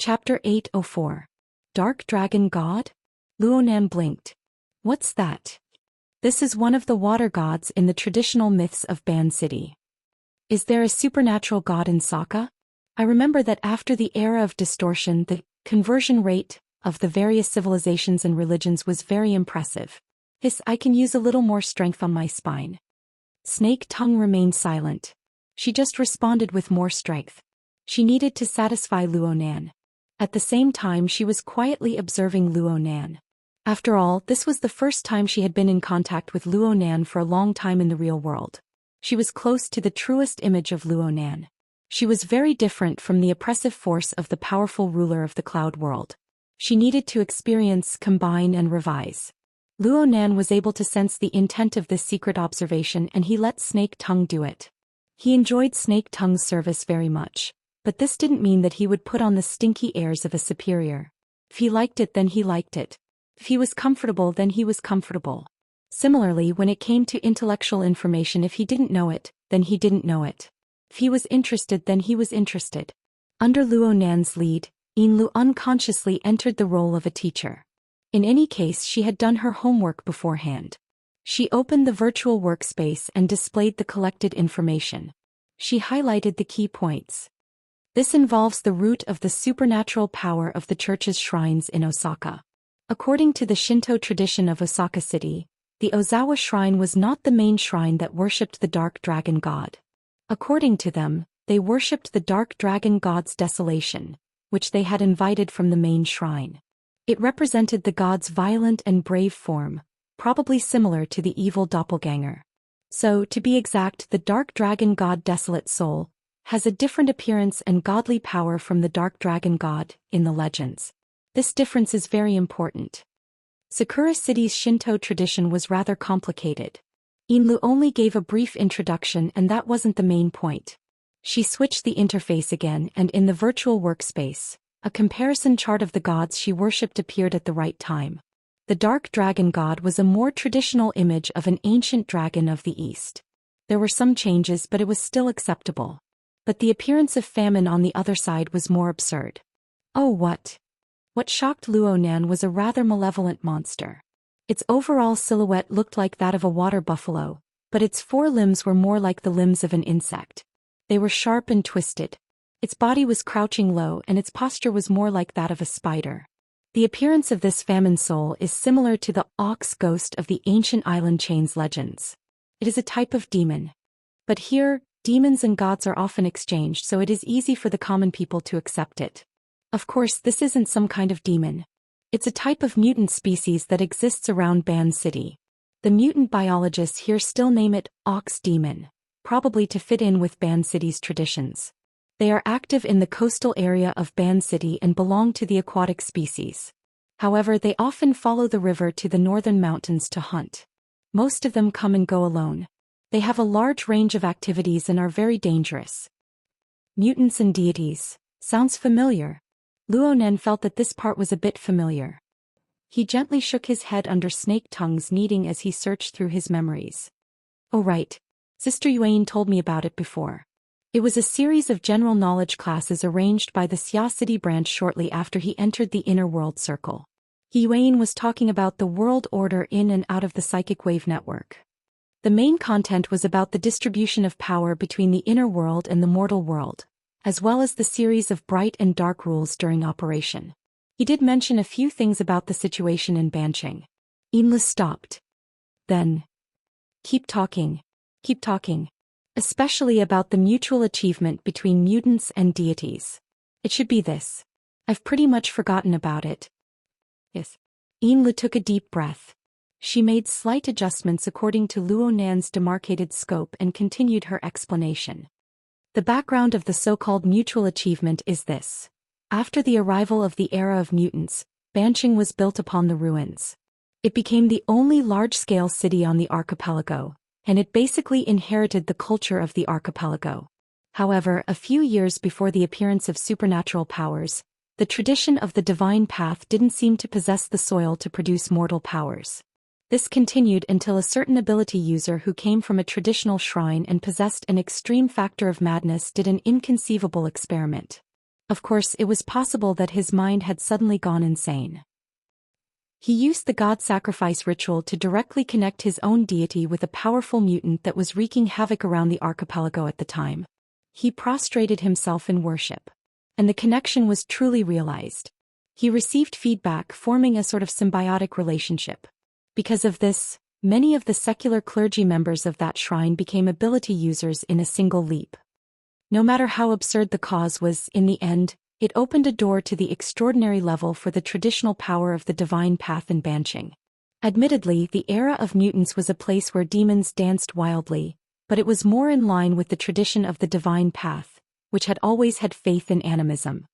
Chapter 804. Dark Dragon God? Luonan blinked. What's that? This is one of the water gods in the traditional myths of Ban City. Is there a supernatural god in Saga? I remember that after the era of distortion, the conversion rate of the various civilizations and religions was very impressive. I can use a little more strength on my spine. Snake Tongue remained silent. She just responded with more strength. She needed to satisfy Luonan. At the same time, she was quietly observing Luonan. After all, this was the first time she had been in contact with Luonan for a long time in the real world. She was close to the truest image of Luonan. She was very different from the oppressive force of the powerful ruler of the cloud world. She needed to experience, combine and revise. Luonan was able to sense the intent of this secret observation, and he let Snake Tongue do it. He enjoyed Snake Tongue's service very much, but this didn't mean that he would put on the stinky airs of a superior. If he liked it, then he liked it. If he was comfortable, then he was comfortable. Similarly, when it came to intellectual information, if he didn't know it, then he didn't know it. If he was interested, then he was interested. Under Luonan's lead, Yinlu unconsciously entered the role of a teacher. In any case, she had done her homework beforehand. She opened the virtual workspace and displayed the collected information. She highlighted the key points. This involves the root of the supernatural power of the church's shrines in Osaka. According to the Shinto tradition of Osaka City, the Ozawa shrine was not the main shrine that worshipped the dark dragon god. According to them, they worshipped the dark dragon god's desolation, which they had invited from the main shrine. It represented the god's violent and brave form, probably similar to the evil doppelganger. So, to be exact, the dark dragon god Desolate Soul has a different appearance and godly power from the dark dragon god in the legends. This difference is very important. Sakura City's Shinto tradition was rather complicated. Yinlu only gave a brief introduction, and that wasn't the main point. She switched the interface again, and in the virtual workspace, a comparison chart of the gods she worshipped appeared at the right time. The dark dragon god was a more traditional image of an ancient dragon of the east. There were some changes, but it was still acceptable. But the appearance of famine on the other side was more absurd. Oh, what? What shocked Luonan was a rather malevolent monster. Its overall silhouette looked like that of a water buffalo, but its four limbs were more like the limbs of an insect. They were sharp and twisted. Its body was crouching low, and its posture was more like that of a spider. The appearance of this famine soul is similar to the ox ghost of the ancient island chain's legends. It is a type of demon. But here, demons and gods are often exchanged, so it is easy for the common people to accept it. Of course, this isn't some kind of demon. It's a type of mutant species that exists around Ban City. The mutant biologists here still name it ox demon, probably to fit in with Ban City's traditions. They are active in the coastal area of Ban City and belong to the aquatic species. However, they often follow the river to the northern mountains to hunt. Most of them come and go alone. They have a large range of activities and are very dangerous. Mutants and deities. Sounds familiar. Luonan felt that this part was a bit familiar. He gently shook his head under Snake Tongue's kneading as he searched through his memories. Oh right. Sister Yuan told me about it before. It was a series of general knowledge classes arranged by the Xia City branch shortly after he entered the inner world circle. Yuan was talking about the world order in and out of the psychic wave network. The main content was about the distribution of power between the inner world and the mortal world, as well as the series of bright and dark rules during operation. He did mention a few things about the situation in Banqing. Yinlu stopped. Then, keep talking. Especially about the mutual achievement between mutants and deities. It should be this. I've pretty much forgotten about it. Yes. Yinlu took a deep breath. She made slight adjustments according to Luonan's demarcated scope and continued her explanation. The background of the so-called mutual achievement is this. After the arrival of the era of mutants, Banqing was built upon the ruins. It became the only large-scale city on the archipelago, and it basically inherited the culture of the archipelago. However, a few years before the appearance of supernatural powers, the tradition of the divine path didn't seem to possess the soil to produce mortal powers. This continued until a certain ability user who came from a traditional shrine and possessed an extreme factor of madness did an inconceivable experiment. Of course, it was possible that his mind had suddenly gone insane. He used the god sacrifice ritual to directly connect his own deity with a powerful mutant that was wreaking havoc around the archipelago at the time. He prostrated himself in worship. And the connection was truly realized. He received feedback, forming a sort of symbiotic relationship. Because of this, many of the secular clergy members of that shrine became ability users in a single leap. No matter how absurd the cause was, in the end, it opened a door to the extraordinary level for the traditional power of the divine path in Banqing. Admittedly, the era of mutants was a place where demons danced wildly, but it was more in line with the tradition of the divine path, which had always had faith in animism.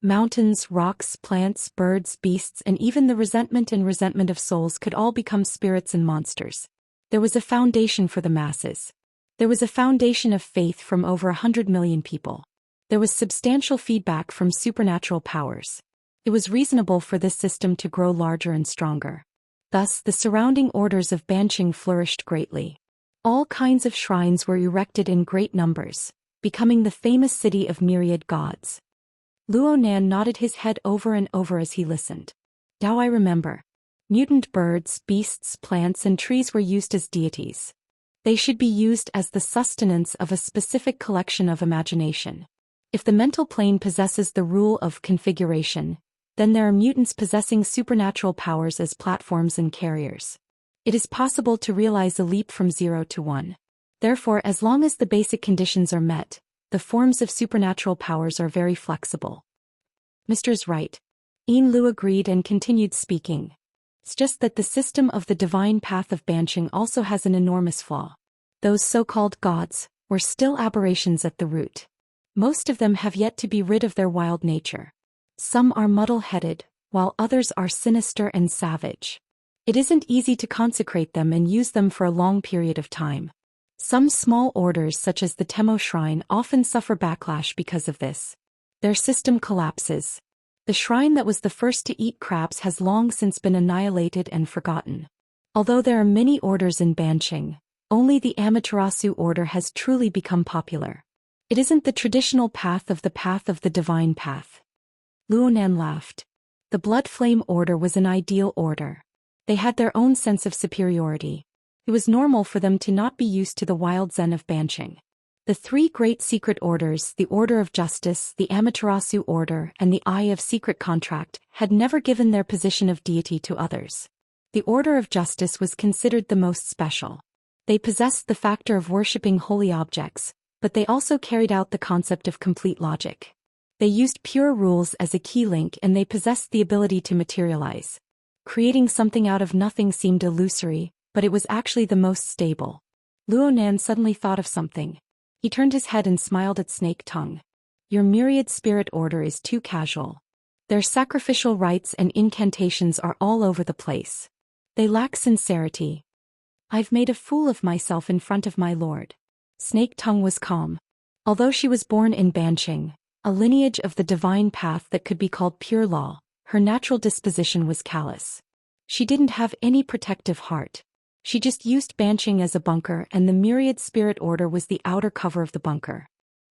Mountains, rocks, plants, birds, beasts, and even the resentment of souls could all become spirits and monsters. There was a foundation for the masses. There was a foundation of faith from over 100 million people. There was substantial feedback from supernatural powers. It was reasonable for this system to grow larger and stronger. Thus, the surrounding orders of Banqing flourished greatly. All kinds of shrines were erected in great numbers, becoming the famous city of myriad gods. Luonan nodded his head over and over as he listened. Now I remember. Mutant birds, beasts, plants, and trees were used as deities. They should be used as the sustenance of a specific collection of imagination. If the mental plane possesses the rule of configuration, then there are mutants possessing supernatural powers as platforms and carriers. It is possible to realize a leap from 0 to 1. Therefore, as long as the basic conditions are met, the forms of supernatural powers are very flexible. Mr.'s right. Yin Lu agreed and continued speaking. It's just that the system of the divine path of Banqing also has an enormous flaw. Those so-called gods were still aberrations at the root. Most of them have yet to be rid of their wild nature. Some are muddle-headed, while others are sinister and savage. It isn't easy to consecrate them and use them for a long period of time. Some small orders such as the Temo Shrine often suffer backlash because of this. Their system collapses. The shrine that was the first to eat crabs has long since been annihilated and forgotten. Although there are many orders in Banqing, only the Amaterasu order has truly become popular. It isn't the traditional path of the divine path. Luonan laughed. The Blood Flame order was an ideal order. They had their own sense of superiority. It was normal for them to not be used to the wild zen of Banqing. The three great secret orders, the Order of Justice, the Amaterasu Order, and the Eye of Secret Contract, had never given their position of deity to others. The Order of Justice was considered the most special. They possessed the factor of worshipping holy objects, but they also carried out the concept of complete logic. They used pure rules as a key link, and they possessed the ability to materialize. Creating something out of nothing seemed illusory, but it was actually the most stable. Luonan suddenly thought of something. He turned his head and smiled at Snake Tongue. Your myriad spirit order is too casual. Their sacrificial rites and incantations are all over the place. They lack sincerity. I've made a fool of myself in front of my lord. Snake Tongue was calm. Although she was born in Banqing, a lineage of the divine path that could be called pure law, her natural disposition was callous. She didn't have any protective heart. She just used Banqing as a bunker, and the myriad spirit order was the outer cover of the bunker.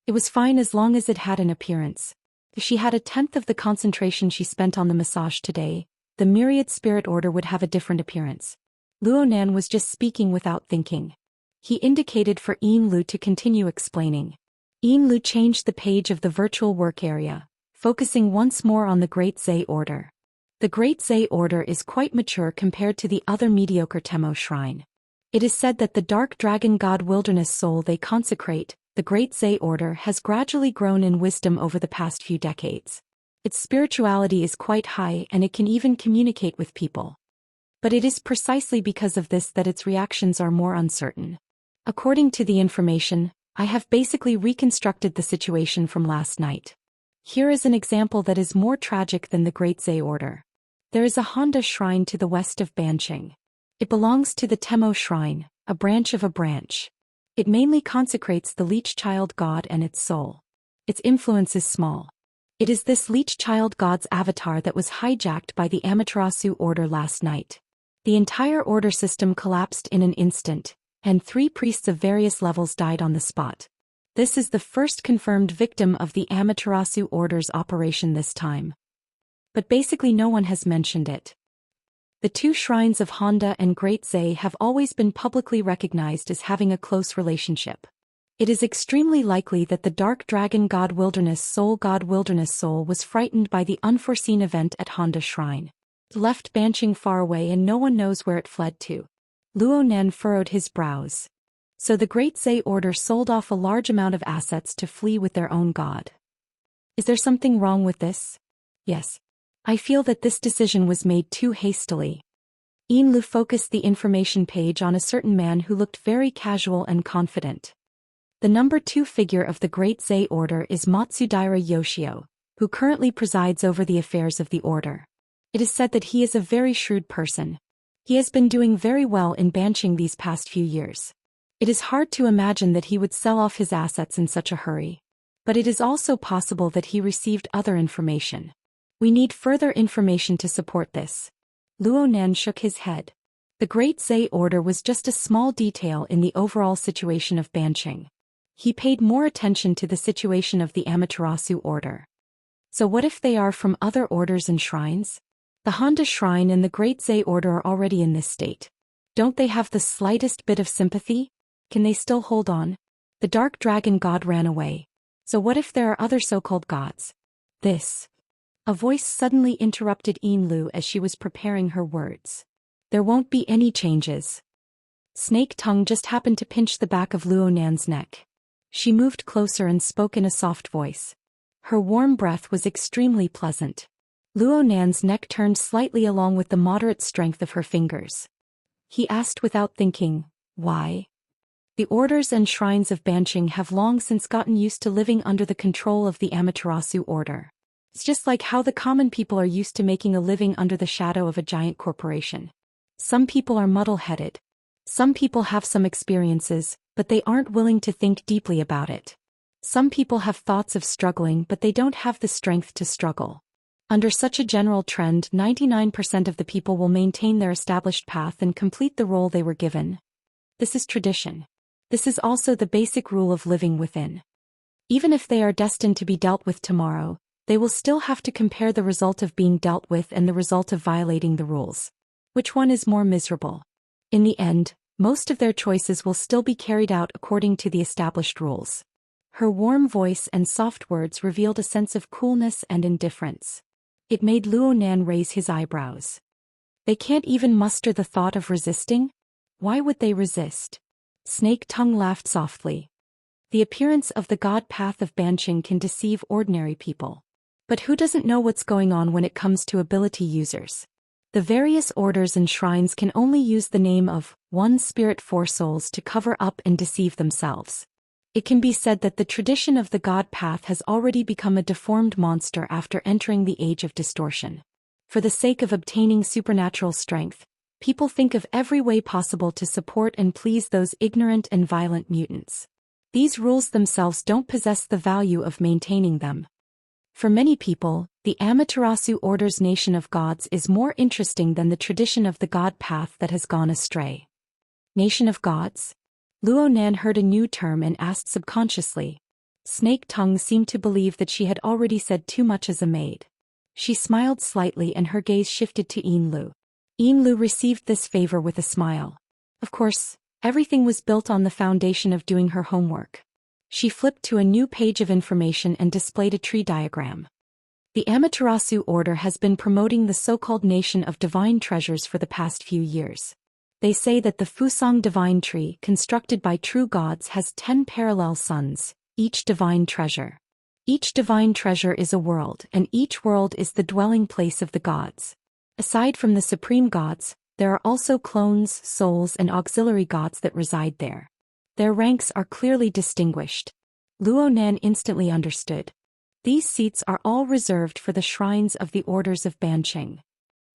It was fine as long as it had an appearance. If she had 1/10 of the concentration she spent on the massage today, the myriad spirit order would have a different appearance. Luonan was just speaking without thinking. He indicated for Yin Lu to continue explaining. Yin Lu changed the page of the virtual work area, focusing once more on the Great Zhe Order. The Great Zhe Order is quite mature compared to the other mediocre Temo Shrine. It is said that the dark dragon god wilderness soul they consecrate, the Great Zhe Order, has gradually grown in wisdom over the past few decades. Its spirituality is quite high, and it can even communicate with people. But it is precisely because of this that its reactions are more uncertain. According to the information, I have basically reconstructed the situation from last night. Here is an example that is more tragic than the Great Zhe Order. There is a Honda shrine to the west of Banqing. It belongs to the Temo Shrine, a branch of a branch. It mainly consecrates the leech child god and its soul. Its influence is small. It is this leech child god's avatar that was hijacked by the Amaterasu order last night. The entire order system collapsed in an instant, and 3 priests of various levels died on the spot. This is the first confirmed victim of the Amaterasu Order's operation this time. But basically no one has mentioned it. The two shrines of Honda and Great Zhe have always been publicly recognized as having a close relationship. It is extremely likely that the Dark Dragon God Wilderness Soul was frightened by the unforeseen event at Honda Shrine. It left Banqing far away and no one knows where it fled to. Luo Nan furrowed his brows. So the Great Zhe Order sold off a large amount of assets to flee with their own god. Is there something wrong with this? Yes. I feel that this decision was made too hastily. Yin Lu focused the information page on a certain man who looked very casual and confident. The number 2 figure of the Great Zhe Order is Matsudaira Yoshio, who currently presides over the affairs of the order. It is said that he is a very shrewd person. He has been doing very well in Banqing these past few years. It is hard to imagine that he would sell off his assets in such a hurry. But it is also possible that he received other information. We need further information to support this. Luo Nan shook his head. The Great Zhe Order was just a small detail in the overall situation of Banqing. He paid more attention to the situation of the Amaterasu Order. So what if they are from other orders and shrines? The Honda Shrine and the Great Zhe Order are already in this state. Don't they have the slightest bit of sympathy? Can they still hold on? The Dark Dragon God ran away. So what if there are other so-called gods? A voice suddenly interrupted Yin Lu as she was preparing her words. There won't be any changes. Snake Tongue just happened to pinch the back of Luo Nan's neck. She moved closer and spoke in a soft voice. Her warm breath was extremely pleasant. Luo Nan's neck turned slightly along with the moderate strength of her fingers. He asked without thinking, why? The orders and shrines of Banqing have long since gotten used to living under the control of the Amaterasu Order. It's just like how the common people are used to making a living under the shadow of a giant corporation. Some people are muddle-headed. Some people have some experiences, but they aren't willing to think deeply about it. Some people have thoughts of struggling but they don't have the strength to struggle. Under such a general trend, 99% of the people will maintain their established path and complete the role they were given. This is tradition. This is also the basic rule of living within. Even if they are destined to be dealt with tomorrow, they will still have to compare the result of being dealt with and the result of violating the rules. Which one is more miserable? In the end, most of their choices will still be carried out according to the established rules. Her warm voice and soft words revealed a sense of coolness and indifference. It made Luo Nan raise his eyebrows. They can't even muster the thought of resisting? Why would they resist? Snake Tongue laughed softly. The appearance of the god path of Banqing can deceive ordinary people. But who doesn't know what's going on when it comes to ability users? The various orders and shrines can only use the name of one spirit four souls to cover up and deceive themselves. It can be said that the tradition of the god path has already become a deformed monster after entering the age of distortion. For the sake of obtaining supernatural strength, people think of every way possible to support and please those ignorant and violent mutants. These rules themselves don't possess the value of maintaining them. For many people, the Amaterasu Order's nation of gods is more interesting than the tradition of the god path that has gone astray. Nation of gods? Luo Nan heard a new term and asked subconsciously. Snake Tongue seemed to believe that she had already said too much as a maid. She smiled slightly and her gaze shifted to Yin Lu. Yin Lu received this favor with a smile. Of course, everything was built on the foundation of doing her homework. She flipped to a new page of information and displayed a tree diagram. The Amaterasu Order has been promoting the so-called Nation of Divine Treasures for the past few years. They say that the Fusang Divine Tree, constructed by true gods, has 10 parallel suns, each divine treasure. Each divine treasure is a world, and each world is the dwelling place of the gods. Aside from the supreme gods, there are also clones, souls, and auxiliary gods that reside there. Their ranks are clearly distinguished. Luo Nan instantly understood. These seats are all reserved for the shrines of the orders of Banqing.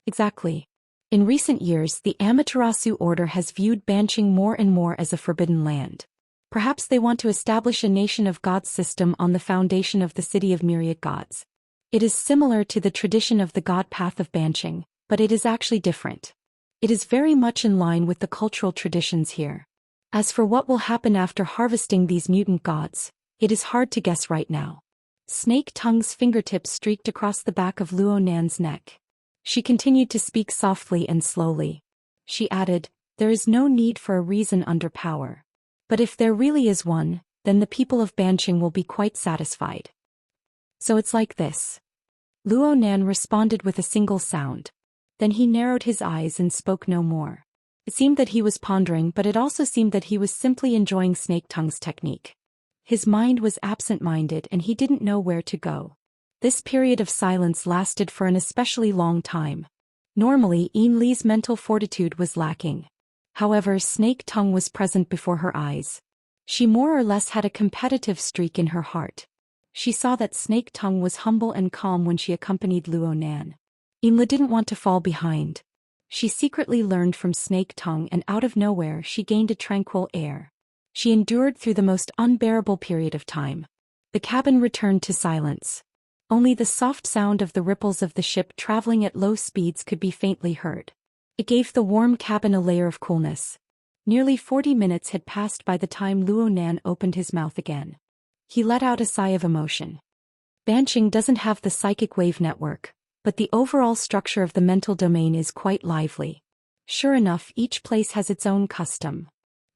Exactly. In recent years, the Amaterasu Order has viewed Banqing more and more as a forbidden land. Perhaps they want to establish a nation of gods system on the foundation of the city of myriad gods. It is similar to the tradition of the god path of Banqing, but it is actually different. It is very much in line with the cultural traditions here. As for what will happen after harvesting these mutant gods, It is hard to guess right now. Snake Tongue's fingertips streaked across the back of Luo Nan's neck. She continued to speak softly and slowly. She added, "There is no need for a reason under power. But if there really is one, then the people of Banqing will be quite satisfied." "So it's like this." Luo Nan responded with a single sound. Then he narrowed his eyes and spoke no more. It seemed that he was pondering, but it also seemed that he was simply enjoying Snake Tongue's technique. His mind was absent-minded and he didn't know where to go. This period of silence lasted for an especially long time. Normally, Yin Li's mental fortitude was lacking. However, Snake Tongue was present before her eyes. She more or less had a competitive streak in her heart. She saw that Snake Tongue was humble and calm when she accompanied Luo Nan. Yin Li didn't want to fall behind. She secretly learned from Snake Tongue, and out of nowhere she gained a tranquil air. She endured through the most unbearable period of time. The cabin returned to silence. Only the soft sound of the ripples of the ship traveling at low speeds could be faintly heard. It gave the warm cabin a layer of coolness. Nearly 40 minutes had passed by the time Luo Nan opened his mouth again. He let out a sigh of emotion. Banqing doesn't have the psychic wave network, but the overall structure of the mental domain is quite lively. Sure enough, each place has its own custom.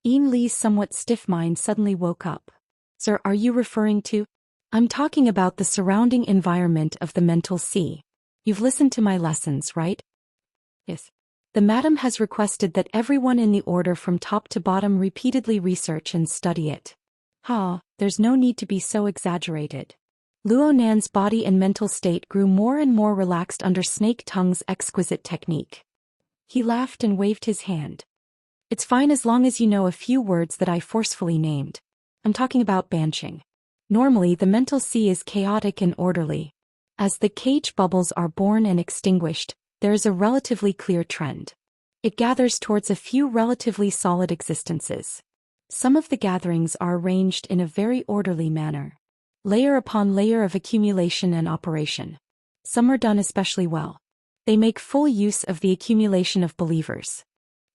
Yin Li's somewhat stiff mind suddenly woke up. "Sir, are you referring to?" "I'm talking about the surrounding environment of the mental sea. You've listened to my lessons, right?" "Yes." "The madam has requested that everyone in the order from top to bottom repeatedly research and study it." There's no need to be so exaggerated." Luo Nan's body and mental state grew more and more relaxed under Snake Tongue's exquisite technique. He laughed and waved his hand. "It's fine as long as you know a few words that I forcefully named. I'm talking about Banqing. Normally the mental sea is chaotic and orderly. As the cage bubbles are born and extinguished, there is a relatively clear trend. It gathers towards a few relatively solid existences. Some of the gatherings are arranged in a very orderly manner. Layer upon layer of accumulation and operation. Some are done especially well. They make full use of the accumulation of believers.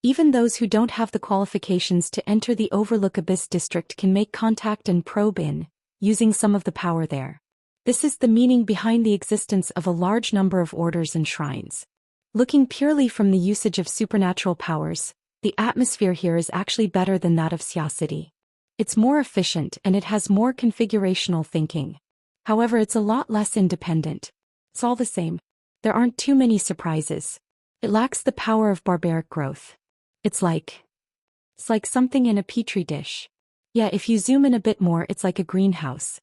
Even those who don't have the qualifications to enter the Overlook Abyss district can make contact and probe in, using some of the power there. This is the meaning behind the existence of a large number of orders and shrines. Looking purely from the usage of supernatural powers, the atmosphere here is actually better than that of Xia City. It's more efficient and it has more configurational thinking. However, it's a lot less independent. It's all the same. There aren't too many surprises. It lacks the power of barbaric growth. It's like something in a petri dish. Yeah, if you zoom in a bit more, it's like a greenhouse.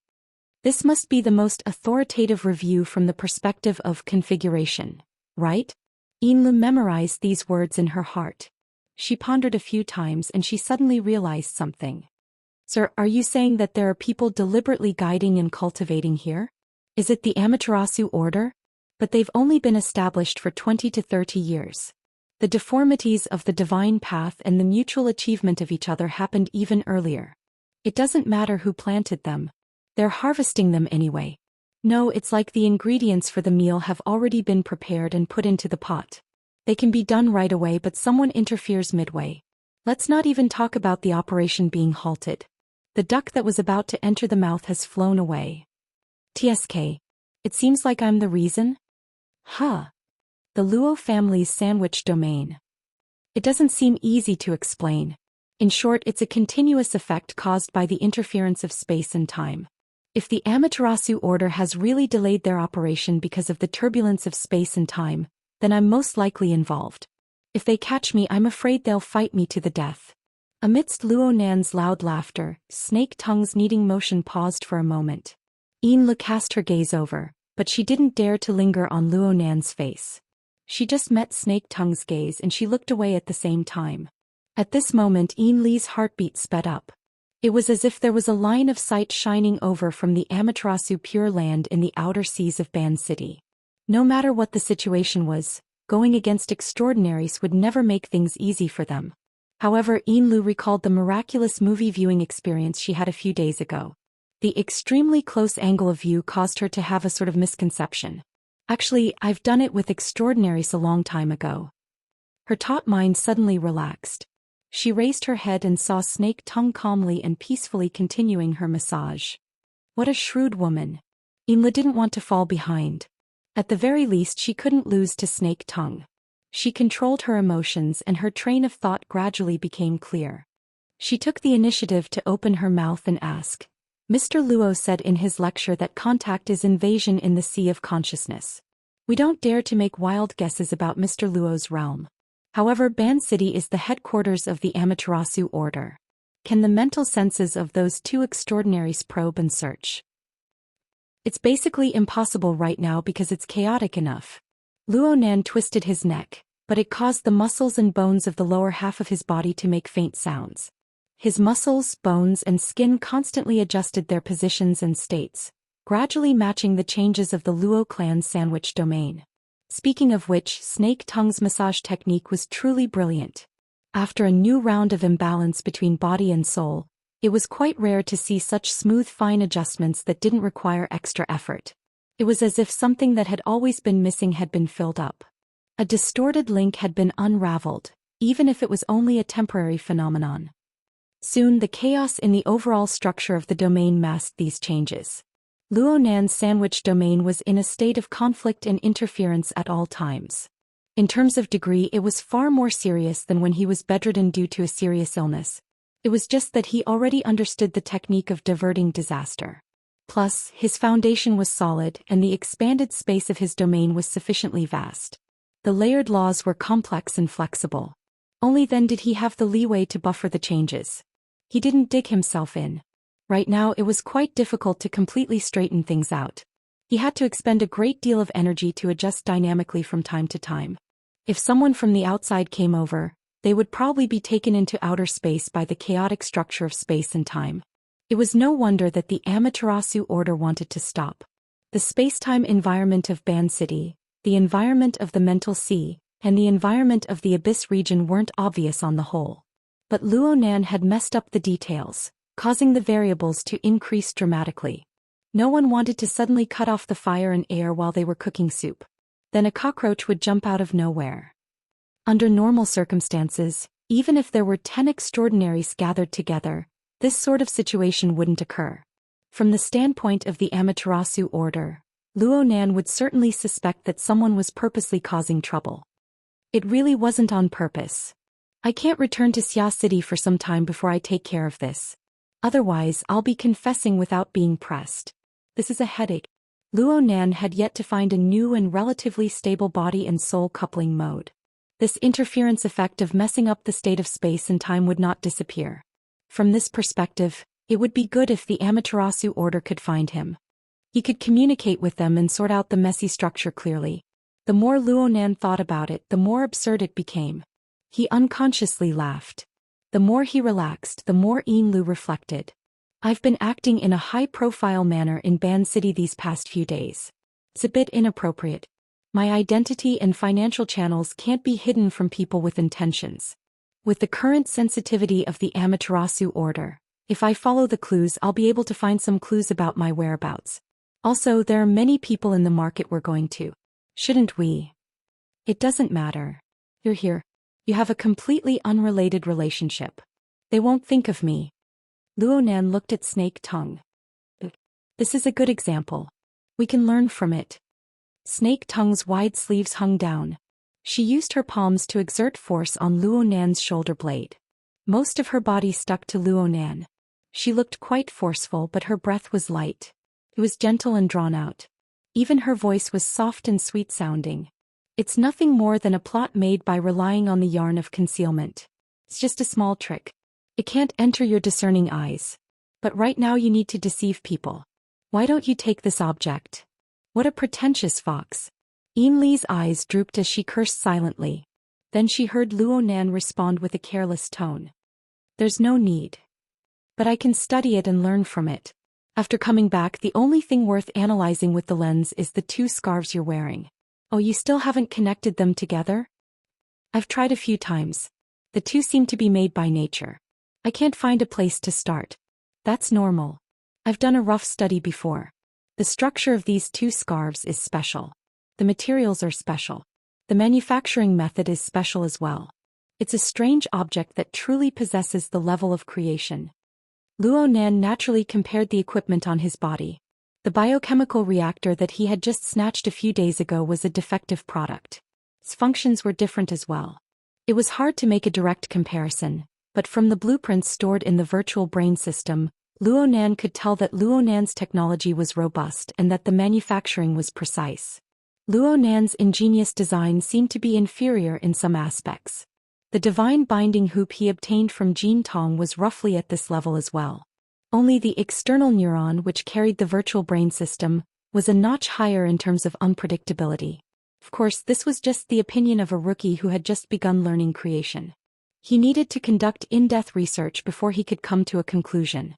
This must be the most authoritative review from the perspective of configuration, right? Yin Li memorized these words in her heart. She pondered a few times and she suddenly realized something. "Sir, are you saying that there are people deliberately guiding and cultivating here? Is it the Amaterasu order? But they've only been established for 20 to 30 years. The deformities of the divine path and the mutual achievement of each other happened even earlier. It doesn't matter who planted them. They're harvesting them anyway. No, it's like the ingredients for the meal have already been prepared and put into the pot. They can be done right away, but someone interferes midway. Let's not even talk about the operation being halted. The duck that was about to enter the mouth has flown away. TSK. It seems like I'm the reason? The Luo family's sandwich domain. It doesn't seem easy to explain. In short, it's a continuous effect caused by the interference of space and time. If the Amaterasu order has really delayed their operation because of the turbulence of space and time, then I'm most likely involved. If they catch me, I'm afraid they'll fight me to the death." Amidst Luo Nan's loud laughter, Snake Tongue's kneading motion paused for a moment. Yin Li cast her gaze over, but she didn't dare to linger on Luo Nan's face. She just met Snake Tongue's gaze and she looked away at the same time. At this moment, Yin Li's heartbeat sped up. It was as if there was a line of sight shining over from the Amaterasu Pure Land in the outer seas of Ban City. No matter what the situation was, going against extraordinaries would never make things easy for them. However, Yin Li recalled the miraculous movie viewing experience she had a few days ago. The extremely close angle of view caused her to have a sort of misconception. Actually, I've done it with extraordinaries a long time ago. Her taut mind suddenly relaxed. She raised her head and saw Snake Tongue calmly and peacefully continuing her massage. What a shrewd woman. Imla didn't want to fall behind. At the very least she couldn't lose to Snake Tongue. She controlled her emotions and her train of thought gradually became clear. She took the initiative to open her mouth and ask. Mr. Luo said in his lecture that contact is invasion in the sea of consciousness. We don't dare to make wild guesses about Mr. Luo's realm. However, Ban City is the headquarters of the Amaterasu Order. Can the mental senses of those two extraordinaries probe and search? It's basically impossible right now because it's chaotic enough. Luo Nan twisted his neck, but it caused the muscles and bones of the lower half of his body to make faint sounds. His muscles, bones, and skin constantly adjusted their positions and states, gradually matching the changes of the Luo clan's sandwich domain. Speaking of which, Snake Tongue's massage technique was truly brilliant. After a new round of imbalance between body and soul, it was quite rare to see such smooth fine adjustments that didn't require extra effort. It was as if something that had always been missing had been filled up. A distorted link had been unraveled, even if it was only a temporary phenomenon. Soon the chaos in the overall structure of the domain masked these changes. Luo Nan's sandwich domain was in a state of conflict and interference at all times. In terms of degree, it was far more serious than when he was bedridden due to a serious illness. It was just that he already understood the technique of diverting disaster. Plus, his foundation was solid and the expanded space of his domain was sufficiently vast. The layered laws were complex and flexible. Only then did he have the leeway to buffer the changes. He didn't dig himself in. Right now it was quite difficult to completely straighten things out. He had to expend a great deal of energy to adjust dynamically from time to time. If someone from the outside came over, they would probably be taken into outer space by the chaotic structure of space and time. It was no wonder that the Amaterasu Order wanted to stop. The space-time environment of Ban City, the environment of the Mental Sea, and the environment of the Abyss region weren't obvious on the whole. But Luo Nan had messed up the details, causing the variables to increase dramatically. No one wanted to suddenly cut off the fire and air while they were cooking soup. Then a cockroach would jump out of nowhere. Under normal circumstances, even if there were 10 extraordinaries gathered together, this sort of situation wouldn't occur. From the standpoint of the Amaterasu Order, Luo Nan would certainly suspect that someone was purposely causing trouble. It really wasn't on purpose. I can't return to Xia City for some time before I take care of this. Otherwise, I'll be confessing without being pressed. This is a headache. Luo Nan had yet to find a new and relatively stable body and soul coupling mode. This interference effect of messing up the state of space and time would not disappear. From this perspective, it would be good if the Amaterasu Order could find him. He could communicate with them and sort out the messy structure clearly. The more Luo Nan thought about it, the more absurd it became. He unconsciously laughed. The more he relaxed, the more Lu reflected. I've been acting in a high-profile manner in Ban City these past few days. It's a bit inappropriate. My identity and financial channels can't be hidden from people with intentions. With the current sensitivity of the Amaterasu Order, if I follow the clues, I'll be able to find some clues about my whereabouts. Also, there are many people in the market we're going to. Shouldn't we? It doesn't matter. You're here. You have a completely unrelated relationship. They won't think of me. Luo Nan looked at Snake Tongue. This is a good example. We can learn from it. Snake Tongue's wide sleeves hung down. She used her palms to exert force on Luo Nan's shoulder blade. Most of her body stuck to Luo Nan. She looked quite forceful, but her breath was light. It was gentle and drawn out. Even her voice was soft and sweet-sounding. It's nothing more than a plot made by relying on the yarn of concealment. It's just a small trick. It can't enter your discerning eyes. But right now you need to deceive people. Why don't you take this object? What a pretentious fox. Li's eyes drooped as she cursed silently. Then she heard Luo Nan respond with a careless tone. There's no need. But I can study it and learn from it. After coming back, the only thing worth analyzing with the lens is the 2 scarves you're wearing. Oh, you still haven't connected them together? I've tried a few times. The 2 seem to be made by nature. I can't find a place to start. That's normal. I've done a rough study before. The structure of these 2 scarves is special. The materials are special. The manufacturing method is special as well. It's a strange object that truly possesses the level of creation. Luo Nan naturally compared the equipment on his body. The biochemical reactor that he had just snatched a few days ago was a defective product. Its functions were different as well. It was hard to make a direct comparison, but from the blueprints stored in the virtual brain system, Luo Nan could tell that Luo Nan's technology was robust and that the manufacturing was precise. Luo Nan's ingenious design seemed to be inferior in some aspects. The divine binding hoop he obtained from Jin Tong was roughly at this level as well. Only the external neuron which carried the virtual brain system was a notch higher in terms of unpredictability. Of course, this was just the opinion of a rookie who had just begun learning creation. He needed to conduct in-depth research before he could come to a conclusion.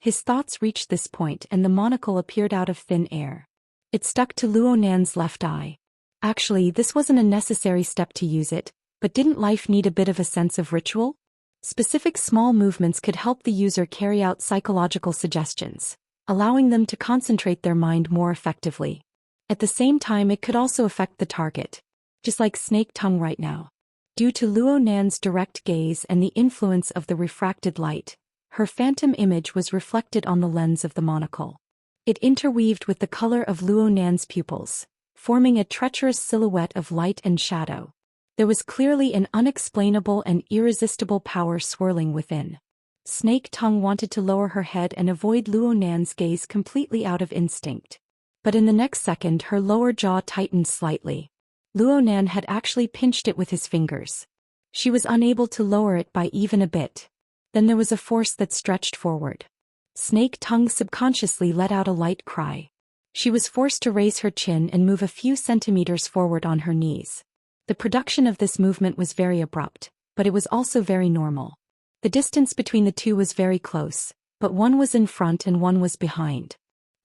His thoughts reached this point and the monocle appeared out of thin air. It stuck to Luo Nan's left eye. Actually, this wasn't a necessary step to use it, but didn't life need a bit of a sense of ritual? Specific small movements could help the user carry out psychological suggestions, allowing them to concentrate their mind more effectively. At the same time, it could also affect the target, just like Snake Tongue right now. Due to Luo Nan's direct gaze and the influence of the refracted light, her phantom image was reflected on the lens of the monocle. It interweaved with the color of Luo Nan's pupils, forming a treacherous silhouette of light and shadow. There was clearly an unexplainable and irresistible power swirling within. Snake Tongue wanted to lower her head and avoid Luo Nan's gaze completely out of instinct. But in the next second her lower jaw tightened slightly. Luo Nan had actually pinched it with his fingers. She was unable to lower it by even a bit. Then there was a force that stretched forward. Snake Tongue subconsciously let out a light cry. She was forced to raise her chin and move a few centimeters forward on her knees. The production of this movement was very abrupt, but it was also very normal. The distance between the two was very close, but one was in front and one was behind.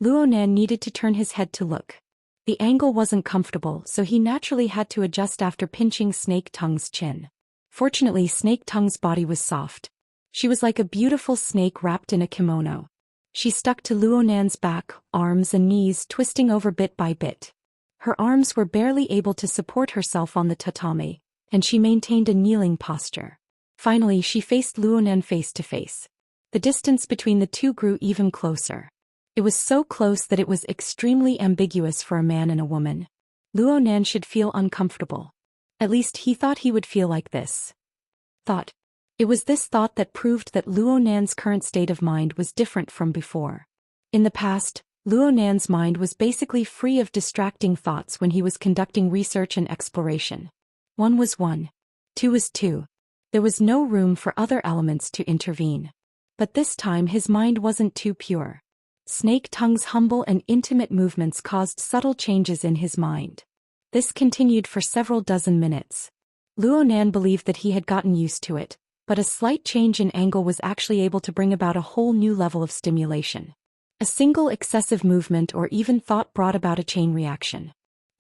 Luo Nan needed to turn his head to look. The angle wasn't comfortable, so he naturally had to adjust after pinching Snake Tongue's chin. Fortunately, Snake Tongue's body was soft. She was like a beautiful snake wrapped in a kimono. She stuck to Luo Nan's back, arms and knees, twisting over bit by bit. Her arms were barely able to support herself on the tatami, and she maintained a kneeling posture. Finally, she faced Luo Nan face to face. The distance between the two grew even closer. It was so close that it was extremely ambiguous for a man and a woman. Luo Nan should feel uncomfortable. At least he thought he would feel like this. It was this thought that proved that Luo Nan's current state of mind was different from before. In the past, Luo Nan's mind was basically free of distracting thoughts when he was conducting research and exploration. 1 was 1. 2 was 2. There was no room for other elements to intervene. But this time his mind wasn't too pure. Snake Tongue's humble and intimate movements caused subtle changes in his mind. This continued for several dozen minutes. Luo Nan believed that he had gotten used to it, but a slight change in angle was actually able to bring about a whole new level of stimulation. A single excessive movement or even thought brought about a chain reaction.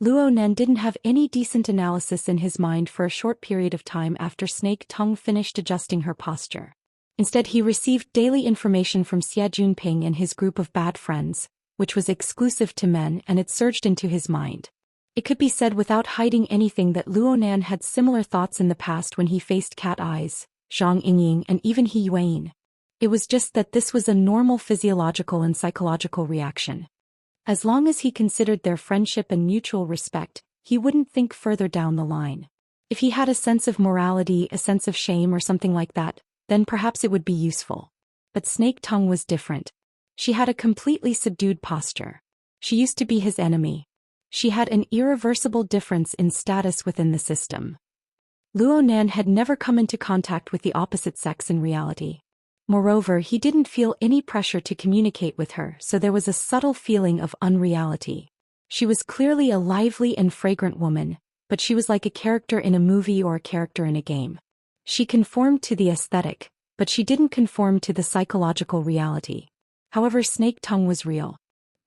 Luo Nan didn't have any decent analysis in his mind for a short period of time after Snake Tongue finished adjusting her posture. Instead, he received daily information from Xie Junping and his group of bad friends, which was exclusive to men, and it surged into his mind. It could be said without hiding anything that Luo Nan had similar thoughts in the past when he faced Cat Eyes, Zhang Yingying and even He Yuan. It was just that this was a normal physiological and psychological reaction. As long as he considered their friendship and mutual respect, he wouldn't think further down the line. If he had a sense of morality, a sense of shame or something like that, then perhaps it would be useful. But Snake Tongue was different. She had a completely subdued posture. She used to be his enemy. She had an irreversible difference in status within the system. Luo Nan had never come into contact with the opposite sex in reality. Moreover, he didn't feel any pressure to communicate with her, so there was a subtle feeling of unreality. She was clearly a lively and fragrant woman, but she was like a character in a movie or a character in a game. She conformed to the aesthetic, but she didn't conform to the psychological reality. However, Snake Tongue was real.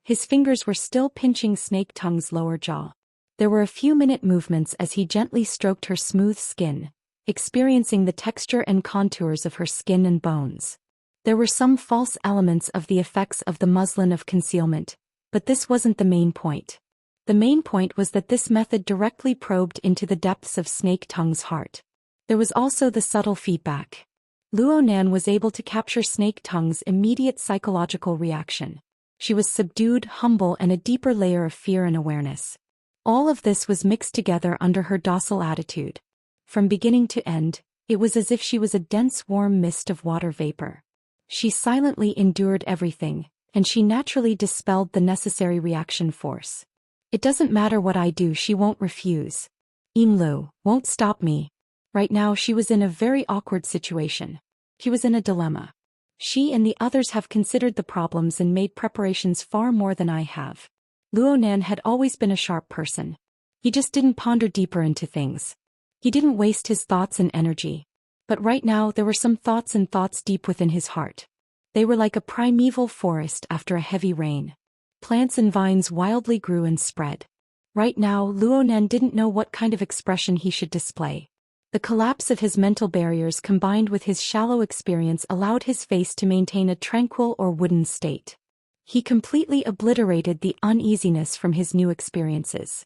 His fingers were still pinching Snake Tongue's lower jaw. There were a few minute movements as he gently stroked her smooth skin, experiencing the texture and contours of her skin and bones. There were some false elements of the effects of the muslin of concealment, but this wasn't the main point. The main point was that this method directly probed into the depths of Snake Tongue's heart. There was also the subtle feedback. Luonan was able to capture Snake Tongue's immediate psychological reaction. She was subdued, humble, and a deeper layer of fear and awareness. All of this was mixed together under her docile attitude. From beginning to end, it was as if she was a dense warm mist of water vapor. She silently endured everything, and she naturally dispelled the necessary reaction force. It doesn't matter what I do, she won't refuse. Imlu won't stop me. Right now she was in a very awkward situation. She was in a dilemma. She and the others have considered the problems and made preparations far more than I have. Luonan had always been a sharp person. He just didn't ponder deeper into things. He didn't waste his thoughts and energy. But right now there were some thoughts deep within his heart. They were like a primeval forest after a heavy rain. Plants and vines wildly grew and spread. Right now Luonan didn't know what kind of expression he should display. The collapse of his mental barriers combined with his shallow experience allowed his face to maintain a tranquil or wooden state. He completely obliterated the uneasiness from his new experiences.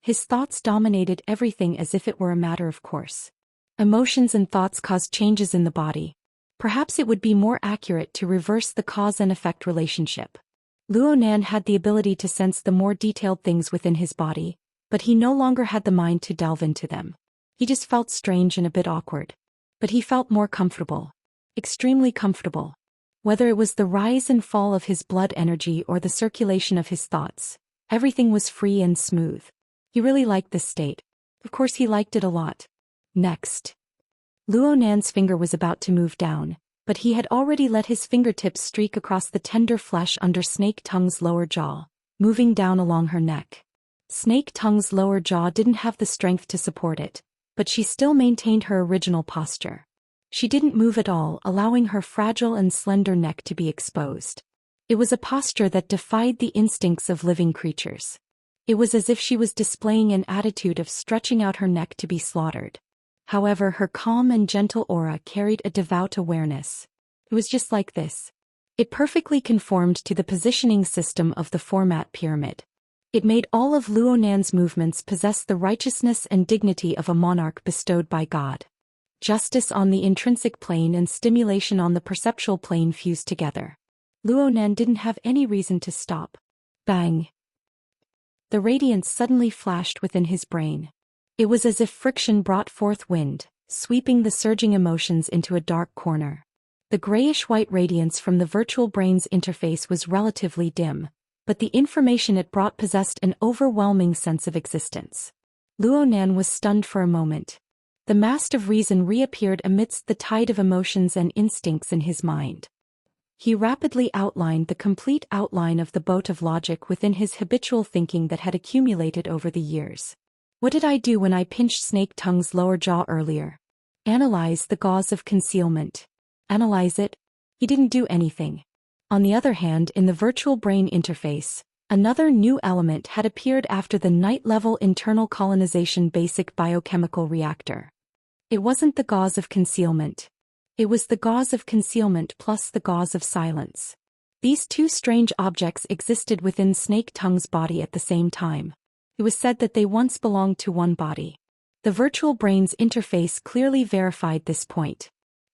His thoughts dominated everything as if it were a matter of course. Emotions and thoughts cause changes in the body. Perhaps it would be more accurate to reverse the cause and effect relationship. Luonan had the ability to sense the more detailed things within his body, but he no longer had the mind to delve into them. He just felt strange and a bit awkward. But he felt more comfortable. Extremely comfortable. Whether it was the rise and fall of his blood energy or the circulation of his thoughts, everything was free and smooth. He really liked this state. Of course he liked it a lot. Next. Luonan's finger was about to move down, but he had already let his fingertips streak across the tender flesh under Snake Tongue's lower jaw, moving down along her neck. Snake Tongue's lower jaw didn't have the strength to support it, but she still maintained her original posture. She didn't move at all, allowing her fragile and slender neck to be exposed. It was a posture that defied the instincts of living creatures. It was as if she was displaying an attitude of stretching out her neck to be slaughtered. However, her calm and gentle aura carried a devout awareness. It was just like this. It perfectly conformed to the positioning system of the format pyramid. It made all of Luonan's movements possess the righteousness and dignity of a monarch bestowed by God. Justice on the intrinsic plane and stimulation on the perceptual plane fused together. Luonan didn't have any reason to stop. Bang! The radiance suddenly flashed within his brain. It was as if friction brought forth wind, sweeping the surging emotions into a dark corner. The grayish-white radiance from the virtual brain's interface was relatively dim, but the information it brought possessed an overwhelming sense of existence. Luonan was stunned for a moment. The mast of reason reappeared amidst the tide of emotions and instincts in his mind. He rapidly outlined the complete outline of the boat of logic within his habitual thinking that had accumulated over the years. What did I do when I pinched Snake Tongue's lower jaw earlier? Analyze the gauze of concealment. Analyze it? He didn't do anything. On the other hand, in the virtual brain interface, another new element had appeared after the night-level internal colonization basic biochemical reactor. It wasn't the gauze of concealment. It was the gauze of concealment plus the gauze of silence. These two strange objects existed within Snake Tongue's body at the same time. It was said that they once belonged to one body. The virtual brain's interface clearly verified this point.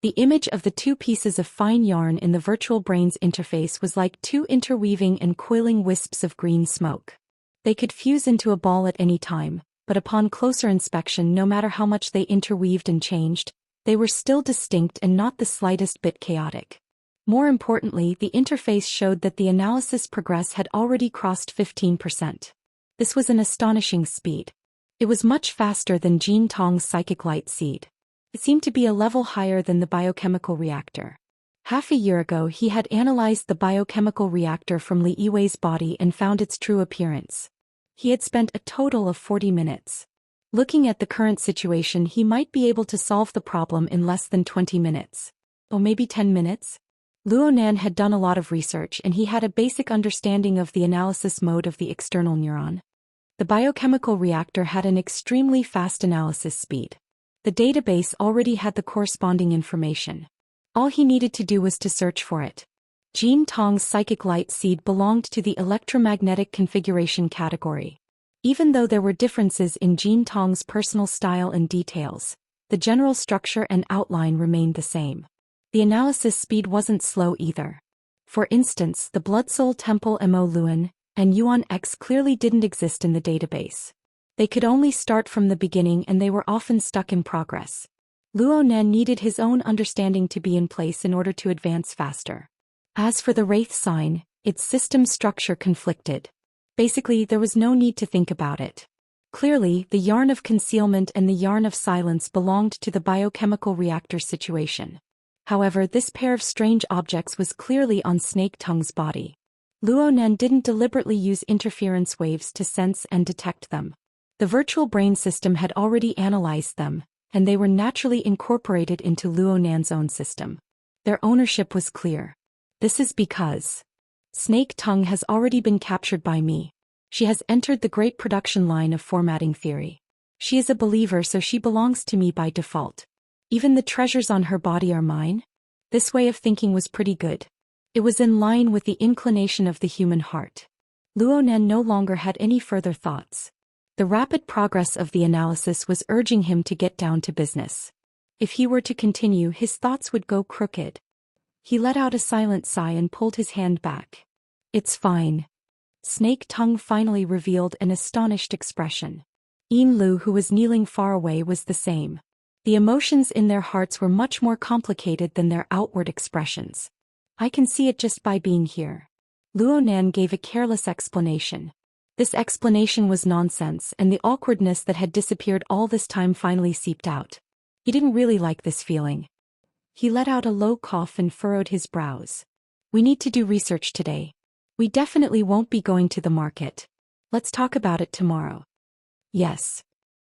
The image of the two pieces of fine yarn in the virtual brain's interface was like two interweaving and coiling wisps of green smoke. They could fuse into a ball at any time, but upon closer inspection, no matter how much they interweaved and changed, they were still distinct and not the slightest bit chaotic. More importantly, the interface showed that the analysis progress had already crossed 15%. This was an astonishing speed. It was much faster than Jin Tong's psychic light seed. It seemed to be a level higher than the biochemical reactor. Half a year ago he had analyzed the biochemical reactor from Li Yiwei's body and found its true appearance. He had spent a total of 40 minutes. Looking at the current situation, he might be able to solve the problem in less than 20 minutes. Or maybe 10 minutes? Luonan had done a lot of research and he had a basic understanding of the analysis mode of the external neuron. The biochemical reactor had an extremely fast analysis speed. The database already had the corresponding information. All he needed to do was to search for it. Jin Tong's psychic light seed belonged to the electromagnetic configuration category. Even though there were differences in Jin Tong's personal style and details, the general structure and outline remained the same. The analysis speed wasn't slow either. For instance, the Blood Soul Temple Mo Luan and Yuan X clearly didn't exist in the database. They could only start from the beginning and they were often stuck in progress. Luo Nan needed his own understanding to be in place in order to advance faster. As for the Wraith sign, its system structure conflicted. Basically, there was no need to think about it. Clearly, the yarn of concealment and the yarn of silence belonged to the biochemical reactor situation. However, this pair of strange objects was clearly on Snake Tongue's body. Luo Nan didn't deliberately use interference waves to sense and detect them. The virtual brain system had already analyzed them, and they were naturally incorporated into Luo Nan's own system. Their ownership was clear. This is because Snake Tongue has already been captured by me. She has entered the great production line of formatting theory. She is a believer, so she belongs to me by default. Even the treasures on her body are mine? This way of thinking was pretty good. It was in line with the inclination of the human heart. Luo Nan no longer had any further thoughts. The rapid progress of the analysis was urging him to get down to business. If he were to continue, his thoughts would go crooked. He let out a silent sigh and pulled his hand back. It's fine. Snake Tongue finally revealed an astonished expression. Yin Lu, who was kneeling far away, was the same. The emotions in their hearts were much more complicated than their outward expressions. I can see it just by being here. Luo Nan gave a careless explanation. This explanation was nonsense, and the awkwardness that had disappeared all this time finally seeped out. He didn't really like this feeling. He let out a low cough and furrowed his brows. We need to do research today. We definitely won't be going to the market. Let's talk about it tomorrow. Yes.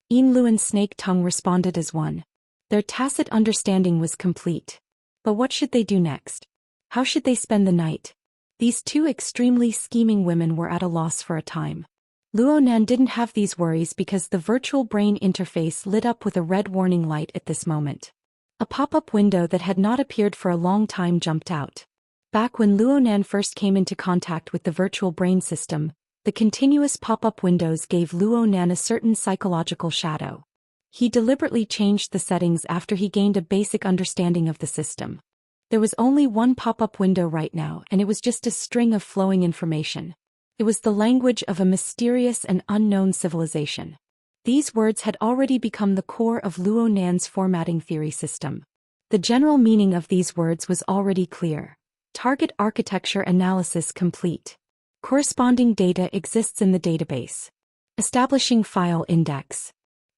Yin Lu and Snake Tongue responded as one. Their tacit understanding was complete. But what should they do next? How should they spend the night? These two extremely scheming women were at a loss for a time. Luo Nan didn't have these worries because the virtual brain interface lit up with a red warning light at this moment. A pop-up window that had not appeared for a long time jumped out. Back when Luo Nan first came into contact with the virtual brain system, the continuous pop-up windows gave Luo Nan a certain psychological shadow. He deliberately changed the settings after he gained a basic understanding of the system. There was only one pop-up window right now, and it was just a string of flowing information. It was the language of a mysterious and unknown civilization. These words had already become the core of Luo Nan's formatting theory system. The general meaning of these words was already clear. Target architecture analysis complete. Corresponding data exists in the database. Establishing file index.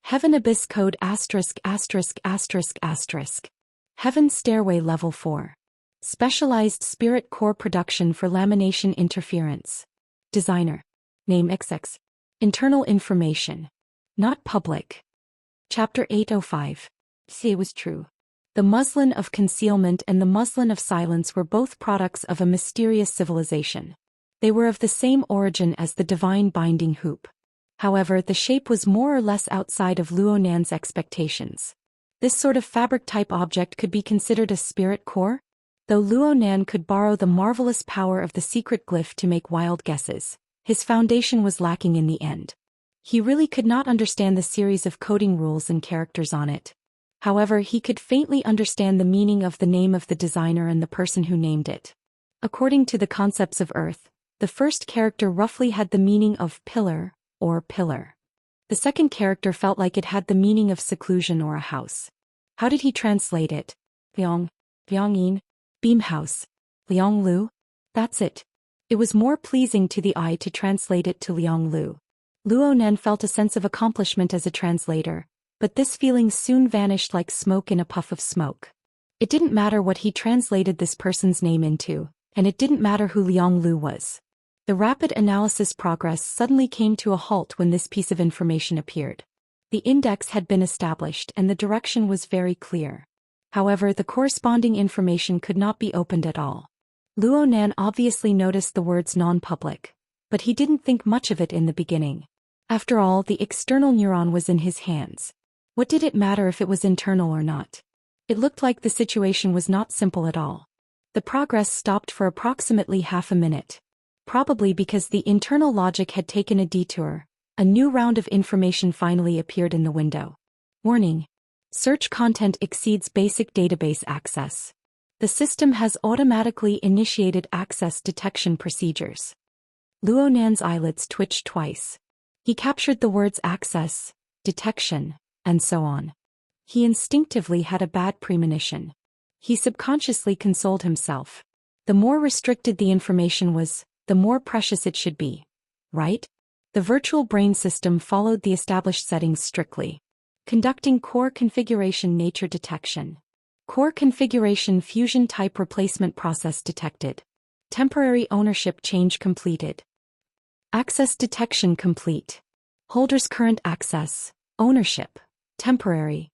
Heaven Abyss Code *******. Heaven Stairway Level 4. Specialized Spirit Core Production for Lamination Interference. Designer. Name XX. Internal information. Not public. Chapter 805. See, it was true. The muslin of concealment and the muslin of silence were both products of a mysterious civilization. They were of the same origin as the divine binding hoop. However, the shape was more or less outside of Luo Nan's expectations. This sort of fabric-type object could be considered a spirit core? Though Luo Nan could borrow the marvelous power of the secret glyph to make wild guesses, his foundation was lacking in the end. He really could not understand the series of coding rules and characters on it. However, he could faintly understand the meaning of the name of the designer and the person who named it. According to the concepts of Earth, the first character roughly had the meaning of pillar, or pillar. The second character felt like it had the meaning of seclusion or a house. How did he translate it? Liang Yin, beam house. Liang Lu? That's it. It was more pleasing to the eye to translate it to Liang Lu. Luo Nan felt a sense of accomplishment as a translator, but this feeling soon vanished like smoke in a puff of smoke. It didn't matter what he translated this person's name into, and it didn't matter who Liang Lu was. The rapid analysis progress suddenly came to a halt when this piece of information appeared. The index had been established and the direction was very clear. However, the corresponding information could not be opened at all. Luo Nan obviously noticed the words non-public, but he didn't think much of it in the beginning. After all, the external neuron was in his hands. What did it matter if it was internal or not? It looked like the situation was not simple at all. The progress stopped for approximately half a minute. Probably because the internal logic had taken a detour, a new round of information finally appeared in the window. Warning. Search content exceeds basic database access. The system has automatically initiated access detection procedures. Luonan's eyelids twitched twice. He captured the words access, detection, and so on. He instinctively had a bad premonition. He subconsciously consoled himself. The more restricted the information was, the more precious it should be. Right? The virtual brain system followed the established settings strictly. Conducting core configuration nature detection. Core configuration fusion type replacement process detected. Temporary ownership change completed. Access detection complete. Holder's current access, ownership, temporary.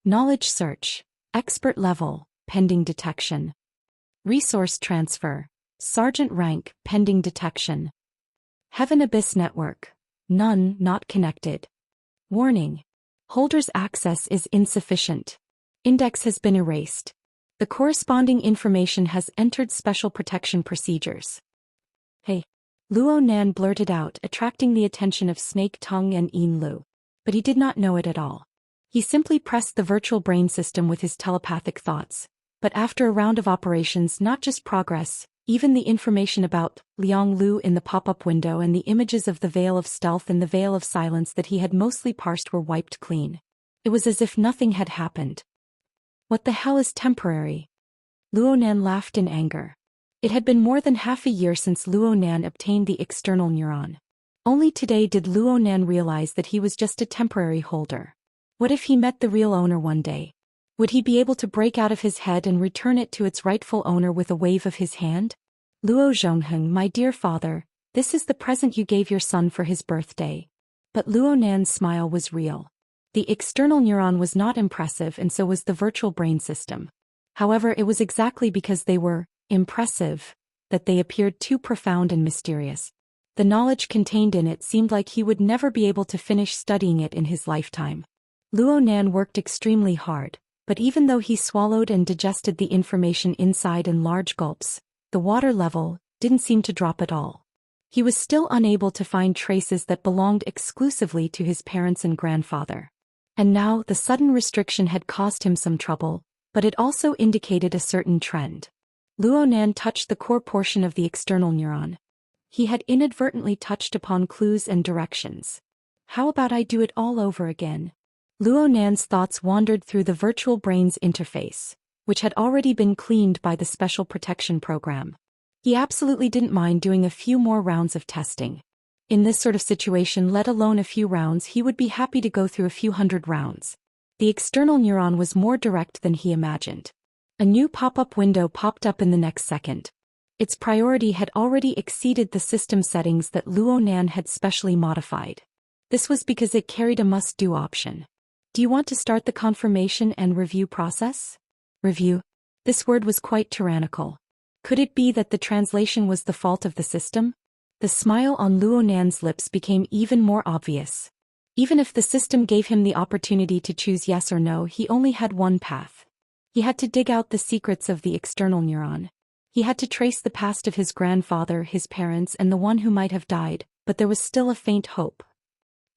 Knowledge search, expert level, pending detection. Resource transfer, sergeant rank, pending detection. Heaven Abyss Network, none not connected. Warning. Holder's access is insufficient. Index has been erased. The corresponding information has entered special protection procedures. Hey. Luonan blurted out, attracting the attention of Snake Tongue and Yin Lu. But he did not know it at all. He simply pressed the virtual brain system with his telepathic thoughts. But after a round of operations, not just progress, even the information about Liang Lu in the pop-up window and the images of the Veil of Stealth and the Veil of Silence that he had mostly parsed were wiped clean. It was as if nothing had happened. What the hell is temporary? Luonan laughed in anger. It had been more than half a year since Luonan obtained the external neuron. Only today did Luonan realize that he was just a temporary holder. What if he met the real owner one day? Would he be able to break out of his head and return it to its rightful owner with a wave of his hand? Luo Zhongheng, my dear father, this is the present you gave your son for his birthday. But Luonan's smile was real. The external neuron was not impressive, and so was the virtual brain system. However, it was exactly because they were impressive that they appeared too profound and mysterious. The knowledge contained in it seemed like he would never be able to finish studying it in his lifetime. Luonan worked extremely hard, but even though he swallowed and digested the information inside in large gulps, the water level didn't seem to drop at all. He was still unable to find traces that belonged exclusively to his parents and grandfather. And now the sudden restriction had caused him some trouble, but it also indicated a certain trend. Luonan touched the core portion of the external neuron. He had inadvertently touched upon clues and directions. How about I do it all over again? Luonan's thoughts wandered through the virtual brain's interface, which had already been cleaned by the special protection program. He absolutely didn't mind doing a few more rounds of testing. In this sort of situation, let alone a few rounds, he would be happy to go through a few hundred rounds. The external neuron was more direct than he imagined. A new pop-up window popped up in the next second. Its priority had already exceeded the system settings that Luonan had specially modified. This was because it carried a must-do option. Do you want to start the confirmation and review process? Review? This word was quite tyrannical. Could it be that the translation was the fault of the system? The smile on Luonan's lips became even more obvious. Even if the system gave him the opportunity to choose yes or no, he only had one path. He had to dig out the secrets of the external neuron. He had to trace the past of his grandfather, his parents, and the one who might have died, but there was still a faint hope.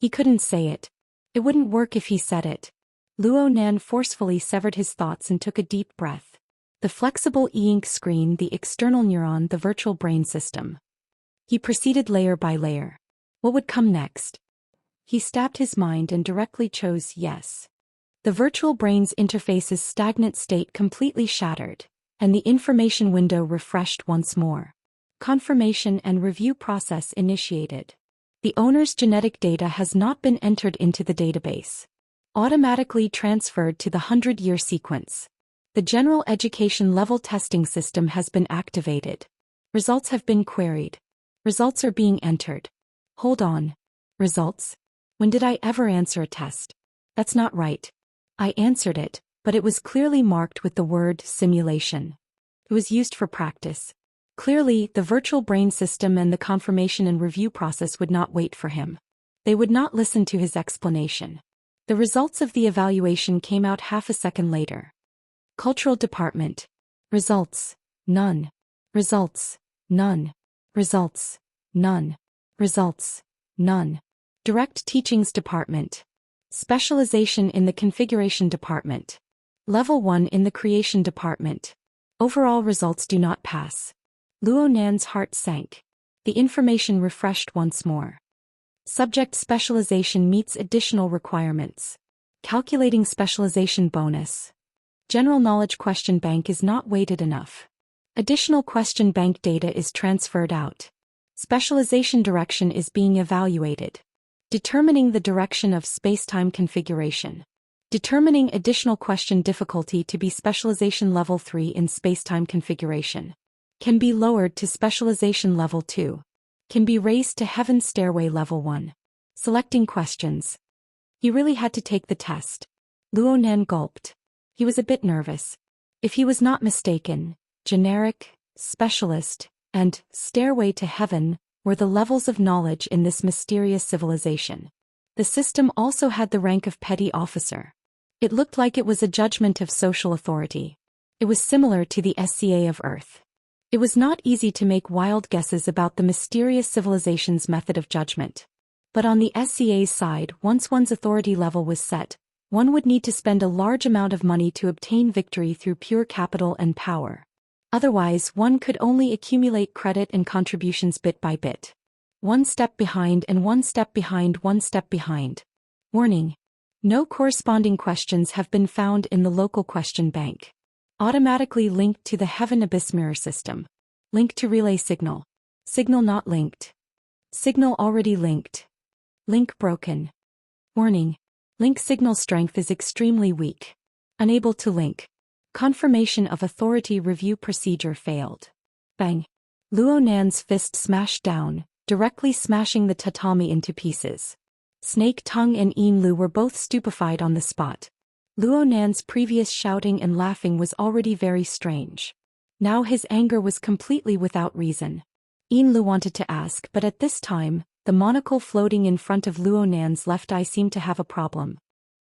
He couldn't say it. It wouldn't work if he said it. Luonan forcefully severed his thoughts and took a deep breath. The flexible e-ink screen, the external neuron, the virtual brain system. He proceeded layer by layer. What would come next? He stabbed his mind and directly chose yes. The virtual brain's interface's stagnant state completely shattered, and the information window refreshed once more. Confirmation and review process initiated. The owner's genetic data has not been entered into the database. Automatically transferred to the 100-year sequence. The general education level testing system has been activated. Results have been queried. Results are being entered. Hold on. Results? When did I ever answer a test? That's not right. I answered it, but it was clearly marked with the word simulation. It was used for practice. Clearly, the virtual brain system and the confirmation and review process would not wait for him. They would not listen to his explanation. The results of the evaluation came out half a second later. Cultural Department. Results. None. Results. None. Results. None. Results. None. Direct Teachings Department. Specialization in the Configuration Department. Level 1 in the Creation Department. Overall results do not pass. Luo Nan's heart sank. The information refreshed once more. Subject specialization meets additional requirements. Calculating specialization bonus. General knowledge question bank is not weighted enough. Additional question bank data is transferred out. Specialization direction is being evaluated. Determining the direction of spacetime configuration. Determining additional question difficulty to be specialization level 3 in spacetime configuration. Can be lowered to specialization level 2. Can be raised to heaven stairway level 1. Selecting questions. He really had to take the test. Luo Nan gulped. He was a bit nervous. If he was not mistaken, generic, specialist, and stairway to heaven were the levels of knowledge in this mysterious civilization. The system also had the rank of petty officer. It looked like it was a judgment of social authority. It was similar to the SCA of Earth. It was not easy to make wild guesses about the mysterious civilization's method of judgment. But on the SCA's side, once one's authority level was set, one would need to spend a large amount of money to obtain victory through pure capital and power. Otherwise, one could only accumulate credit and contributions bit by bit. One step behind and one step behind, one step behind. Warning. No corresponding questions have been found in the local question bank. Automatically linked to the Heaven Abyss Mirror System. Link to relay signal. Signal not linked. Signal already linked. Link broken. Warning. Link signal strength is extremely weak. Unable to link. Confirmation of authority review procedure failed. Bang. Luo Nan's fist smashed down, directly smashing the tatami into pieces. Snake Tongue and Yin Lu were both stupefied on the spot. Luo Nan's previous shouting and laughing was already very strange. Now his anger was completely without reason. Yin Lu wanted to ask, but at this time, the monocle floating in front of Luo Nan's left eye seemed to have a problem.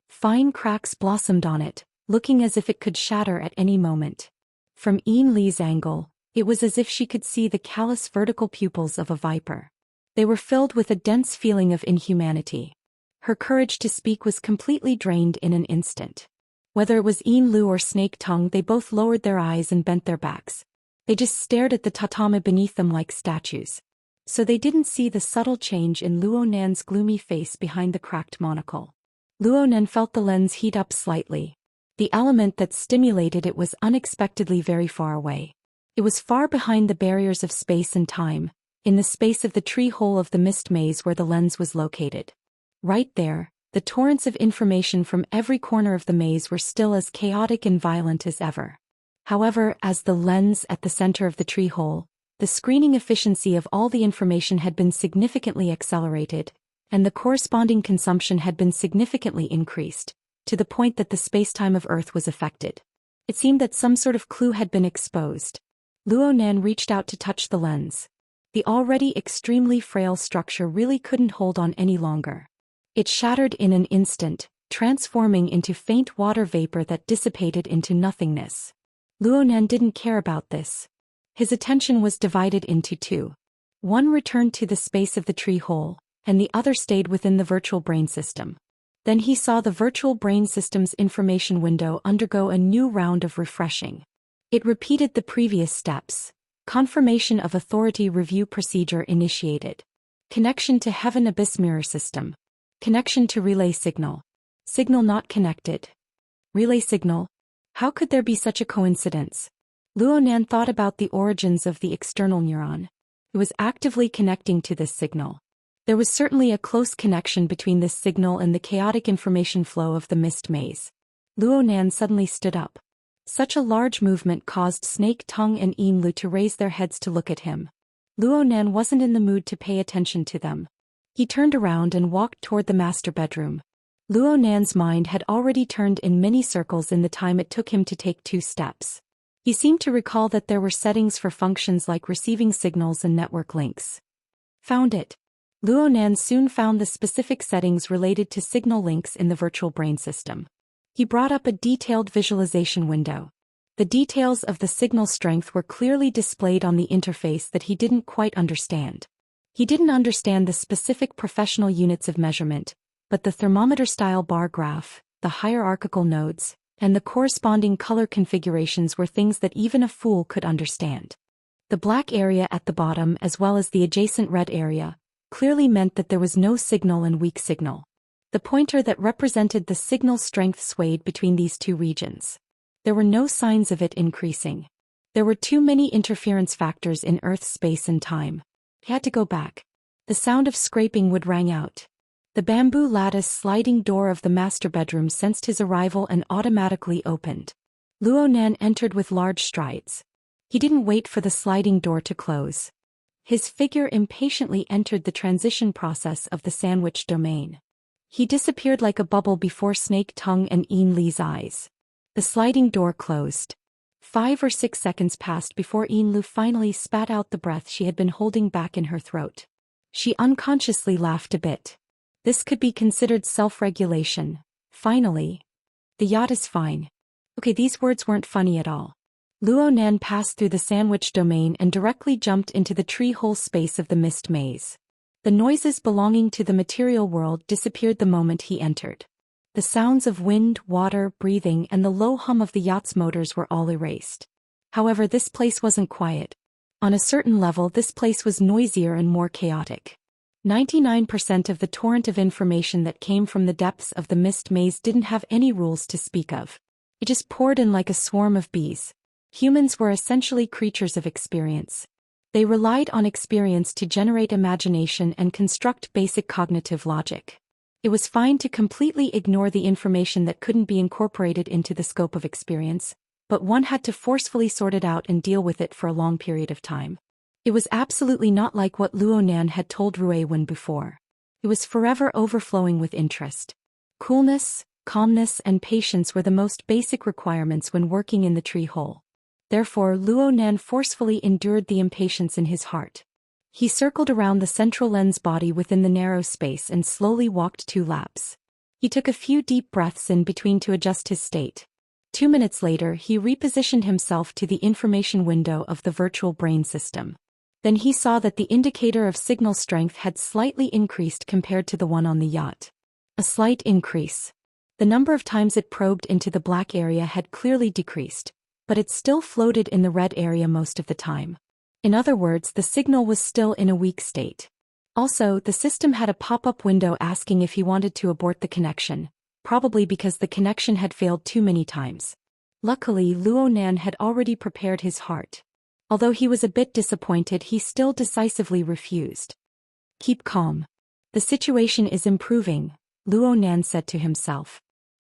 Fine cracks blossomed on it, looking as if it could shatter at any moment. From Yin Li's angle, it was as if she could see the callous vertical pupils of a viper. They were filled with a dense feeling of inhumanity. Her courage to speak was completely drained in an instant. Whether it was Yin Lu or Snake Tongue, they both lowered their eyes and bent their backs. They just stared at the tatami beneath them like statues. So they didn't see the subtle change in Luo Nan's gloomy face behind the cracked monocle. Luo Nan felt the lens heat up slightly. The element that stimulated it was unexpectedly very far away. It was far behind the barriers of space and time, in the space of the tree hole of the mist maze where the lens was located. Right there, the torrents of information from every corner of the maze were still as chaotic and violent as ever. However, as the lens at the center of the tree hole, the screening efficiency of all the information had been significantly accelerated, and the corresponding consumption had been significantly increased, to the point that the spacetime of Earth was affected. It seemed that some sort of clue had been exposed. Luo Nan reached out to touch the lens. The already extremely frail structure really couldn't hold on any longer. It shattered in an instant, transforming into faint water vapor that dissipated into nothingness. Luo Nan didn't care about this. His attention was divided into two. One returned to the space of the tree hole, and the other stayed within the virtual brain system. Then he saw the virtual brain system's information window undergo a new round of refreshing. It repeated the previous steps. Confirmation of authority review procedure initiated. Connection to Heaven Abyss Mirror System. Connection to relay signal. Signal not connected. Relay signal. How could there be such a coincidence? Luo Nan thought about the origins of the external neuron. It was actively connecting to this signal. There was certainly a close connection between this signal and the chaotic information flow of the mist maze. Luo Nan suddenly stood up. Such a large movement caused Snake Tongue and Yin Lu to raise their heads to look at him. Luo Nan wasn't in the mood to pay attention to them. He turned around and walked toward the master bedroom. Luo Nan's mind had already turned in many circles in the time it took him to take 2 steps. He seemed to recall that there were settings for functions like receiving signals and network links. Found it. Luo Nan soon found the specific settings related to signal links in the virtual brain system. He brought up a detailed visualization window. The details of the signal strength were clearly displayed on the interface that he didn't quite understand. He didn't understand the specific professional units of measurement, but the thermometer-style bar graph, the hierarchical nodes, and the corresponding color configurations were things that even a fool could understand. The black area at the bottom as well as the adjacent red area clearly meant that there was no signal and weak signal. The pointer that represented the signal strength swayed between these two regions. There were no signs of it increasing. There were too many interference factors in Earth's space and time. He had to go back. The sound of scraping would rang out. The bamboo lattice sliding door of the master bedroom sensed his arrival and automatically opened. Luo Nan entered with large strides. He didn't wait for the sliding door to close. His figure impatiently entered the transition process of the sandwich domain. He disappeared like a bubble before Snake Tongue and Yin Li's eyes. The sliding door closed. 5 or 6 seconds passed before Yin Lu finally spat out the breath she had been holding back in her throat. She unconsciously laughed a bit. This could be considered self-regulation. Finally. The yacht is fine. Okay, these words weren't funny at all. Luo Nan passed through the sandwich domain and directly jumped into the tree-hole space of the mist maze. The noises belonging to the material world disappeared the moment he entered. The sounds of wind, water, breathing, and the low hum of the yacht's motors were all erased. However, this place wasn't quiet. On a certain level, this place was noisier and more chaotic. 99% of the torrent of information that came from the depths of the mist maze didn't have any rules to speak of. It just poured in like a swarm of bees. Humans were essentially creatures of experience. They relied on experience to generate imagination and construct basic cognitive logic. It was fine to completely ignore the information that couldn't be incorporated into the scope of experience, but one had to forcefully sort it out and deal with it for a long period of time. It was absolutely not like what Luo Nan had told Rui Wen before. It was forever overflowing with interest. Coolness, calmness, and patience were the most basic requirements when working in the tree hole. Therefore, Luo Nan forcefully endured the impatience in his heart. He circled around the central lens body within the narrow space and slowly walked 2 laps. He took a few deep breaths in between to adjust his state. 2 minutes later, he repositioned himself to the information window of the virtual brain system. Then he saw that the indicator of signal strength had slightly increased compared to the one on the yacht. A slight increase. The number of times it probed into the black area had clearly decreased, but it still floated in the red area most of the time. In other words, the signal was still in a weak state. Also, the system had a pop-up window asking if he wanted to abort the connection, probably because the connection had failed too many times. Luckily, Luo Nan had already prepared his heart. Although he was a bit disappointed, he still decisively refused. Keep calm. The situation is improving, Luo Nan said to himself.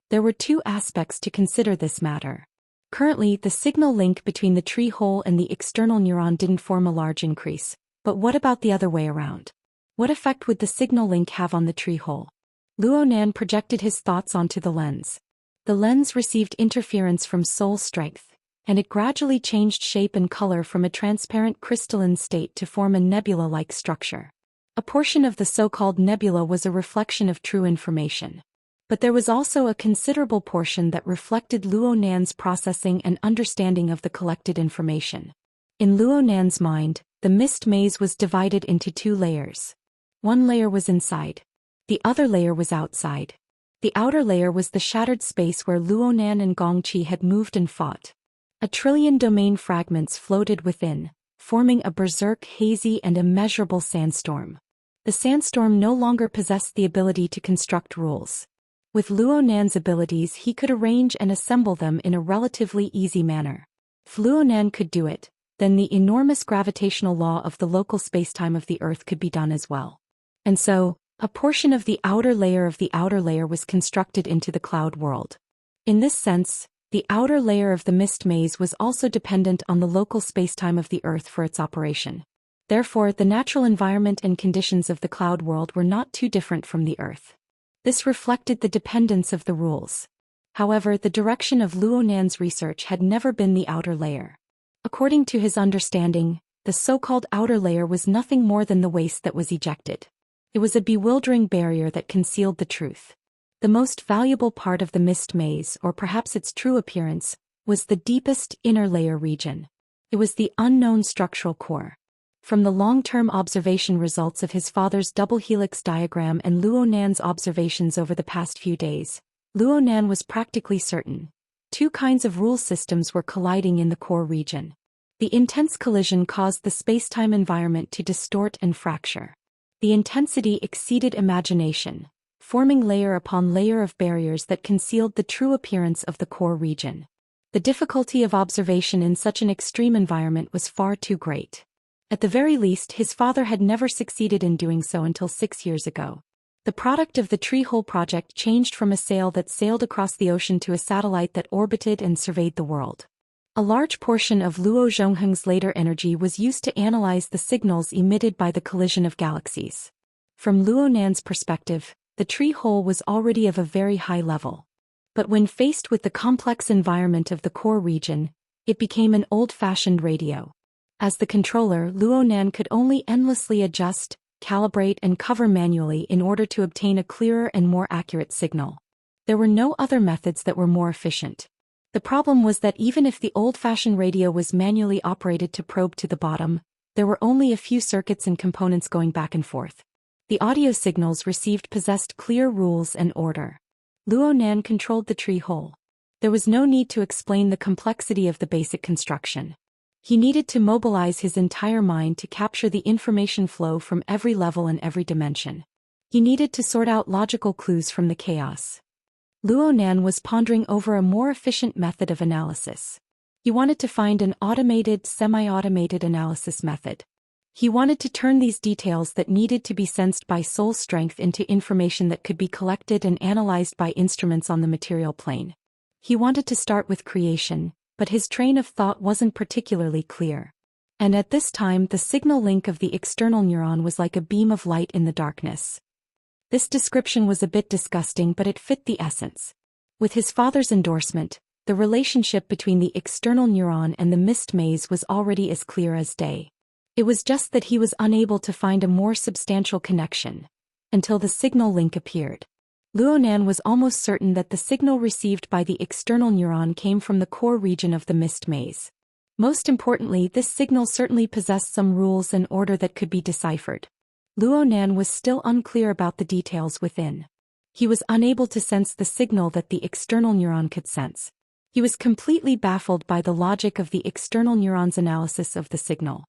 There were 2 aspects to consider this matter. Currently, the signal link between the tree hole and the external neuron didn't form a large increase, but what about the other way around? What effect would the signal link have on the tree hole? Luo Nan projected his thoughts onto the lens. The lens received interference from soul strength, and it gradually changed shape and color from a transparent crystalline state to form a nebula-like structure. A portion of the so-called nebula was a reflection of true information. But there was also a considerable portion that reflected Luo Nan's processing and understanding of the collected information. In Luo Nan's mind, the mist maze was divided into 2 layers. One layer was inside. The other layer was outside. The outer layer was the shattered space where Luo Nan and Gongqi had moved and fought. 1 trillion domain fragments floated within, forming a berserk, hazy, and immeasurable sandstorm. The sandstorm no longer possessed the ability to construct rules. With Luo Nan's abilities, he could arrange and assemble them in a relatively easy manner. If Luo Nan could do it, then the enormous gravitational law of the local spacetime of the Earth could be done as well. And so, a portion of the outer layer was constructed into the cloud world. In this sense, the outer layer of the mist maze was also dependent on the local spacetime of the Earth for its operation. Therefore, the natural environment and conditions of the cloud world were not too different from the Earth. This reflected the dependence of the rules. However, the direction of Luo Nan's research had never been the outer layer. According to his understanding, the so-called outer layer was nothing more than the waste that was ejected. It was a bewildering barrier that concealed the truth. The most valuable part of the mist maze, or perhaps its true appearance, was the deepest inner layer region. It was the unknown structural core. From the long-term observation results of his father's double helix diagram and Luo Nan's observations over the past few days, Luo Nan was practically certain. Two kinds of rule systems were colliding in the core region. The intense collision caused the space-time environment to distort and fracture. The intensity exceeded imagination, forming layer upon layer of barriers that concealed the true appearance of the core region. The difficulty of observation in such an extreme environment was far too great. At the very least, his father had never succeeded in doing so until 6 years ago. The product of the Tree Hole project changed from a sail that sailed across the ocean to a satellite that orbited and surveyed the world. A large portion of Luo Zhongheng's later energy was used to analyze the signals emitted by the collision of galaxies. From Luo Nan's perspective, the tree hole was already of a very high level. But when faced with the complex environment of the core region, it became an old-fashioned radio. As the controller, Luo Nan could only endlessly adjust, calibrate and cover manually in order to obtain a clearer and more accurate signal. There were no other methods that were more efficient. The problem was that even if the old-fashioned radio was manually operated to probe to the bottom, there were only a few circuits and components going back and forth. The audio signals received possessed clear rules and order. Luo Nan controlled the tree hole. There was no need to explain the complexity of the basic construction. He needed to mobilize his entire mind to capture the information flow from every level and every dimension. He needed to sort out logical clues from the chaos. Luo Nan was pondering over a more efficient method of analysis. He wanted to find an automated, semi-automated analysis method. He wanted to turn these details that needed to be sensed by soul strength into information that could be collected and analyzed by instruments on the material plane. He wanted to start with creation, but his train of thought wasn't particularly clear. And at this time the signal link of the external neuron was like a beam of light in the darkness. This description was a bit disgusting, but it fit the essence. With his father's endorsement, the relationship between the external neuron and the mist maze was already as clear as day. It was just that he was unable to find a more substantial connection, until the signal link appeared. Luo Nan was almost certain that the signal received by the external neuron came from the core region of the mist maze. Most importantly, this signal certainly possessed some rules and order that could be deciphered. Luo Nan was still unclear about the details within. He was unable to sense the signal that the external neuron could sense. He was completely baffled by the logic of the external neuron's analysis of the signal.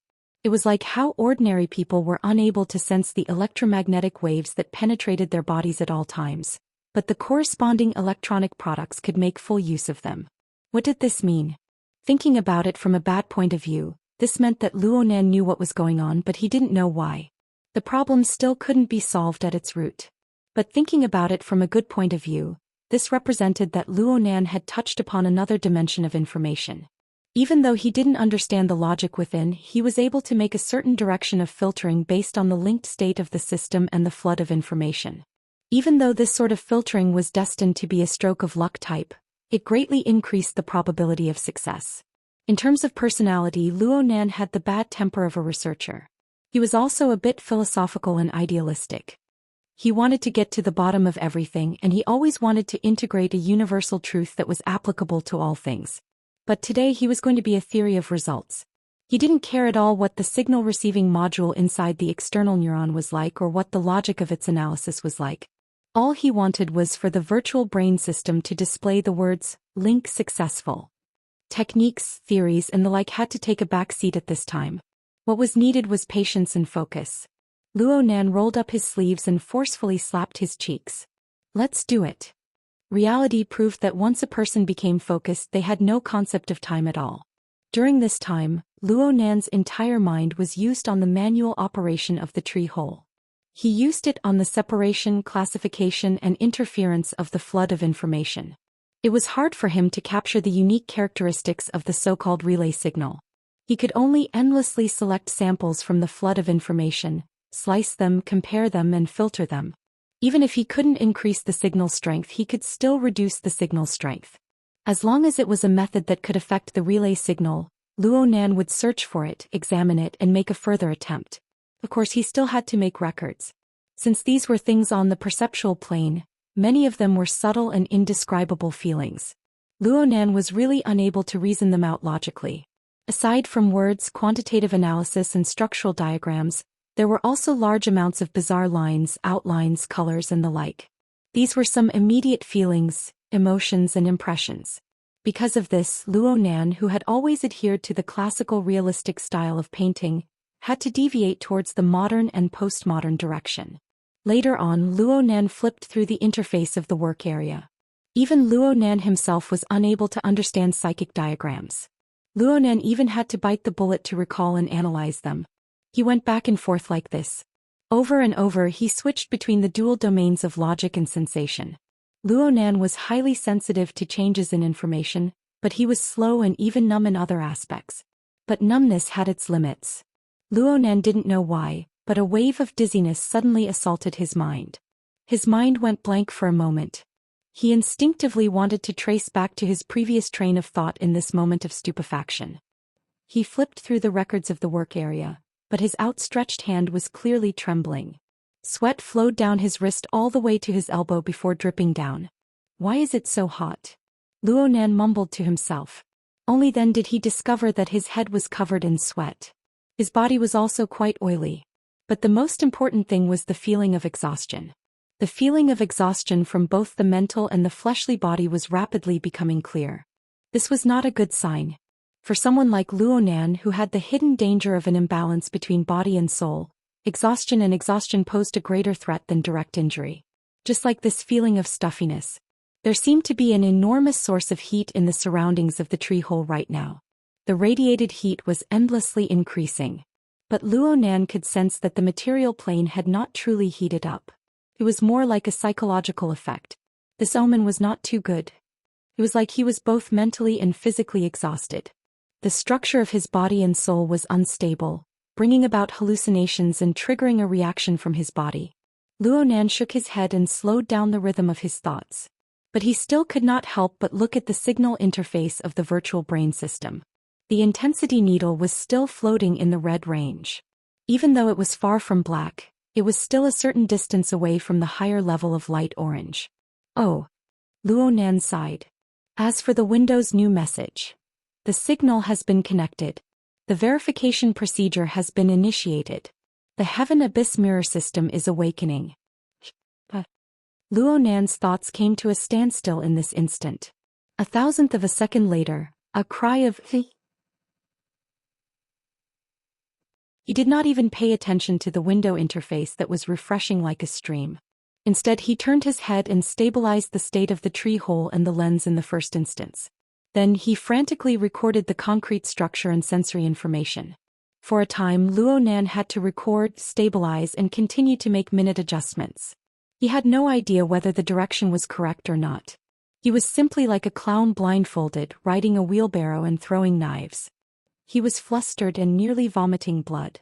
It was like how ordinary people were unable to sense the electromagnetic waves that penetrated their bodies at all times, but the corresponding electronic products could make full use of them. What did this mean? Thinking about it from a bad point of view, this meant that Luo Nan knew what was going on, but he didn't know why. The problem still couldn't be solved at its root. But thinking about it from a good point of view, this represented that Luo Nan had touched upon another dimension of information. Even though he didn't understand the logic within, he was able to make a certain direction of filtering based on the linked state of the system and the flood of information. Even though this sort of filtering was destined to be a stroke of luck type, it greatly increased the probability of success. In terms of personality, Luo Nan had the bad temper of a researcher. He was also a bit philosophical and idealistic. He wanted to get to the bottom of everything, and he always wanted to integrate a universal truth that was applicable to all things. But today he was going to be a theory of results. He didn't care at all what the signal-receiving module inside the external neuron was like or what the logic of its analysis was like. All he wanted was for the virtual brain system to display the words, "link successful." Techniques, theories and the like had to take a back seat at this time. What was needed was patience and focus. Luo Nan rolled up his sleeves and forcefully slapped his cheeks. Let's do it. Reality proved that once a person became focused, they had no concept of time at all. During this time, Luo Nan's entire mind was used on the manual operation of the tree hole. He used it on the separation, classification and interference of the flood of information. It was hard for him to capture the unique characteristics of the so-called relay signal. He could only endlessly select samples from the flood of information, slice them, compare them and filter them. Even if he couldn't increase the signal strength, he could still reduce the signal strength. As long as it was a method that could affect the relay signal, Luo Nan would search for it, examine it and make a further attempt. Of course, he still had to make records. Since these were things on the perceptual plane, many of them were subtle and indescribable feelings. Luo Nan was really unable to reason them out logically. Aside from words, quantitative analysis and structural diagrams, there were also large amounts of bizarre lines, outlines, colors and the like. These were some immediate feelings, emotions and impressions. Because of this, Luo Nan, who had always adhered to the classical realistic style of painting, had to deviate towards the modern and postmodern direction. Later on, Luo Nan flipped through the interface of the work area. Even Luo Nan himself was unable to understand psychic diagrams. Luo Nan even had to bite the bullet to recall and analyze them. He went back and forth like this. Over and over he switched between the dual domains of logic and sensation. Luo Nan was highly sensitive to changes in information, but he was slow and even numb in other aspects. But numbness had its limits. Luo Nan didn't know why, but a wave of dizziness suddenly assaulted his mind. His mind went blank for a moment. He instinctively wanted to trace back to his previous train of thought in this moment of stupefaction. He flipped through the records of the work area, but his outstretched hand was clearly trembling. Sweat flowed down his wrist all the way to his elbow before dripping down. Why is it so hot? Luo Nan mumbled to himself. Only then did he discover that his head was covered in sweat. His body was also quite oily. But the most important thing was the feeling of exhaustion. The feeling of exhaustion from both the mental and the fleshly body was rapidly becoming clear. This was not a good sign. For someone like Luo Nan, who had the hidden danger of an imbalance between body and soul, exhaustion posed a greater threat than direct injury. Just like this feeling of stuffiness. There seemed to be an enormous source of heat in the surroundings of the tree hole right now. The radiated heat was endlessly increasing. But Luo Nan could sense that the material plane had not truly heated up. It was more like a psychological effect. This omen was not too good. It was like he was both mentally and physically exhausted. The structure of his body and soul was unstable, bringing about hallucinations and triggering a reaction from his body. Luo Nan shook his head and slowed down the rhythm of his thoughts. But he still could not help but look at the signal interface of the virtual brain system. The intensity needle was still floating in the red range. Even though it was far from black, it was still a certain distance away from the higher level of light orange. Oh. Luo Nan sighed. As for the Window's new message. The signal has been connected. The verification procedure has been initiated. The Heaven Abyss mirror system is awakening. Luo Nan's thoughts came to a standstill in this instant. A thousandth of a second later, a cry of "He." He did not even pay attention to the window interface that was refreshing like a stream. Instead, he turned his head and stabilized the state of the tree hole and the lens in the first instance. Then he frantically recorded the concrete structure and sensory information. For a time, Luo Nan had to record, stabilize, and continue to make minute adjustments. He had no idea whether the direction was correct or not. He was simply like a clown blindfolded, riding a wheelbarrow and throwing knives. He was flustered and nearly vomiting blood.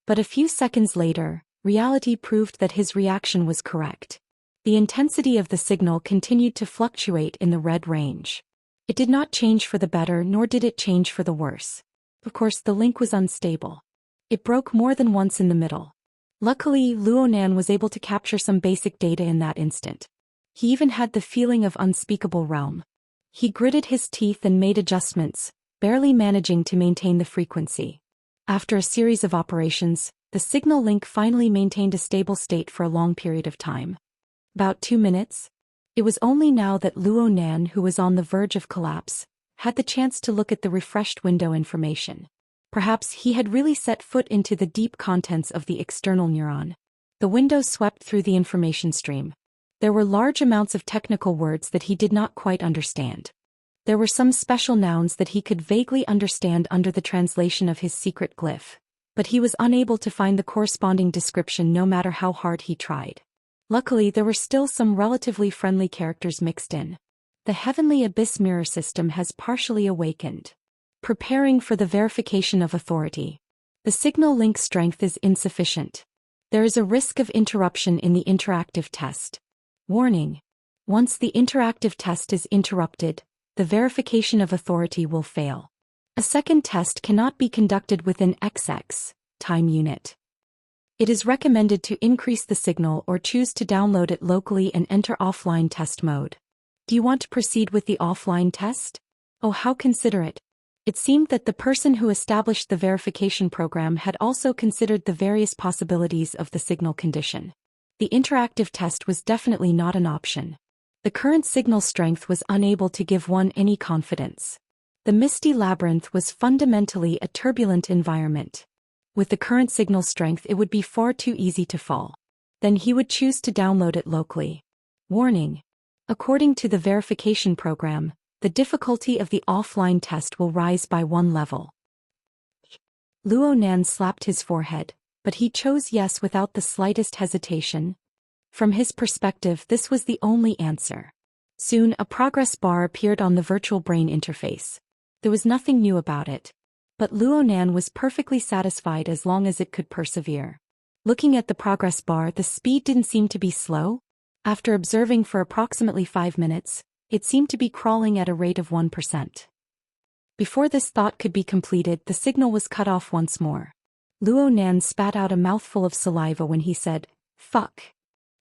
But a few seconds later, reality proved that his reaction was correct. The intensity of the signal continued to fluctuate in the red range. It did not change for the better, nor did it change for the worse. Of course, the link was unstable. It broke more than once in the middle. Luckily, Luo Nan was able to capture some basic data in that instant. He even had the feeling of unspeakable realm. He gritted his teeth and made adjustments, barely managing to maintain the frequency. After a series of operations, the signal link finally maintained a stable state for a long period of time. About 2 minutes. It was only now that Luo Nan, who was on the verge of collapse, had the chance to look at the refreshed window information. Perhaps he had really set foot into the deep contents of the external neuron. The window swept through the information stream. There were large amounts of technical words that he did not quite understand. There were some special nouns that he could vaguely understand under the translation of his secret glyph, but he was unable to find the corresponding description no matter how hard he tried. Luckily, there were still some relatively friendly characters mixed in. The Heavenly Abyss mirror system has partially awakened. Preparing for the verification of authority. The signal link strength is insufficient. There is a risk of interruption in the interactive test. Warning. Once the interactive test is interrupted, the verification of authority will fail. A second test cannot be conducted within XX time unit. It is recommended to increase the signal or choose to download it locally and enter offline test mode. Do you want to proceed with the offline test? Oh, how considerate. It seemed that the person who established the verification program had also considered the various possibilities of the signal condition. The interactive test was definitely not an option. The current signal strength was unable to give one any confidence. The misty labyrinth was fundamentally a turbulent environment. With the current signal strength, it would be far too easy to fall. Then he would choose to download it locally. Warning. According to the verification program, the difficulty of the offline test will rise by 1 level. Luo Nan slapped his forehead, but he chose yes without the slightest hesitation. From his perspective, this was the only answer. Soon, a progress bar appeared on the virtual brain interface. There was nothing new about it. But Luo Nan was perfectly satisfied as long as it could persevere. Looking at the progress bar, the speed didn't seem to be slow. After observing for approximately 5 minutes, it seemed to be crawling at a rate of 1%. Before this thought could be completed, the signal was cut off once more. Luo Nan spat out a mouthful of saliva when he said, "Fuck."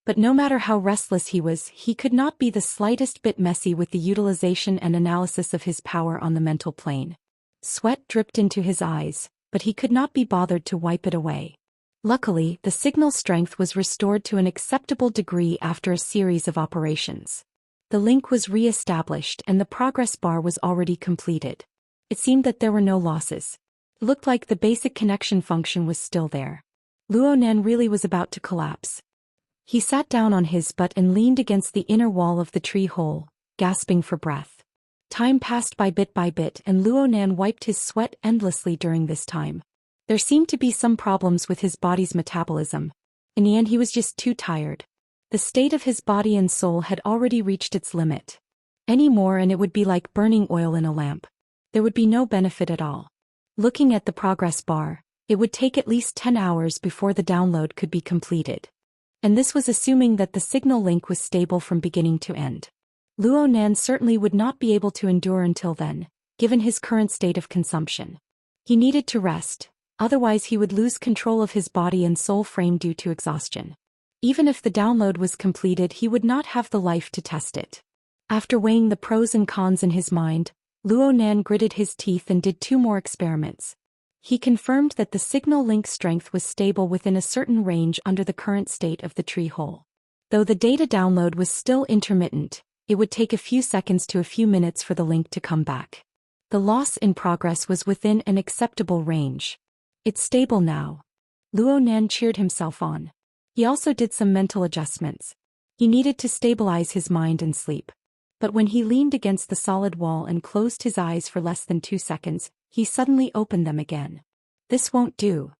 But no matter how restless he was, he could not be the slightest bit messy with the utilization and analysis of his power on the mental plane. Sweat dripped into his eyes, but he could not be bothered to wipe it away. Luckily, the signal strength was restored to an acceptable degree after a series of operations. The link was re-established and the progress bar was already completed. It seemed that there were no losses. It looked like the basic connection function was still there. Luo Nan really was about to collapse. He sat down on his butt and leaned against the inner wall of the tree hole, gasping for breath. Time passed by bit, and Luo Nan wiped his sweat endlessly during this time. There seemed to be some problems with his body's metabolism. In the end, he was just too tired. The state of his body and soul had already reached its limit. Any more and it would be like burning oil in a lamp. There would be no benefit at all. Looking at the progress bar, it would take at least 10 hours before the download could be completed. And this was assuming that the signal link was stable from beginning to end. Luo Nan certainly would not be able to endure until then, given his current state of consumption. He needed to rest, otherwise he would lose control of his body and soul frame due to exhaustion. Even if the download was completed, he would not have the life to test it. After weighing the pros and cons in his mind, Luo Nan gritted his teeth and did 2 more experiments. He confirmed that the signal link strength was stable within a certain range under the current state of the tree hole. Though the data download was still intermittent, it would take a few seconds to a few minutes for the link to come back. The loss in progress was within an acceptable range. It's stable now. Luo Nan cheered himself on. He also did some mental adjustments. He needed to stabilize his mind and sleep. But when he leaned against the solid wall and closed his eyes for less than 2 seconds, he suddenly opened them again. This won't do.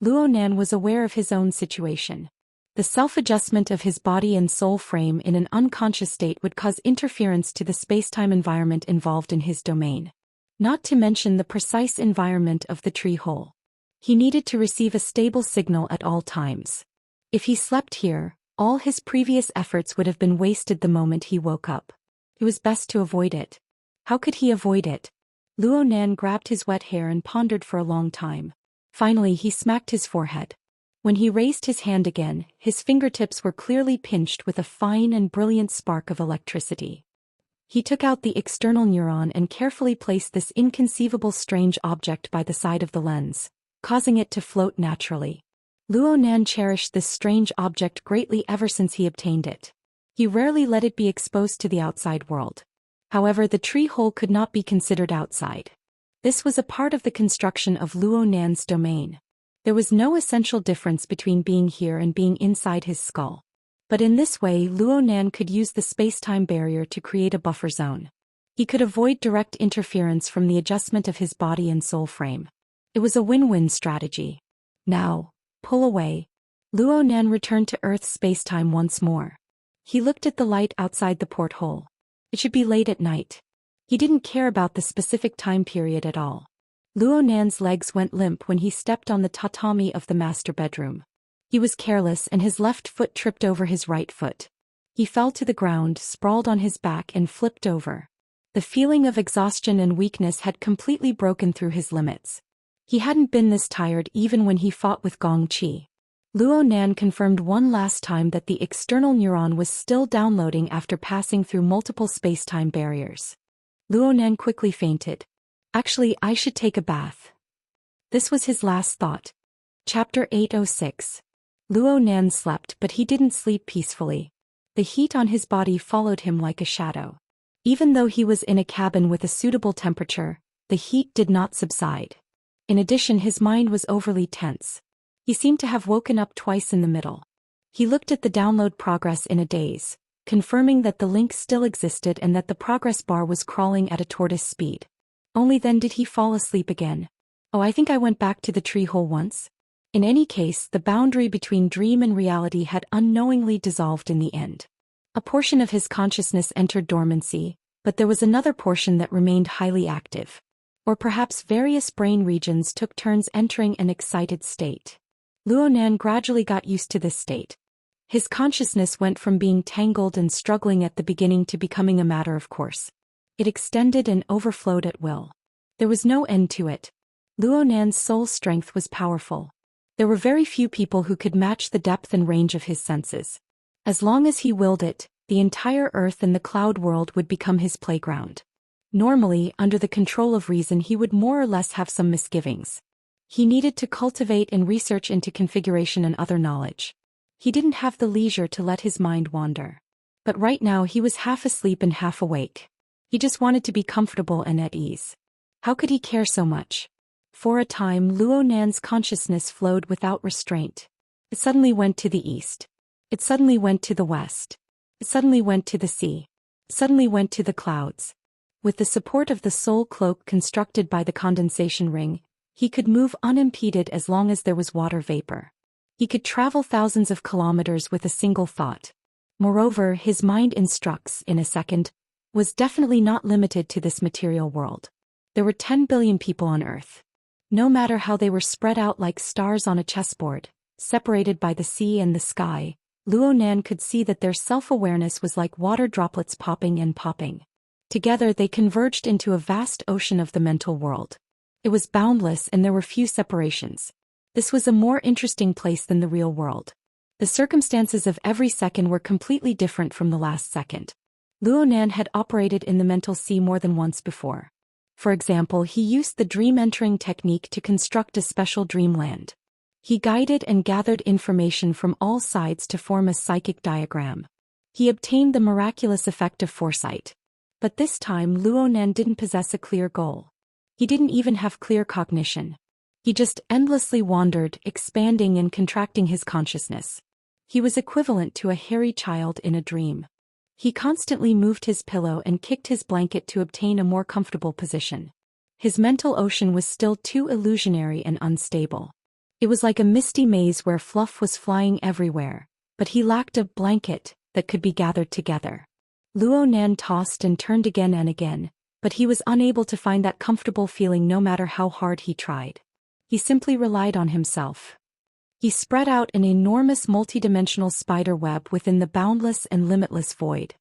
Luo Nan was aware of his own situation. The self-adjustment of his body and soul frame in an unconscious state would cause interference to the space-time environment involved in his domain. Not to mention the precise environment of the tree hole. He needed to receive a stable signal at all times. If he slept here, all his previous efforts would have been wasted the moment he woke up. It was best to avoid it. How could he avoid it? Luo Nan grabbed his wet hair and pondered for a long time. Finally, he smacked his forehead. When he raised his hand again, his fingertips were clearly pinched with a fine and brilliant spark of electricity. He took out the external neuron and carefully placed this inconceivable strange object by the side of the lens, causing it to float naturally. Luo Nan cherished this strange object greatly ever since he obtained it. He rarely let it be exposed to the outside world. However, the tree hole could not be considered outside. This was a part of the construction of Luo Nan's domain. There was no essential difference between being here and being inside his skull. But in this way, Luo Nan could use the space-time barrier to create a buffer zone. He could avoid direct interference from the adjustment of his body and soul frame. It was a win-win strategy. Now, pull away. Luo Nan returned to Earth's space-time once more. He looked at the light outside the porthole. It should be late at night. He didn't care about the specific time period at all. Luo Nan's legs went limp when he stepped on the tatami of the master bedroom. He was careless and his left foot tripped over his right foot. He fell to the ground, sprawled on his back and flipped over. The feeling of exhaustion and weakness had completely broken through his limits. He hadn't been this tired even when he fought with Gong Qi. Luo Nan confirmed one last time that the external neuron was still downloading after passing through multiple space-time barriers. Luo Nan quickly fainted. Actually, I should take a bath. This was his last thought. Chapter 806. Luo Nan slept, but he didn't sleep peacefully. The heat on his body followed him like a shadow. Even though he was in a cabin with a suitable temperature, the heat did not subside. In addition, his mind was overly tense. He seemed to have woken up twice in the middle. He looked at the download progress in a daze, confirming that the link still existed and that the progress bar was crawling at a tortoise speed. Only then did he fall asleep again. Oh, I think I went back to the tree hole once. In any case, the boundary between dream and reality had unknowingly dissolved in the end. A portion of his consciousness entered dormancy, but there was another portion that remained highly active. Or perhaps various brain regions took turns entering an excited state. Luonan gradually got used to this state. His consciousness went from being tangled and struggling at the beginning to becoming a matter of course. It extended and overflowed at will. There was no end to it. Luonan's soul strength was powerful. There were very few people who could match the depth and range of his senses. As long as he willed it, the entire earth and the cloud world would become his playground. Normally, under the control of reason, he would more or less have some misgivings. He needed to cultivate and research into configuration and other knowledge. He didn't have the leisure to let his mind wander. But right now he was half asleep and half awake. He just wanted to be comfortable and at ease. How could he care so much? For a time, Luonan's consciousness flowed without restraint. It suddenly went to the east. It suddenly went to the west. It suddenly went to the sea. It suddenly went to the clouds. With the support of the soul cloak constructed by the condensation ring, he could move unimpeded as long as there was water vapor. He could travel thousands of kilometers with a single thought. Moreover, his mind instructs, in a second, was definitely not limited to this material world. There were 10 billion people on Earth. No matter how they were spread out like stars on a chessboard, separated by the sea and the sky, Luonan could see that their self-awareness was like water droplets popping and popping. Together they converged into a vast ocean of the mental world. It was boundless and there were few separations. This was a more interesting place than the real world. The circumstances of every second were completely different from the last second. Luonan had operated in the mental sea more than once before. For example, he used the dream entering technique to construct a special dreamland. He guided and gathered information from all sides to form a psychic diagram. He obtained the miraculous effect of foresight. But this time Luonan didn't possess a clear goal. He didn't even have clear cognition. He just endlessly wandered, expanding and contracting his consciousness. He was equivalent to a hairy child in a dream. He constantly moved his pillow and kicked his blanket to obtain a more comfortable position. His mental ocean was still too illusionary and unstable. It was like a misty maze where fluff was flying everywhere, but he lacked a blanket that could be gathered together. Luonan tossed and turned again and again, but he was unable to find that comfortable feeling no matter how hard he tried. He simply relied on himself. He spread out an enormous multidimensional spider web within the boundless and limitless void.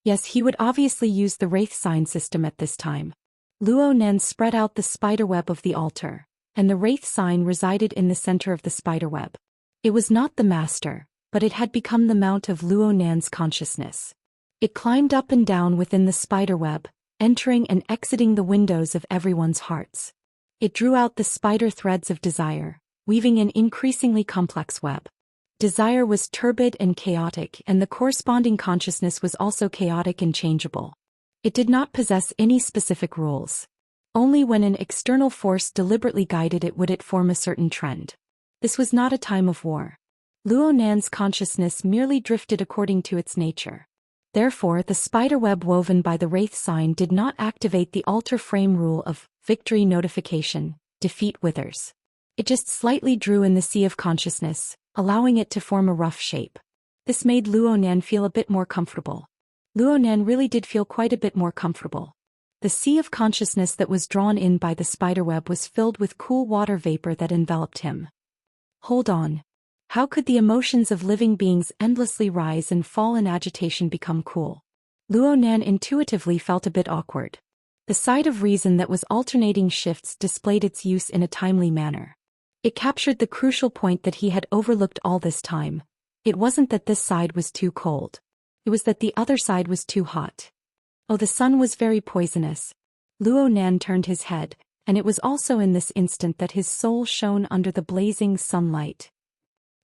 Yes, he would obviously use the Wraith sign system at this time. Luonan spread out the spiderweb of the altar, and the Wraith sign resided in the center of the spiderweb. It was not the master, but it had become the mount of Luonan's consciousness. It climbed up and down within the spiderweb, entering and exiting the windows of everyone's hearts. It drew out the spider threads of desire, weaving an increasingly complex web. Desire was turbid and chaotic, and the corresponding consciousness was also chaotic and changeable. It did not possess any specific rules. Only when an external force deliberately guided it would it form a certain trend. This was not a time of war. Luonan's consciousness merely drifted according to its nature. Therefore, the spiderweb woven by the Wraith sign did not activate the altar frame rule of victory notification, defeat withers. It just slightly drew in the sea of consciousness, allowing it to form a rough shape. This made Luonan feel a bit more comfortable. Luonan really did feel quite a bit more comfortable. The sea of consciousness that was drawn in by the spiderweb was filled with cool water vapor that enveloped him. Hold on. How could the emotions of living beings endlessly rise and fall in agitation become cool? Luonan intuitively felt a bit awkward. The side of reason that was alternating shifts displayed its use in a timely manner. It captured the crucial point that he had overlooked all this time. It wasn't that this side was too cold. It was that the other side was too hot. Oh, the sun was very poisonous. Luonan turned his head, and it was also in this instant that his soul shone under the blazing sunlight.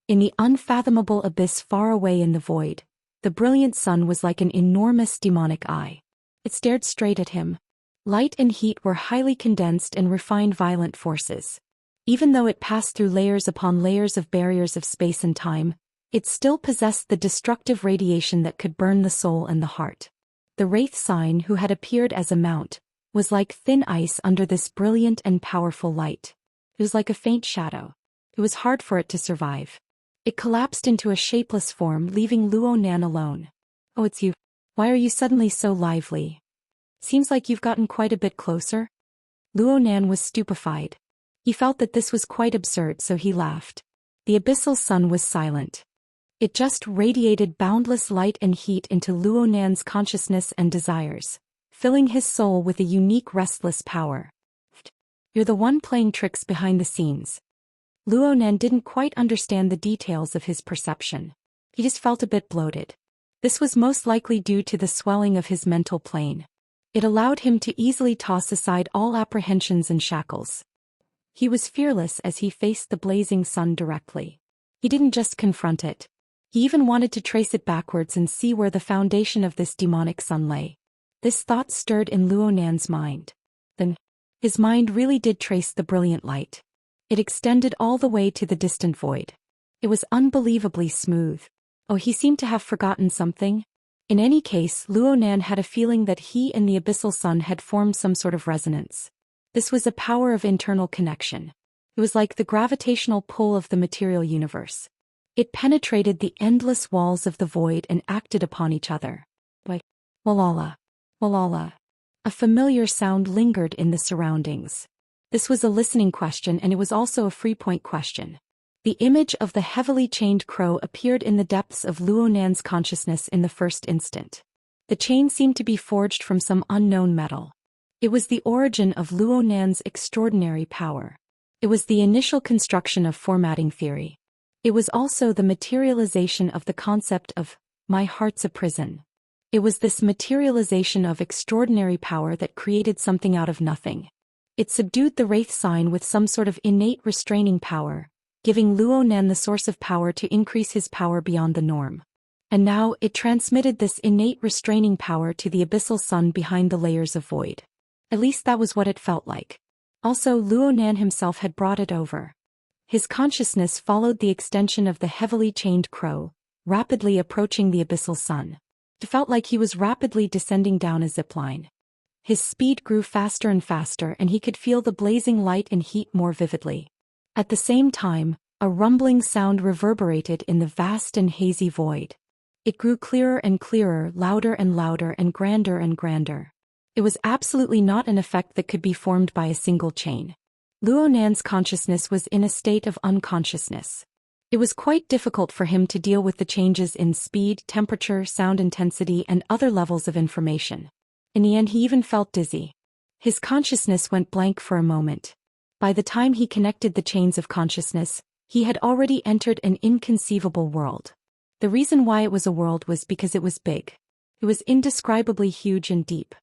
In the unfathomable abyss far away in the void, The brilliant sun was like an enormous demonic eye. It stared straight at him. Light and heat were highly condensed and refined violent forces. Even though it passed through layers upon layers of barriers of space and time, it still possessed the destructive radiation that could burn the soul and the heart. The wraith sign, who had appeared as a mount, was like thin ice under this brilliant and powerful light. It was like a faint shadow. It was hard for it to survive. It collapsed into a shapeless form, leaving Luo Nan alone. "Oh, it's you. Why are you suddenly so lively? Seems like you've gotten quite a bit closer." Luo Nan was stupefied. He felt that this was quite absurd, so he laughed. The abyssal sun was silent. It just radiated boundless light and heat into Luo Nan's consciousness and desires, filling his soul with a unique restless power. "You're the one playing tricks behind the scenes." Luo Nan didn't quite understand the details of his perception. He just felt a bit bloated. This was most likely due to the swelling of his mental plane. It allowed him to easily toss aside all apprehensions and shackles. He was fearless as he faced the blazing sun directly. He didn't just confront it. He even wanted to trace it backwards and see where the foundation of this demonic sun lay. This thought stirred in Luo Nan's mind. Then, his mind really did trace the brilliant light. It extended all the way to the distant void. It was unbelievably smooth. Oh, he seemed to have forgotten something. In any case, Luo Nan had a feeling that he and the abyssal sun had formed some sort of resonance. This was a power of internal connection. It was like the gravitational pull of the material universe. It penetrated the endless walls of the void and acted upon each other. Like, walala, walala. A familiar sound lingered in the surroundings. This was a listening question, and it was also a free-point question. The image of the heavily chained crow appeared in the depths of Luo Nan's consciousness in the first instant. The chain seemed to be forged from some unknown metal. It was the origin of Luo Nan's extraordinary power. It was the initial construction of formatting theory. It was also the materialization of the concept of, "my heart's a prison." It was this materialization of extraordinary power that created something out of nothing. It subdued the wraith sign with some sort of innate restraining power, giving Luo Nan the source of power to increase his power beyond the norm. And now it transmitted this innate restraining power to the abyssal sun behind the layers of void. At least that was what it felt like. Also, Luo Nan himself had brought it over. His consciousness followed the extension of the heavily chained crow, rapidly approaching the abyssal sun. It felt like he was rapidly descending down a zipline. His speed grew faster and faster, and he could feel the blazing light and heat more vividly. At the same time, a rumbling sound reverberated in the vast and hazy void. It grew clearer and clearer, louder and louder, and grander and grander. It was absolutely not an effect that could be formed by a single chain. Luo Nan's consciousness was in a state of unconsciousness. It was quite difficult for him to deal with the changes in speed, temperature, sound intensity, and other levels of information. In the end, he even felt dizzy. His consciousness went blank for a moment. By the time he connected the chains of consciousness, he had already entered an inconceivable world. The reason why it was a world was because it was big. It was indescribably huge and deep.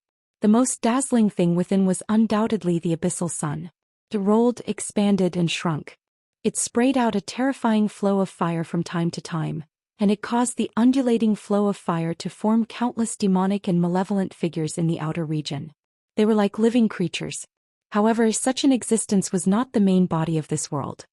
The most dazzling thing within was undoubtedly the abyssal sun. It rolled, expanded, and shrunk. It sprayed out a terrifying flow of fire from time to time, and it caused the undulating flow of fire to form countless demonic and malevolent figures in the outer region. They were like living creatures. However, such an existence was not the main body of this world.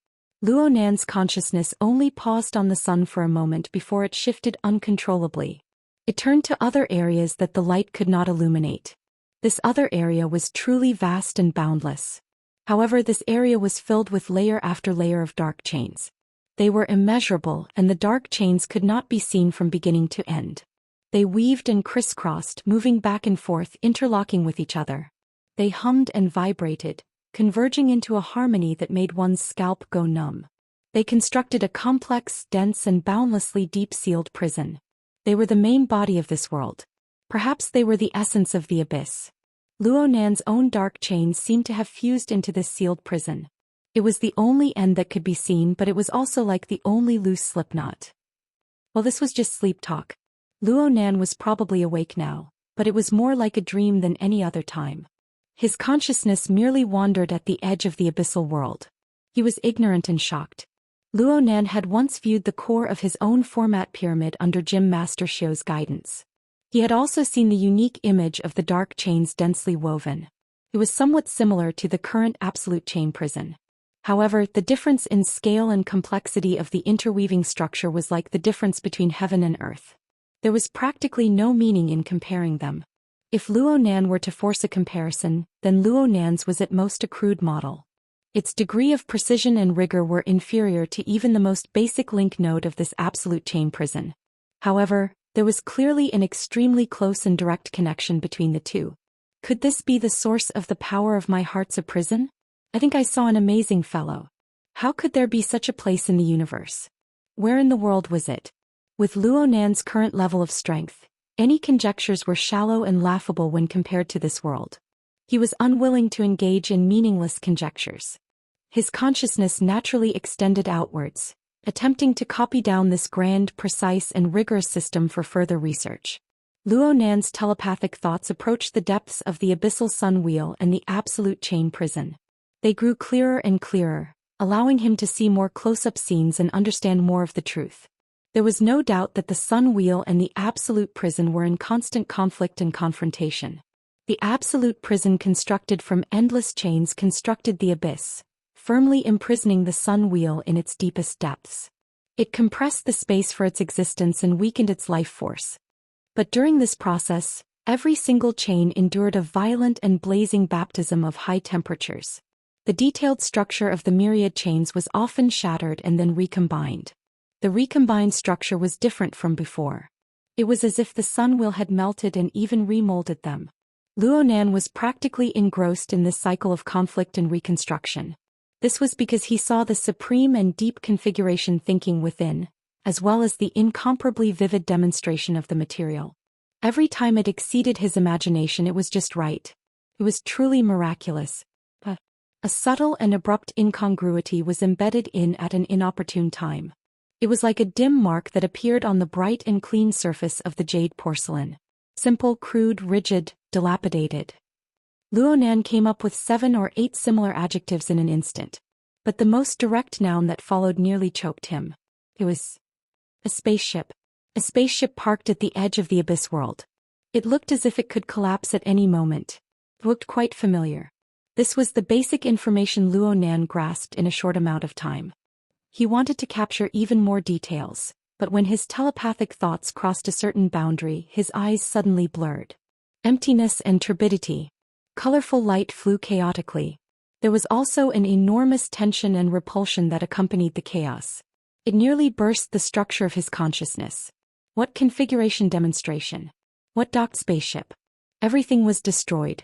Luo Nan's consciousness only paused on the sun for a moment before it shifted uncontrollably. It turned to other areas that the light could not illuminate. This other area was truly vast and boundless. However, this area was filled with layer after layer of dark chains. They were immeasurable, and the dark chains could not be seen from beginning to end. They weaved and crisscrossed, moving back and forth, interlocking with each other. They hummed and vibrated, converging into a harmony that made one's scalp go numb. They constructed a complex, dense, and boundlessly deep-sealed prison. They were the main body of this world. Perhaps they were the essence of the abyss. Luo Nan's own dark chains seemed to have fused into this sealed prison. It was the only end that could be seen, but it was also like the only loose slipknot. Well, this was just sleep talk. Luo Nan was probably awake now, but it was more like a dream than any other time. His consciousness merely wandered at the edge of the abyssal world. He was ignorant and shocked. Luo Nan had once viewed the core of his own format pyramid under Gym Master Xiu's guidance. He had also seen the unique image of the dark chains densely woven. It was somewhat similar to the current absolute chain prison. However, the difference in scale and complexity of the interweaving structure was like the difference between heaven and earth. There was practically no meaning in comparing them. If Luo Nan were to force a comparison, then Luo Nan's was at most a crude model. Its degree of precision and rigor were inferior to even the most basic link node of this absolute chain prison. However, there was clearly an extremely close and direct connection between the two. Could this be the source of the power of my heart's a prison? I think I saw an amazing fellow. How could there be such a place in the universe? Where in the world was it? With Luo Nan's current level of strength, any conjectures were shallow and laughable when compared to this world. He was unwilling to engage in meaningless conjectures. His consciousness naturally extended outwards, attempting to copy down this grand, precise, and rigorous system for further research. Luo Nan's telepathic thoughts approached the depths of the abyssal sun wheel and the absolute chain prison. They grew clearer and clearer, allowing him to see more close-up scenes and understand more of the truth. There was no doubt that the sun wheel and the absolute prison were in constant conflict and confrontation. The absolute prison constructed from endless chains constructed the abyss, firmly imprisoning the sun wheel in its deepest depths. It compressed the space for its existence and weakened its life force. But during this process, every single chain endured a violent and blazing baptism of high temperatures. The detailed structure of the myriad chains was often shattered and then recombined. The recombined structure was different from before. It was as if the sun wheel had melted and even remolded them. Luo Nan was practically engrossed in this cycle of conflict and reconstruction. This was because he saw the supreme and deep configuration thinking within, as well as the incomparably vivid demonstration of the material. Every time it exceeded his imagination, it was just right. It was truly miraculous. But a subtle and abrupt incongruity was embedded in at an inopportune time. It was like a dim mark that appeared on the bright and clean surface of the jade porcelain. Simple, crude, rigid, dilapidated. Luo Nan came up with 7 or 8 similar adjectives in an instant. But the most direct noun that followed nearly choked him. It was a spaceship. A spaceship parked at the edge of the abyss world. It looked as if it could collapse at any moment. It looked quite familiar. This was the basic information Luo Nan grasped in a short amount of time. He wanted to capture even more details, but when his telepathic thoughts crossed a certain boundary, his eyes suddenly blurred. Emptiness and turbidity. Colorful light flew chaotically. There was also an enormous tension and repulsion that accompanied the chaos. It nearly burst the structure of his consciousness. What configuration demonstration? What docked spaceship? Everything was destroyed.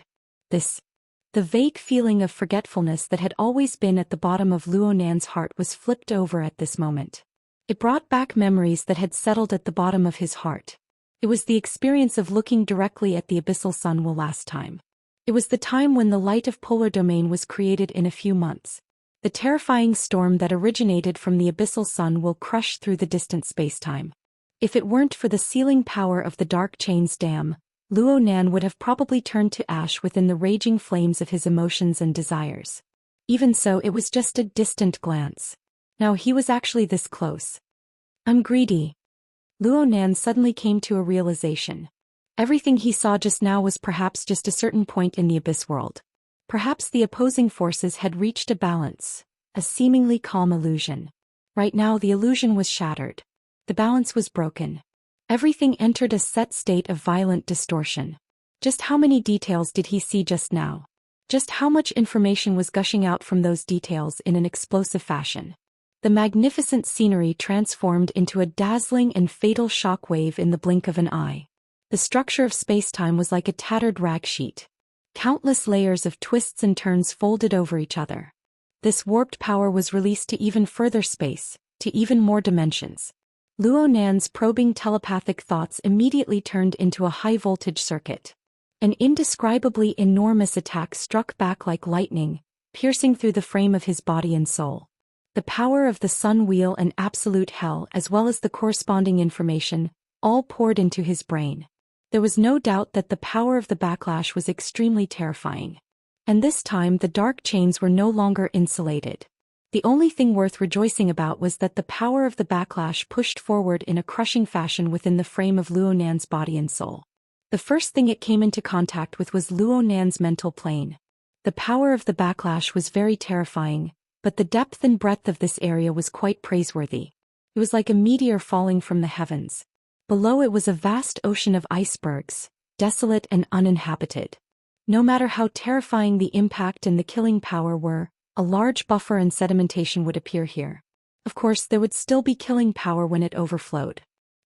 The vague feeling of forgetfulness that had always been at the bottom of Luo Nan's heart was flipped over at this moment. It brought back memories that had settled at the bottom of his heart. It was the experience of looking directly at the abyssal sun will last time. It was the time when the light of polar domain was created in a few months. The terrifying storm that originated from the abyssal sun will crush through the distant spacetime. If it weren't for the sealing power of the dark chains dam, Luo Nan would have probably turned to ash within the raging flames of his emotions and desires. Even so, it was just a distant glance. Now he was actually this close. I'm greedy. Luo Nan suddenly came to a realization. Everything he saw just now was perhaps just a certain point in the abyss world. Perhaps the opposing forces had reached a balance, a seemingly calm illusion. Right now the illusion was shattered. The balance was broken. Everything entered a set state of violent distortion. Just how many details did he see just now? Just how much information was gushing out from those details in an explosive fashion? The magnificent scenery transformed into a dazzling and fatal shockwave in the blink of an eye. The structure of spacetime was like a tattered rag sheet. Countless layers of twists and turns folded over each other. This warped power was released to even further space, to even more dimensions. Luo Nan's probing telepathic thoughts immediately turned into a high-voltage circuit. An indescribably enormous attack struck back like lightning, piercing through the frame of his body and soul. The power of the sun wheel and absolute hell, as well as the corresponding information, all poured into his brain. There was no doubt that the power of the backlash was extremely terrifying. And this time the dark chains were no longer insulated. The only thing worth rejoicing about was that the power of the backlash pushed forward in a crushing fashion within the frame of Luo Nan's body and soul. The first thing it came into contact with was Luo Nan's mental plane. The power of the backlash was very terrifying, but the depth and breadth of this area was quite praiseworthy. It was like a meteor falling from the heavens. Below it was a vast ocean of icebergs, desolate and uninhabited. No matter how terrifying the impact and the killing power were, a large buffer and sedimentation would appear here. Of course, there would still be killing power when it overflowed.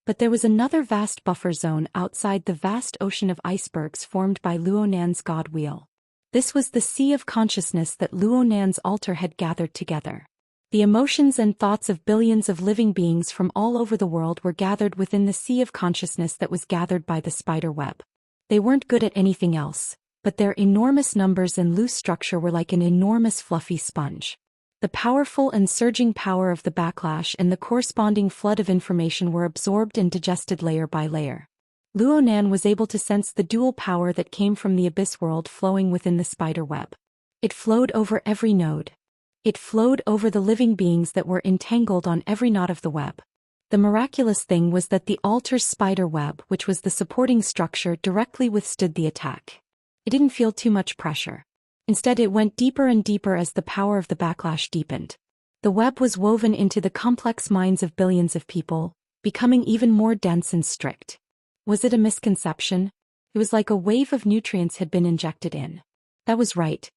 But there was another vast buffer zone outside the vast ocean of icebergs formed by Luo Nan's God Wheel. This was the sea of consciousness that Luo Nan's altar had gathered together. The emotions and thoughts of billions of living beings from all over the world were gathered within the sea of consciousness that was gathered by the spider web. They weren't good at anything else, but their enormous numbers and loose structure were like an enormous fluffy sponge. The powerful and surging power of the backlash and the corresponding flood of information were absorbed and digested layer by layer. Luo Nan was able to sense the dual power that came from the abyss world flowing within the spider web. It flowed over every node. It flowed over the living beings that were entangled on every knot of the web. The miraculous thing was that the altar's spider web, which was the supporting structure, directly withstood the attack. It didn't feel too much pressure. Instead, it went deeper and deeper as the power of the backlash deepened. The web was woven into the complex minds of billions of people, becoming even more dense and strict. Was it a misconception? It was like a wave of nutrients had been injected in. That was right.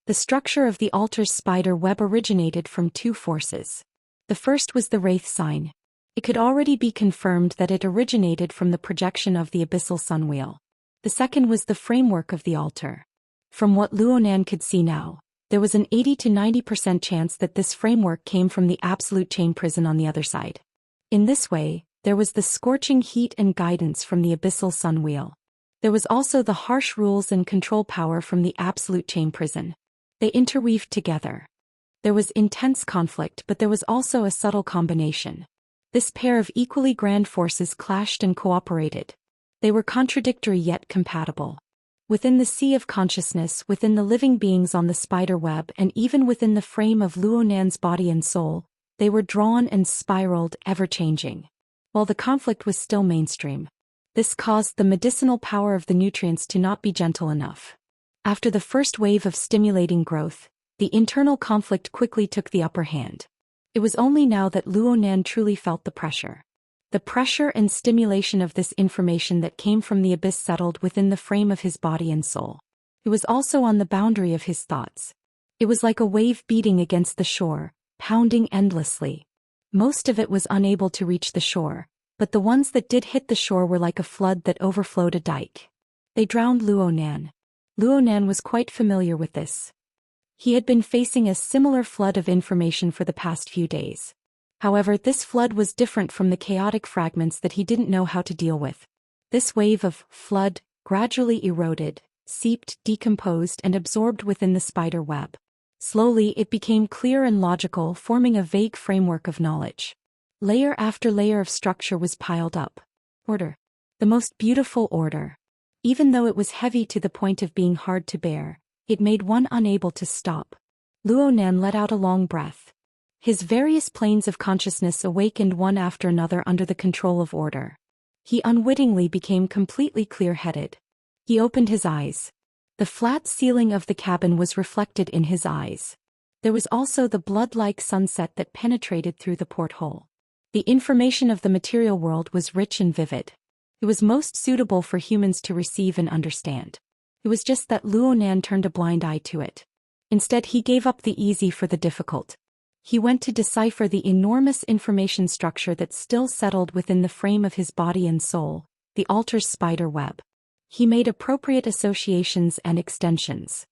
The structure of the altar's spider web originated from two forces. The first was the Wraith sign. It could already be confirmed that it originated from the projection of the abyssal sun wheel. The second was the framework of the altar. From what Luo Nan could see now, there was an 80 to 90% chance that this framework came from the absolute chain prison on the other side. In this way, there was the scorching heat and guidance from the abyssal sun wheel. There was also the harsh rules and control power from the absolute chain prison. They interweaved together. There was intense conflict, but there was also a subtle combination. This pair of equally grand forces clashed and cooperated. They were contradictory yet compatible. Within the sea of consciousness, within the living beings on the spider web, and even within the frame of Luo Nan's body and soul, they were drawn and spiraled, ever-changing. While the conflict was still mainstream, this caused the medicinal power of the nutrients to not be gentle enough. After the first wave of stimulating growth, the internal conflict quickly took the upper hand. It was only now that Luo Nan truly felt the pressure. The pressure and stimulation of this information that came from the abyss settled within the frame of his body and soul. It was also on the boundary of his thoughts. It was like a wave beating against the shore, pounding endlessly. Most of it was unable to reach the shore, but the ones that did hit the shore were like a flood that overflowed a dike. They drowned Luo Nan. Luo Nan was quite familiar with this. He had been facing a similar flood of information for the past few days. However, this flood was different from the chaotic fragments that he didn't know how to deal with. This wave of flood gradually eroded, seeped, decomposed, and absorbed within the spider web. Slowly, it became clear and logical, forming a vague framework of knowledge. Layer after layer of structure was piled up. Order. The most beautiful order. Even though it was heavy to the point of being hard to bear, it made one unable to stop. Luo Nan let out a long breath. His various planes of consciousness awakened one after another under the control of order. He unwittingly became completely clear-headed. He opened his eyes. The flat ceiling of the cabin was reflected in his eyes. There was also the blood-like sunset that penetrated through the porthole. The information of the material world was rich and vivid. It was most suitable for humans to receive and understand. It was just that Luo Nan turned a blind eye to it. Instead, he gave up the easy for the difficult. He went to decipher the enormous information structure that still settled within the frame of his body and soul, the altar's spider web. He made appropriate associations and extensions.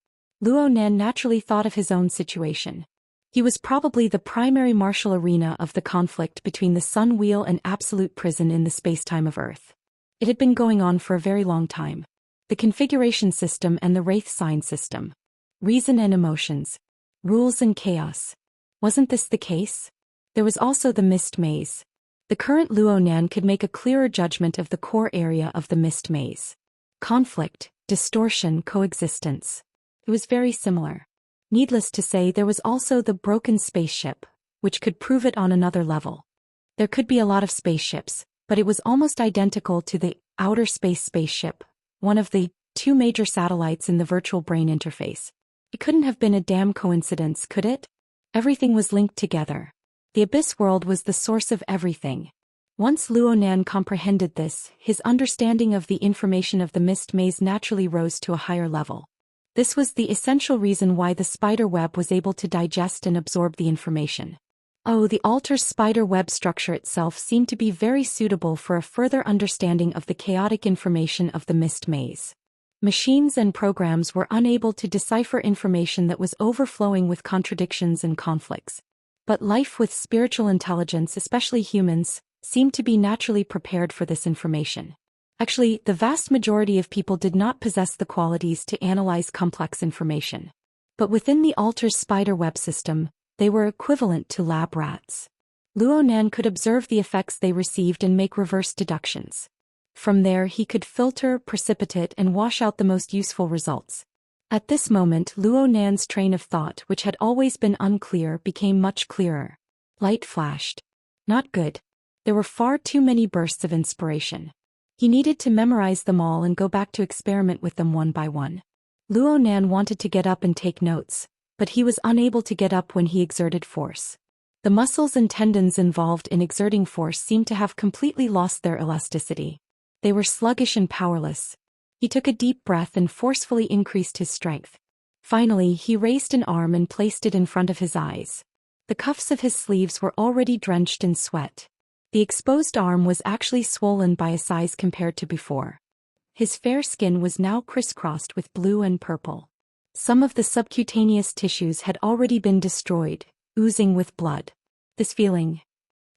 Luo Nan naturally thought of his own situation. He was probably the primary martial arena of the conflict between the sun wheel and absolute prison in the spacetime of Earth. It had been going on for a very long time. The configuration system and the Wraith sign system. Reason and emotions. Rules and chaos. Wasn't this the case? There was also the mist maze. The current Luo Nan could make a clearer judgment of the core area of the mist maze. Conflict, distortion, coexistence. It was very similar. Needless to say, there was also the broken spaceship, which could prove it on another level. There could be a lot of spaceships, but it was almost identical to the outer space spaceship, one of the 2 major satellites in the virtual brain interface. It couldn't have been a damn coincidence, could it? Everything was linked together. The Abyss world was the source of everything. Once Luonan comprehended this, his understanding of the information of the mist maze naturally rose to a higher level. This was the essential reason why the spider web was able to digest and absorb the information. Oh, the altar spider web structure itself seemed to be very suitable for a further understanding of the chaotic information of the mist maze. Machines and programs were unable to decipher information that was overflowing with contradictions and conflicts. But life with spiritual intelligence, especially humans, seemed to be naturally prepared for this information. Actually, the vast majority of people did not possess the qualities to analyze complex information. But within the altar's spider web system, they were equivalent to lab rats. Luonan could observe the effects they received and make reverse deductions. From there he could filter, precipitate, and wash out the most useful results. At this moment, Luonan's train of thought, which had always been unclear, became much clearer. Light flashed. Not good. There were far too many bursts of inspiration. He needed to memorize them all and go back to experiment with them one by one. Luonan wanted to get up and take notes, but he was unable to get up when he exerted force. The muscles and tendons involved in exerting force seemed to have completely lost their elasticity. They were sluggish and powerless. He took a deep breath and forcefully increased his strength. Finally, he raised an arm and placed it in front of his eyes. The cuffs of his sleeves were already drenched in sweat. The exposed arm was actually swollen by a size compared to before. His fair skin was now crisscrossed with blue and purple. Some of the subcutaneous tissues had already been destroyed, oozing with blood. This feeling,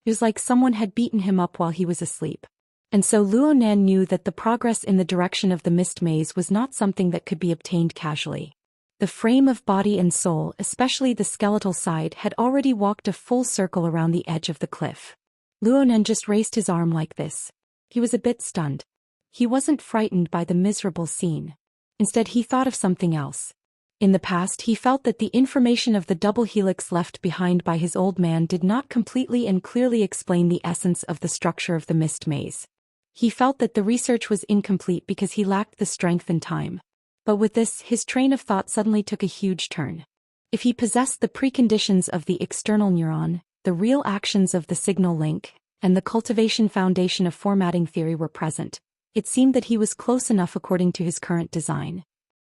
it was like someone had beaten him up while he was asleep. And so Luonan knew that the progress in the direction of the mist maze was not something that could be obtained casually. The frame of body and soul, especially the skeletal side, had already walked a full circle around the edge of the cliff. Luonan just raised his arm like this. He was a bit stunned. He wasn't frightened by the miserable scene. Instead, he thought of something else. In the past, he felt that the information of the double helix left behind by his old man did not completely and clearly explain the essence of the structure of the mist maze. He felt that the research was incomplete because he lacked the strength and time. But with this, his train of thought suddenly took a huge turn. If he possessed the preconditions of the external neuron, the real actions of the signal link, and the cultivation foundation of formatting theory were present, it seemed that he was close enough according to his current design.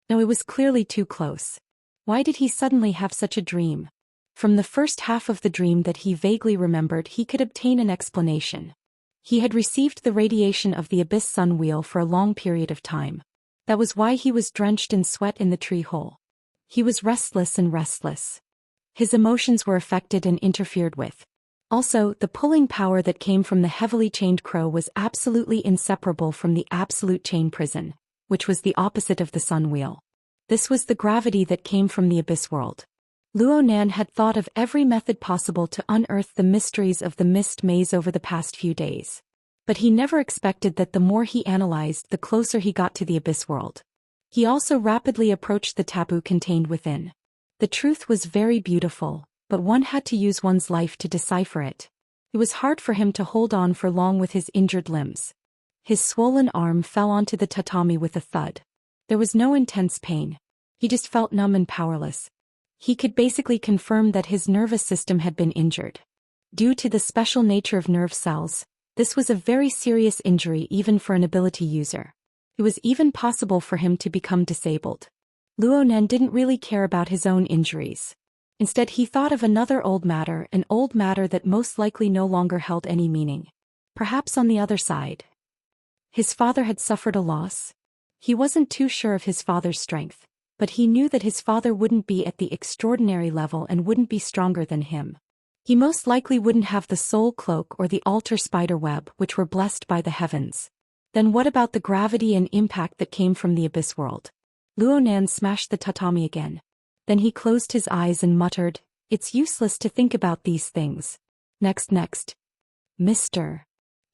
No, it was clearly too close. Why did he suddenly have such a dream? From the first half of the dream that he vaguely remembered, he could obtain an explanation. He had received the radiation of the Abyss Sun Wheel for a long period of time. That was why he was drenched in sweat in the tree hole. He was restless and restless. His emotions were affected and interfered with. Also, the pulling power that came from the heavily chained crow was absolutely inseparable from the absolute chain prison, which was the opposite of the sun wheel. This was the gravity that came from the abyss world. Luonan had thought of every method possible to unearth the mysteries of the mist maze over the past few days. But he never expected that the more he analyzed, the closer he got to the abyss world. He also rapidly approached the taboo contained within. The truth was very beautiful, but one had to use one's life to decipher it. It was hard for him to hold on for long with his injured limbs. His swollen arm fell onto the tatami with a thud. There was no intense pain. He just felt numb and powerless. He could basically confirm that his nervous system had been injured. Due to the special nature of nerve cells, this was a very serious injury even for an ability user. It was even possible for him to become disabled. Luonan didn't really care about his own injuries. Instead, he thought of another old matter, an old matter that most likely no longer held any meaning. Perhaps on the other side. His father had suffered a loss. He wasn't too sure of his father's strength, but he knew that his father wouldn't be at the extraordinary level and wouldn't be stronger than him. He most likely wouldn't have the soul cloak or the altar spider web, which were blessed by the heavens. Then what about the gravity and impact that came from the abyss world? Luonan smashed the tatami again. Then he closed his eyes and muttered, "It's useless to think about these things. Next. Mr.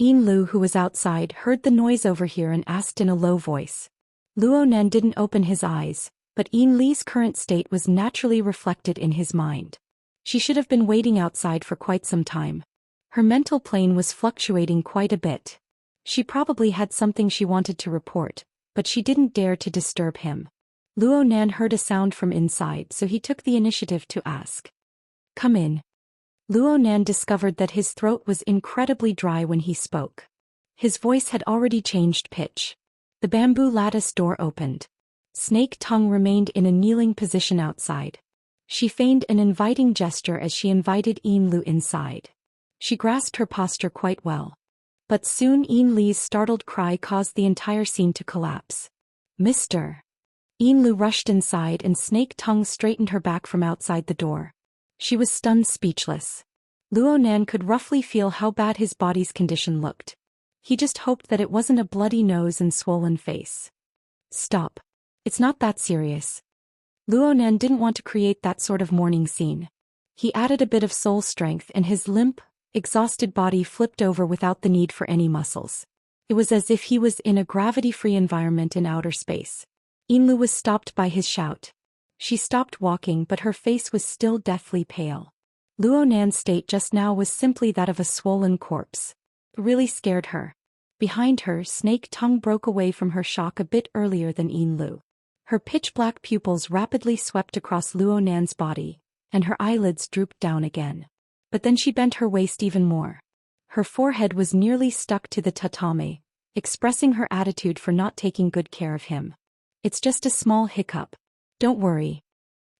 Lu, who was outside, heard the noise over here and asked in a low voice. Luonan didn't open his eyes, But Yin Li's current state was naturally reflected in his mind. She should have been waiting outside for quite some time. Her mental plane was fluctuating quite a bit. She probably had something she wanted to report, but she didn't dare to disturb him. Luo Nan heard a sound from inside, so he took the initiative to ask. Come in. Luo Nan discovered that his throat was incredibly dry when he spoke. His voice had already changed pitch. The bamboo lattice door opened. Snake Tongue remained in a kneeling position outside. She feigned an inviting gesture as she invited Yin Lu inside. She grasped her posture quite well. But soon Yin Li's startled cry caused the entire scene to collapse. Mr. Yin Lu rushed inside and Snake Tongue straightened her back from outside the door. She was stunned speechless. Luo Nan could roughly feel how bad his body's condition looked. He just hoped that it wasn't a bloody nose and swollen face. Stop. It's not that serious. Luo Nan didn't want to create that sort of mourning scene. He added a bit of soul strength and his limp, exhausted body flipped over without the need for any muscles. It was as if he was in a gravity-free environment in outer space. Yin Lu was stopped by his shout. She stopped walking, but her face was still deathly pale. Luo Nan's state just now was simply that of a swollen corpse. It really scared her. Behind her, Snake Tongue broke away from her shock a bit earlier than Yin Lu. Her pitch-black pupils rapidly swept across Luo Nan's body, and her eyelids drooped down again. But then she bent her waist even more. Her forehead was nearly stuck to the tatame, expressing her attitude for not taking good care of him. It's just a small hiccup. Don't worry.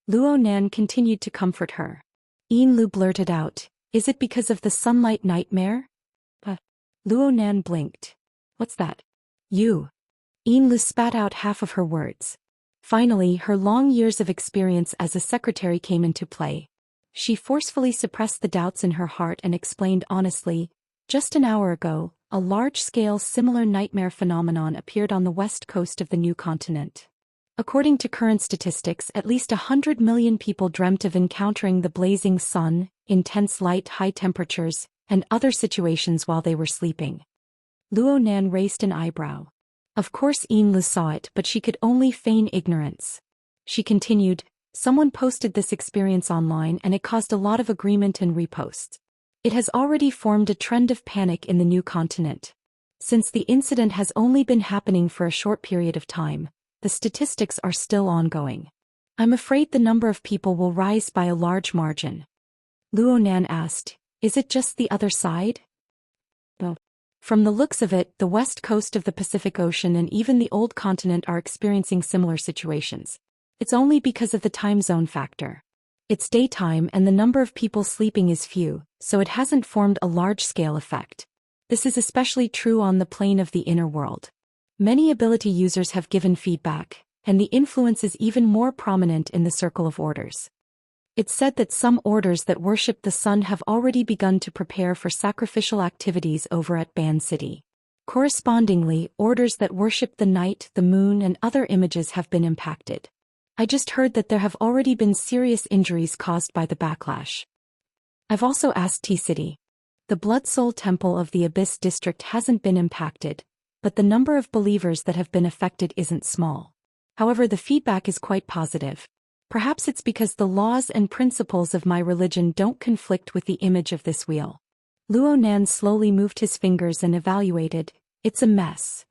Luo Nan continued to comfort her. Yin Lu blurted out, Is it because of the sunlight nightmare? Luo Nan blinked. What's that? You. Yin Lu spat out half of her words. Finally, her long years of experience as a secretary came into play. She forcefully suppressed the doubts in her heart and explained honestly, just an hour ago, a large-scale similar nightmare phenomenon appeared on the west coast of the new continent. According to current statistics, at least 100 million people dreamt of encountering the blazing sun, intense light, high temperatures, and other situations while they were sleeping. Luo Nan raised an eyebrow. Of course Yin Lu saw it, but she could only feign ignorance. She continued, Someone posted this experience online and it caused a lot of agreement and reposts. It has already formed a trend of panic in the new continent. Since the incident has only been happening for a short period of time, the statistics are still ongoing. I'm afraid the number of people will rise by a large margin. Luo Nan asked, Is it just the other side? No. From the looks of it, the west coast of the Pacific Ocean and even the old continent are experiencing similar situations. It's only because of the time zone factor. It's daytime and the number of people sleeping is few, so it hasn't formed a large-scale effect. This is especially true on the plane of the inner world. Many ability users have given feedback, and the influence is even more prominent in the Circle of Orders. It's said that some orders that worship the sun have already begun to prepare for sacrificial activities over at Ban City. Correspondingly, orders that worship the night, the moon, and other images have been impacted. I just heard that there have already been serious injuries caused by the backlash. I've also asked T-City. The Blood Soul Temple of the Abyss District hasn't been impacted, but the number of believers that have been affected isn't small. However, the feedback is quite positive. Perhaps it's because the laws and principles of my religion don't conflict with the image of this wheel. Luo Nan slowly moved his fingers and evaluated. It's a mess.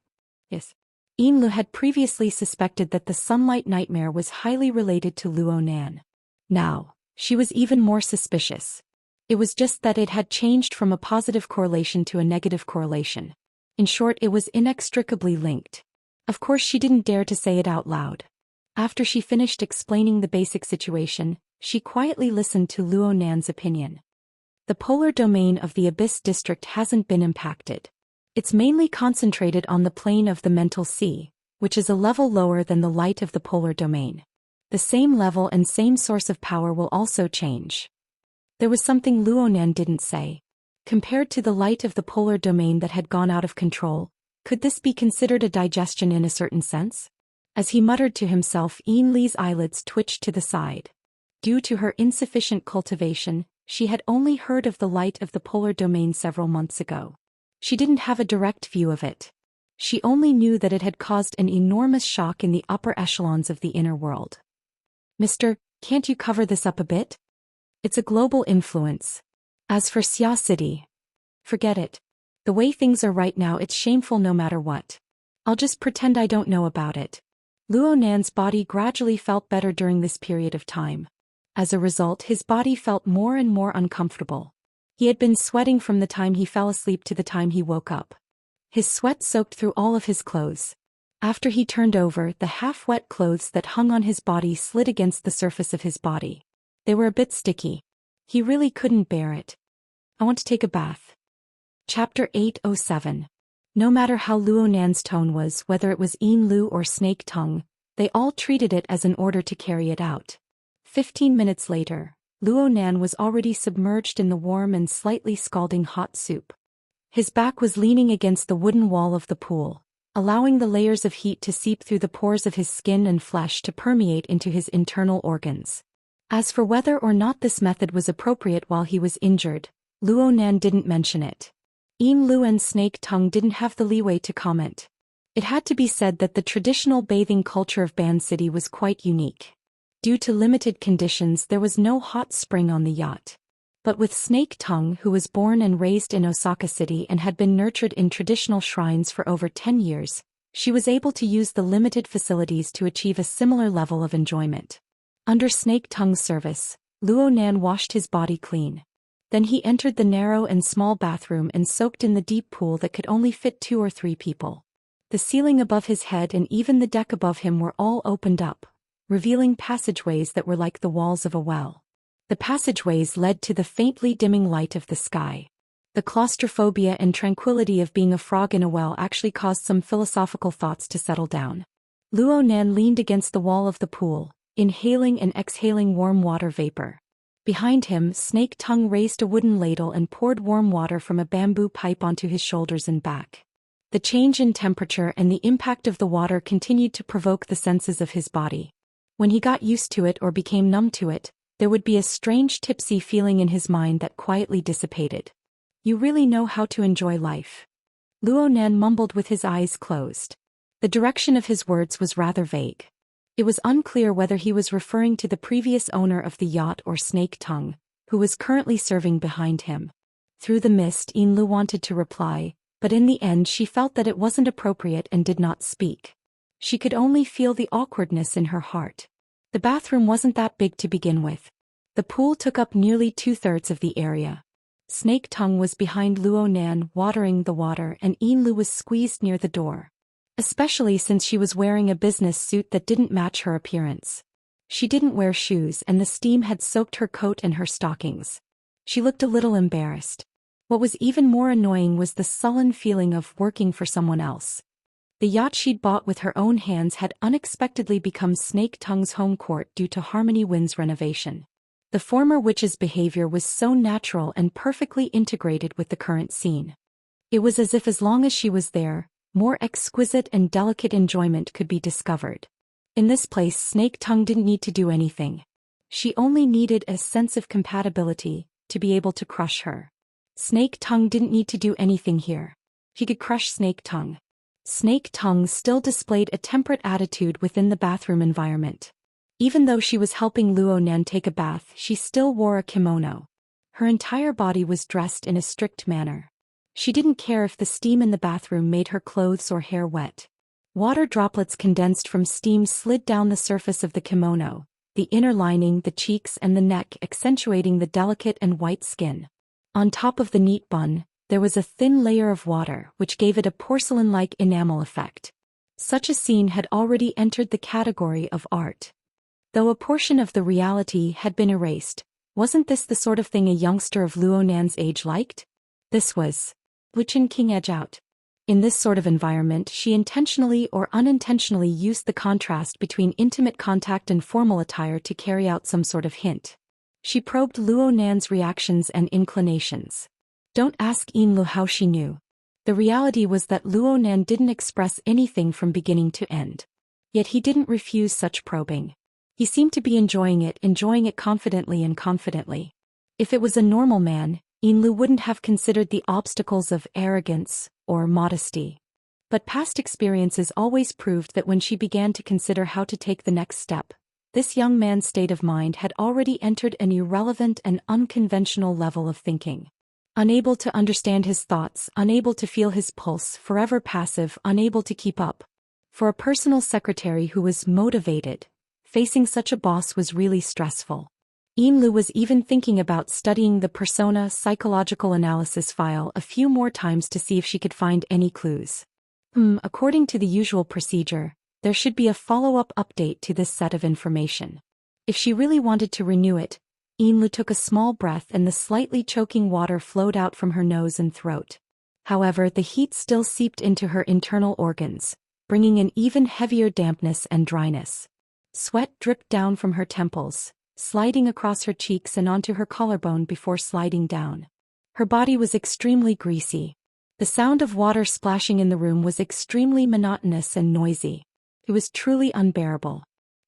Yes. Yin Lu had previously suspected that the sunlight nightmare was highly related to Luo Nan. Now, she was even more suspicious. It was just that it had changed from a positive correlation to a negative correlation. In short, it was inextricably linked. Of course, she didn't dare to say it out loud. After she finished explaining the basic situation, she quietly listened to Luo Nan's opinion. The polar domain of the Abyss District hasn't been impacted. It's mainly concentrated on the plane of the mental sea, which is a level lower than the light of the polar domain. The same level and same source of power will also change. There was something Luo Nan didn't say. Compared to the light of the polar domain that had gone out of control, could this be considered a digestion in a certain sense? As he muttered to himself, Yin Li's eyelids twitched to the side. Due to her insufficient cultivation, she had only heard of the light of the polar domain several months ago. She didn't have a direct view of it. She only knew that it had caused an enormous shock in the upper echelons of the inner world. "Mister, can't you cover this up a bit? It's a global influence. As for Xia City, forget it. The way things are right now, it's shameful no matter what. I'll just pretend I don't know about it." Luo Nan's body gradually felt better during this period of time. As a result, his body felt more and more uncomfortable. He had been sweating from the time he fell asleep to the time he woke up. His sweat soaked through all of his clothes. After he turned over, the half-wet clothes that hung on his body slid against the surface of his body. They were a bit sticky. He really couldn't bear it. "I want to take a bath." Chapter 807. No matter how Luo Nan's tone was, whether it was Yin Lu or Snake Tongue, they all treated it as an order to carry it out. 15 minutes later, Luo Nan was already submerged in the warm and slightly scalding hot soup. His back was leaning against the wooden wall of the pool, allowing the layers of heat to seep through the pores of his skin and flesh to permeate into his internal organs. As for whether or not this method was appropriate while he was injured, Luo Nan didn't mention it. Yin Lu and Snake Tongue didn't have the leeway to comment. It had to be said that the traditional bathing culture of Ban City was quite unique. Due to limited conditions, there was no hot spring on the yacht. But with Snake Tongue, who was born and raised in Osaka City and had been nurtured in traditional shrines for over 10 years, she was able to use the limited facilities to achieve a similar level of enjoyment. Under Snake Tongue's service, Luo Nan washed his body clean. Then he entered the narrow and small bathroom and soaked in the deep pool that could only fit 2 or 3 people. The ceiling above his head and even the deck above him were all opened up, revealing passageways that were like the walls of a well. The passageways led to the faintly dimming light of the sky. The claustrophobia and tranquility of being a frog in a well actually caused some philosophical thoughts to settle down. Luo Nan leaned against the wall of the pool, inhaling and exhaling warm water vapor. Behind him, Snake Tongue raised a wooden ladle and poured warm water from a bamboo pipe onto his shoulders and back. The change in temperature and the impact of the water continued to provoke the senses of his body. When he got used to it or became numb to it, there would be a strange tipsy feeling in his mind that quietly dissipated. "You really know how to enjoy life," Luo Nan mumbled with his eyes closed. The direction of his words was rather vague. It was unclear whether he was referring to the previous owner of the yacht or Snake Tongue, who was currently serving behind him. Through the mist, Yin Lu wanted to reply, but in the end she felt that it wasn't appropriate and did not speak. She could only feel the awkwardness in her heart. The bathroom wasn't that big to begin with. The pool took up nearly 2/3 of the area. Snake Tongue was behind Luo Nan watering the water and Yin Lu was squeezed near the door. Especially since she was wearing a business suit that didn't match her appearance. She didn't wear shoes and the steam had soaked her coat and her stockings. She looked a little embarrassed. What was even more annoying was the sullen feeling of working for someone else. The yacht she'd bought with her own hands had unexpectedly become Snake Tongue's home court due to Harmony Wind's renovation. The former witch's behavior was so natural and perfectly integrated with the current scene. It was as if as long as she was there, more exquisite and delicate enjoyment could be discovered. In this place, Snake Tongue didn't need to do anything. She only needed a sense of compatibility to be able to crush her. Snake Tongue didn't need to do anything here. He could crush Snake Tongue. Snake Tongue still displayed a temperate attitude within the bathroom environment. Even though she was helping Luo Nan take a bath, she still wore a kimono. Her entire body was dressed in a strict manner. She didn't care if the steam in the bathroom made her clothes or hair wet. Water droplets condensed from steam slid down the surface of the kimono, the inner lining, the cheeks and the neck accentuating the delicate and white skin. On top of the neat bun, there was a thin layer of water which gave it a porcelain-like enamel effect. Such a scene had already entered the category of art. Though a portion of the reality had been erased, wasn't this the sort of thing a youngster of Luo Nan's age liked? This was Wuxian King edge out. In this sort of environment, she intentionally or unintentionally used the contrast between intimate contact and formal attire to carry out some sort of hint. She probed Luo Nan's reactions and inclinations. Don't ask Yin Lu how she knew. The reality was that Luo Nan didn't express anything from beginning to end. Yet he didn't refuse such probing. He seemed to be enjoying it confidently and confidently. If it was a normal man, Yin Lu wouldn't have considered the obstacles of arrogance or modesty. But past experiences always proved that when she began to consider how to take the next step, this young man's state of mind had already entered an irrelevant and unconventional level of thinking. Unable to understand his thoughts, unable to feel his pulse, forever passive, unable to keep up. For a personal secretary who was motivated, facing such a boss was really stressful. Lu was even thinking about studying the persona psychological analysis file a few more times to see if she could find any clues. According to the usual procedure, there should be a follow-up update to this set of information. If she really wanted to renew it, Lu took a small breath and the slightly choking water flowed out from her nose and throat. However, the heat still seeped into her internal organs, bringing an even heavier dampness and dryness. Sweat dripped down from her temples, sliding across her cheeks and onto her collarbone before sliding down. Her body was extremely greasy. The sound of water splashing in the room was extremely monotonous and noisy. It was truly unbearable.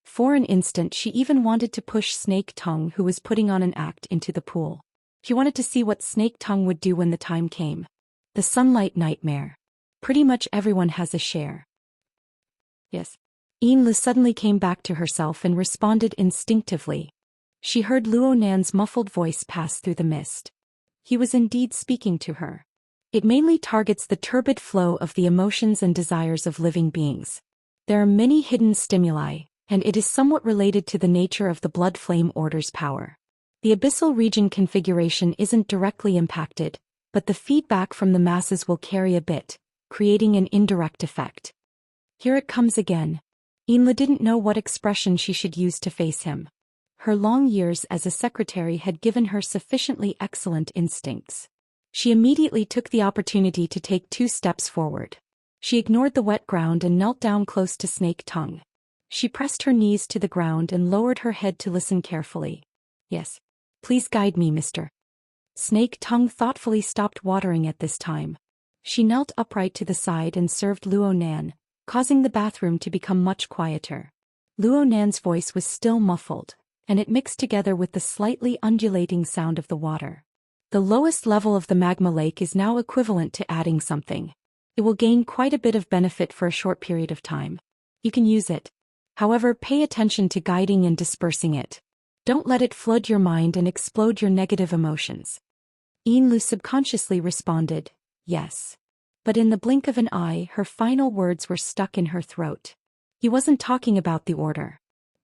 For an instant she even wanted to push Snake Tongue, who was putting on an act, into the pool. She wanted to see what Snake Tongue would do when the time came. The sunlight nightmare. Pretty much everyone has a share. Yes. Lu suddenly came back to herself and responded instinctively. She heard Luo Nan's muffled voice pass through the mist. He was indeed speaking to her. It mainly targets the turbid flow of the emotions and desires of living beings. There are many hidden stimuli, and it is somewhat related to the nature of the Blood Flame Order's power. The abyssal region configuration isn't directly impacted, but the feedback from the masses will carry a bit, creating an indirect effect. Here it comes again. Lu didn't know what expression she should use to face him. Her long years as a secretary had given her sufficiently excellent instincts. She immediately took the opportunity to take 2 steps forward. She ignored the wet ground and knelt down close to Snake Tongue. She pressed her knees to the ground and lowered her head to listen carefully. Yes. Please guide me, Mr. Snake Tongue thoughtfully stopped watering at this time. She knelt upright to the side and served Luo Nan, causing the bathroom to become much quieter. Luo Nan's voice was still muffled, and it mixed together with the slightly undulating sound of the water. The lowest level of the magma lake is now equivalent to adding something. It will gain quite a bit of benefit for a short period of time. You can use it. However, pay attention to guiding and dispersing it. Don't let it flood your mind and explode your negative emotions. Lu subconsciously responded, yes. But in the blink of an eye, her final words were stuck in her throat. He wasn't talking about the order.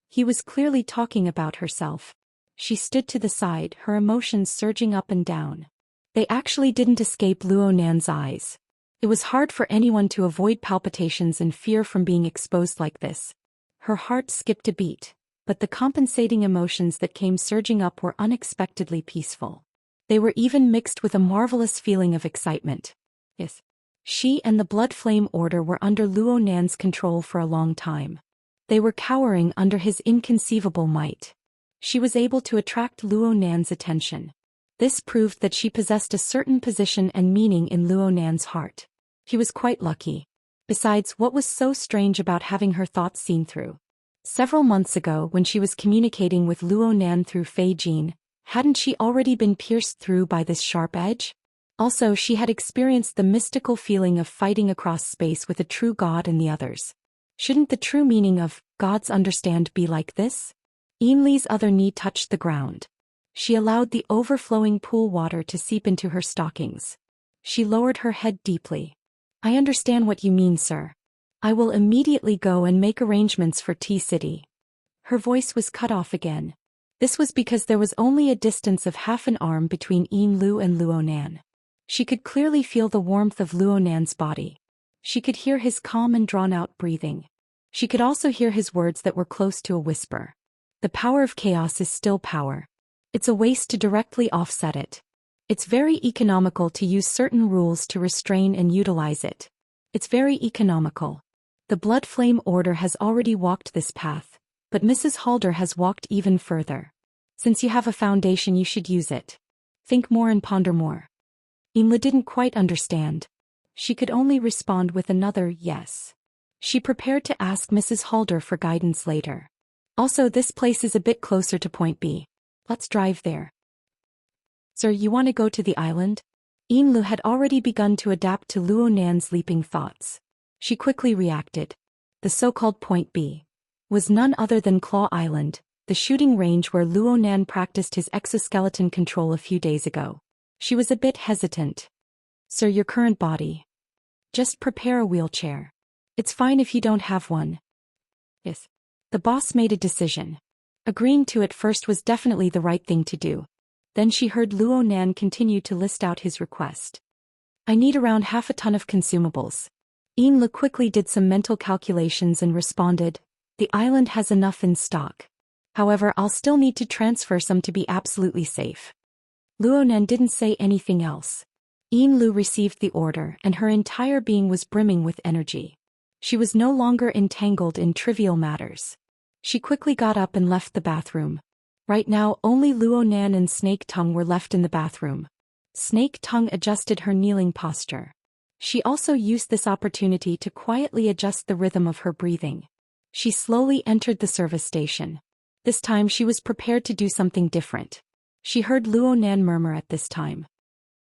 He was clearly talking about herself. She stood to the side, her emotions surging up and down. They actually didn't escape Luo Nan's eyes. It was hard for anyone to avoid palpitations and fear from being exposed like this. Her heart skipped a beat, but the compensating emotions that came surging up were unexpectedly peaceful. They were even mixed with a marvelous feeling of excitement. Yes. She and the Blood Flame Order were under Luo Nan's control for a long time. They were cowering under his inconceivable might. She was able to attract Luo Nan's attention. This proved that she possessed a certain position and meaning in Luo Nan's heart. He was quite lucky. Besides, what was so strange about having her thoughts seen through? Several months ago, when she was communicating with Luo Nan through Fei Jin, hadn't she already been pierced through by this sharp edge? Also, she had experienced the mystical feeling of fighting across space with a true god and the others. Shouldn't the true meaning of gods understand be like this? Li's other knee touched the ground. She allowed the overflowing pool water to seep into her stockings. She lowered her head deeply. I understand what you mean, sir. I will immediately go and make arrangements for T-City. Her voice was cut off again. This was because there was only a distance of half an arm between Lu and Luo Nan. She could clearly feel the warmth of Luo Nan's body. She could hear his calm and drawn-out breathing. She could also hear his words that were close to a whisper. The power of chaos is still power. It's a waste to directly offset it. It's very economical to use certain rules to restrain and utilize it. It's very economical. The Blood Flame Order has already walked this path, but Mrs. Halder has walked even further. Since you have a foundation, you should use it. Think more and ponder more. Imla didn't quite understand. She could only respond with another yes. She prepared to ask Mrs. Halder for guidance later. Also, this place is a bit closer to Point B. Let's drive there. Sir, you want to go to the island? Lu had already begun to adapt to Luo Nan's leaping thoughts. She quickly reacted. The so-called Point B was none other than Claw Island, the shooting range where Luonan practiced his exoskeleton control a few days ago. She was a bit hesitant. Sir, your current body. Just prepare a wheelchair. It's fine if you don't have one. Yes. The boss made a decision. Agreeing to it first was definitely the right thing to do. Then she heard Luonan continue to list out his request. I need around half a ton of consumables. Lu quickly did some mental calculations and responded, the island has enough in stock. However, I'll still need to transfer some to be absolutely safe. Luonan didn't say anything else. Lu received the order and her entire being was brimming with energy. She was no longer entangled in trivial matters. She quickly got up and left the bathroom. Right now, only Luonan and Snake Tongue were left in the bathroom. Snake Tongue adjusted her kneeling posture. She also used this opportunity to quietly adjust the rhythm of her breathing. She slowly entered the service station. This time she was prepared to do something different. She heard Luonan murmur at this time.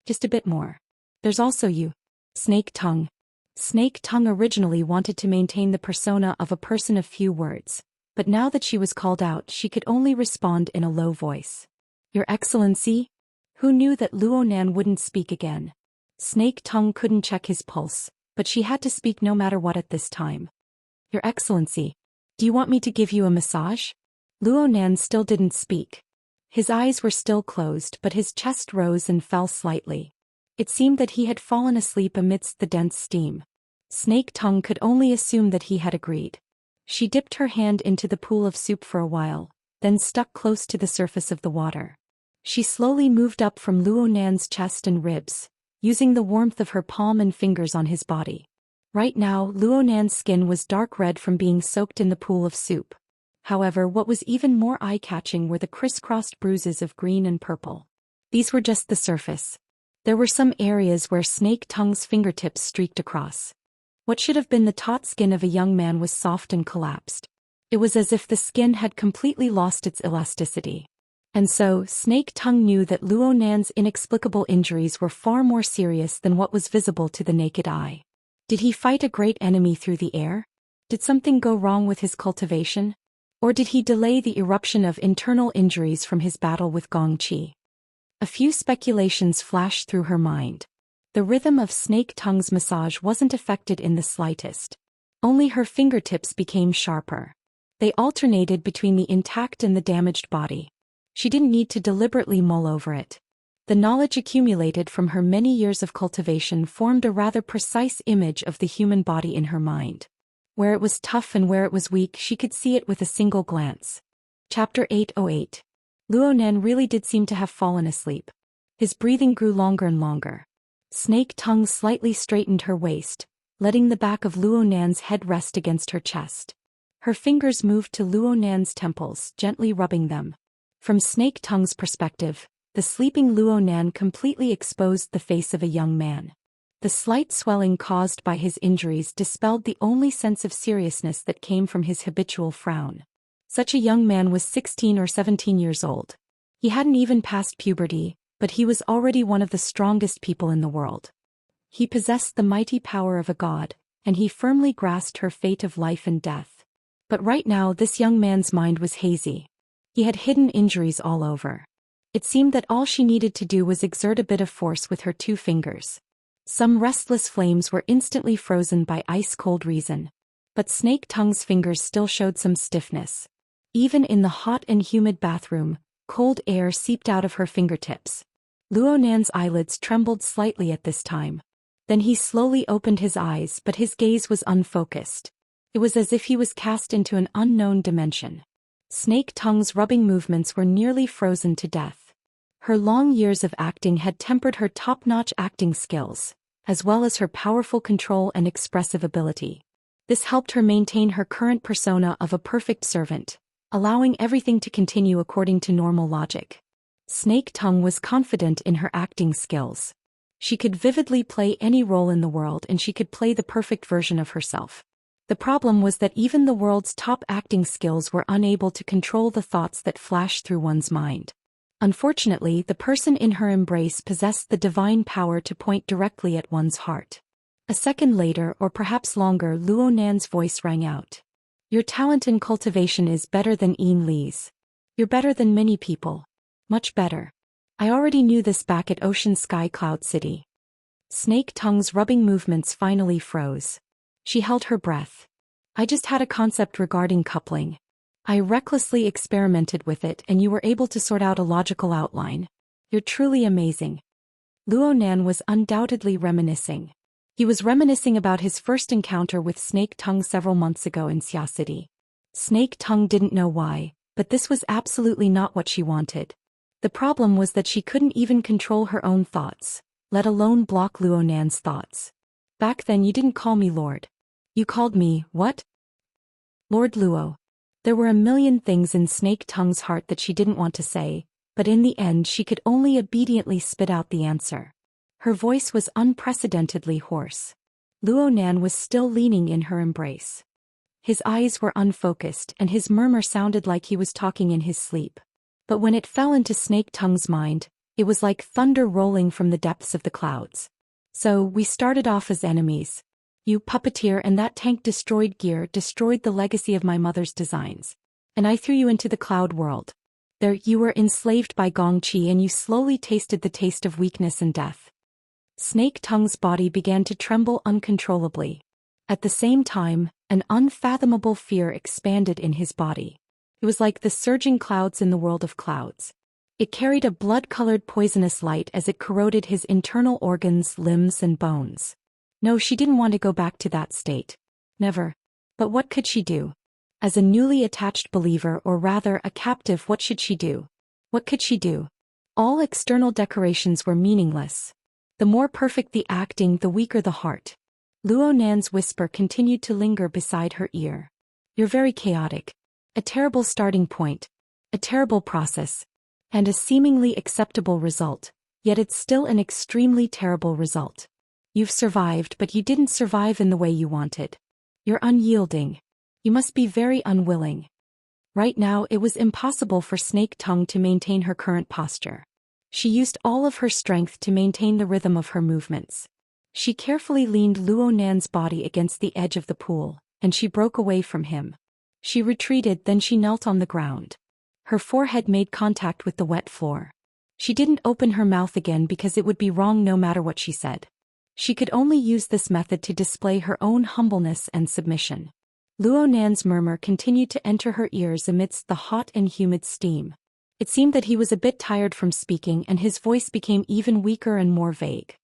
Just a bit more. There's also you. Snake Tongue. Snake Tongue originally wanted to maintain the persona of a person of few words, but now that she was called out she could only respond in a low voice. Your Excellency? Who knew that Luonan wouldn't speak again? Snake Tongue couldn't check his pulse, but she had to speak no matter what at this time. Your Excellency, do you want me to give you a massage? Luonan still didn't speak. His eyes were still closed but his chest rose and fell slightly. It seemed that he had fallen asleep amidst the dense steam. Snake Tongue could only assume that he had agreed. She dipped her hand into the pool of soup for a while, then stuck close to the surface of the water. She slowly moved up from Luonan's chest and ribs, using the warmth of her palm and fingers on his body. Right now, Luonan's skin was dark red from being soaked in the pool of soup. However, what was even more eye-catching were the crisscrossed bruises of green and purple. These were just the surface. There were some areas where Snake Tongue's fingertips streaked across. What should have been the taut skin of a young man was soft and collapsed. It was as if the skin had completely lost its elasticity. And so, Snake Tongue knew that Luonan's inexplicable injuries were far more serious than what was visible to the naked eye. Did he fight a great enemy through the air? Did something go wrong with his cultivation? Or did he delay the eruption of internal injuries from his battle with Gongqi? A few speculations flashed through her mind. The rhythm of Snake Tongue's massage wasn't affected in the slightest. Only her fingertips became sharper. They alternated between the intact and the damaged body. She didn't need to deliberately mull over it. The knowledge accumulated from her many years of cultivation formed a rather precise image of the human body in her mind. Where it was tough and where it was weak she could see it with a single glance. Chapter 808. Luonan really did seem to have fallen asleep. His breathing grew longer and longer. Snake Tongue slightly straightened her waist, letting the back of Luonan's head rest against her chest. Her fingers moved to Luonan's temples, gently rubbing them. From Snake Tongue's perspective, the sleeping Luonan completely exposed the face of a young man. The slight swelling caused by his injuries dispelled the only sense of seriousness that came from his habitual frown. Such a young man was 16 or 17 years old. He hadn't even passed puberty, but he was already one of the strongest people in the world. He possessed the mighty power of a god, and he firmly grasped her fate of life and death. But right now this young man's mind was hazy. He had hidden injuries all over. It seemed that all she needed to do was exert a bit of force with her 2 fingers. Some restless flames were instantly frozen by ice-cold reason. But Snake Tongue's fingers still showed some stiffness. Even in the hot and humid bathroom, cold air seeped out of her fingertips. Luonan's eyelids trembled slightly at this time. Then he slowly opened his eyes but his gaze was unfocused. It was as if he was cast into an unknown dimension. Snake Tongue's rubbing movements were nearly frozen to death. Her long years of acting had tempered her top-notch acting skills, as well as her powerful control and expressive ability. This helped her maintain her current persona of a perfect servant, allowing everything to continue according to normal logic. Snake Tongue was confident in her acting skills. She could vividly play any role in the world and she could play the perfect version of herself. The problem was that even the world's top acting skills were unable to control the thoughts that flashed through one's mind. Unfortunately, the person in her embrace possessed the divine power to point directly at one's heart. A second later, or perhaps longer, Luo Nan's voice rang out. Your talent in cultivation is better than Yin Li's. You're better than many people. Much better. I already knew this back at Ocean Sky Cloud City. Snake Tongue's rubbing movements finally froze. She held her breath. I just had a concept regarding coupling. I recklessly experimented with it and you were able to sort out a logical outline. You're truly amazing. Luo Nan was undoubtedly reminiscing. He was reminiscing about his first encounter with Snake Tongue several months ago in Xia City. Snake Tongue didn't know why, but this was absolutely not what she wanted. The problem was that she couldn't even control her own thoughts, let alone block Luo Nan's thoughts. Back then you didn't call me Lord. You called me, what? Lord Luo. There were a million things in Snake Tongue's heart that she didn't want to say, but in the end she could only obediently spit out the answer. Her voice was unprecedentedly hoarse. Luo Nan was still leaning in her embrace. His eyes were unfocused and his murmur sounded like he was talking in his sleep. But when it fell into Snake Tongue's mind, it was like thunder rolling from the depths of the clouds. So, we started off as enemies. You puppeteer and that tank destroyed gear destroyed the legacy of my mother's designs. And I threw you into the cloud world. There you were enslaved by Gongqi and you slowly tasted the taste of weakness and death. Snake Tongue's body began to tremble uncontrollably. At the same time, an unfathomable fear expanded in his body. It was like the surging clouds in the world of clouds. It carried a blood-colored poisonous light as it corroded his internal organs, limbs and bones. No, she didn't want to go back to that state. Never. But what could she do? As a newly attached believer, or rather a captive, what should she do? What could she do? All external decorations were meaningless. The more perfect the acting, the weaker the heart. Luo Nan's whisper continued to linger beside her ear. You're very chaotic. A terrible starting point. A terrible process. And a seemingly acceptable result, yet it's still an extremely terrible result. You've survived, but you didn't survive in the way you wanted. You're unyielding. You must be very unwilling. Right now it was impossible for Snake Tongue to maintain her current posture. She used all of her strength to maintain the rhythm of her movements. She carefully leaned Luo Nan's body against the edge of the pool, and she broke away from him. She retreated, then she knelt on the ground. Her forehead made contact with the wet floor. She didn't open her mouth again because it would be wrong no matter what she said. She could only use this method to display her own humbleness and submission. Luo Nan's murmur continued to enter her ears amidst the hot and humid steam. It seemed that he was a bit tired from speaking and his voice became even weaker and more vague.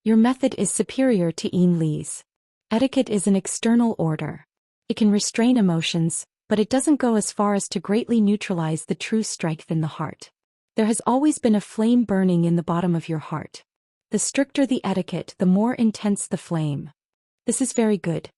Your method is superior to Yin Li's. Etiquette is an external order. It can restrain emotions, but it doesn't go as far as to greatly neutralize the true strength in the heart. There has always been a flame burning in the bottom of your heart. The stricter the etiquette, the more intense the flame. This is very good.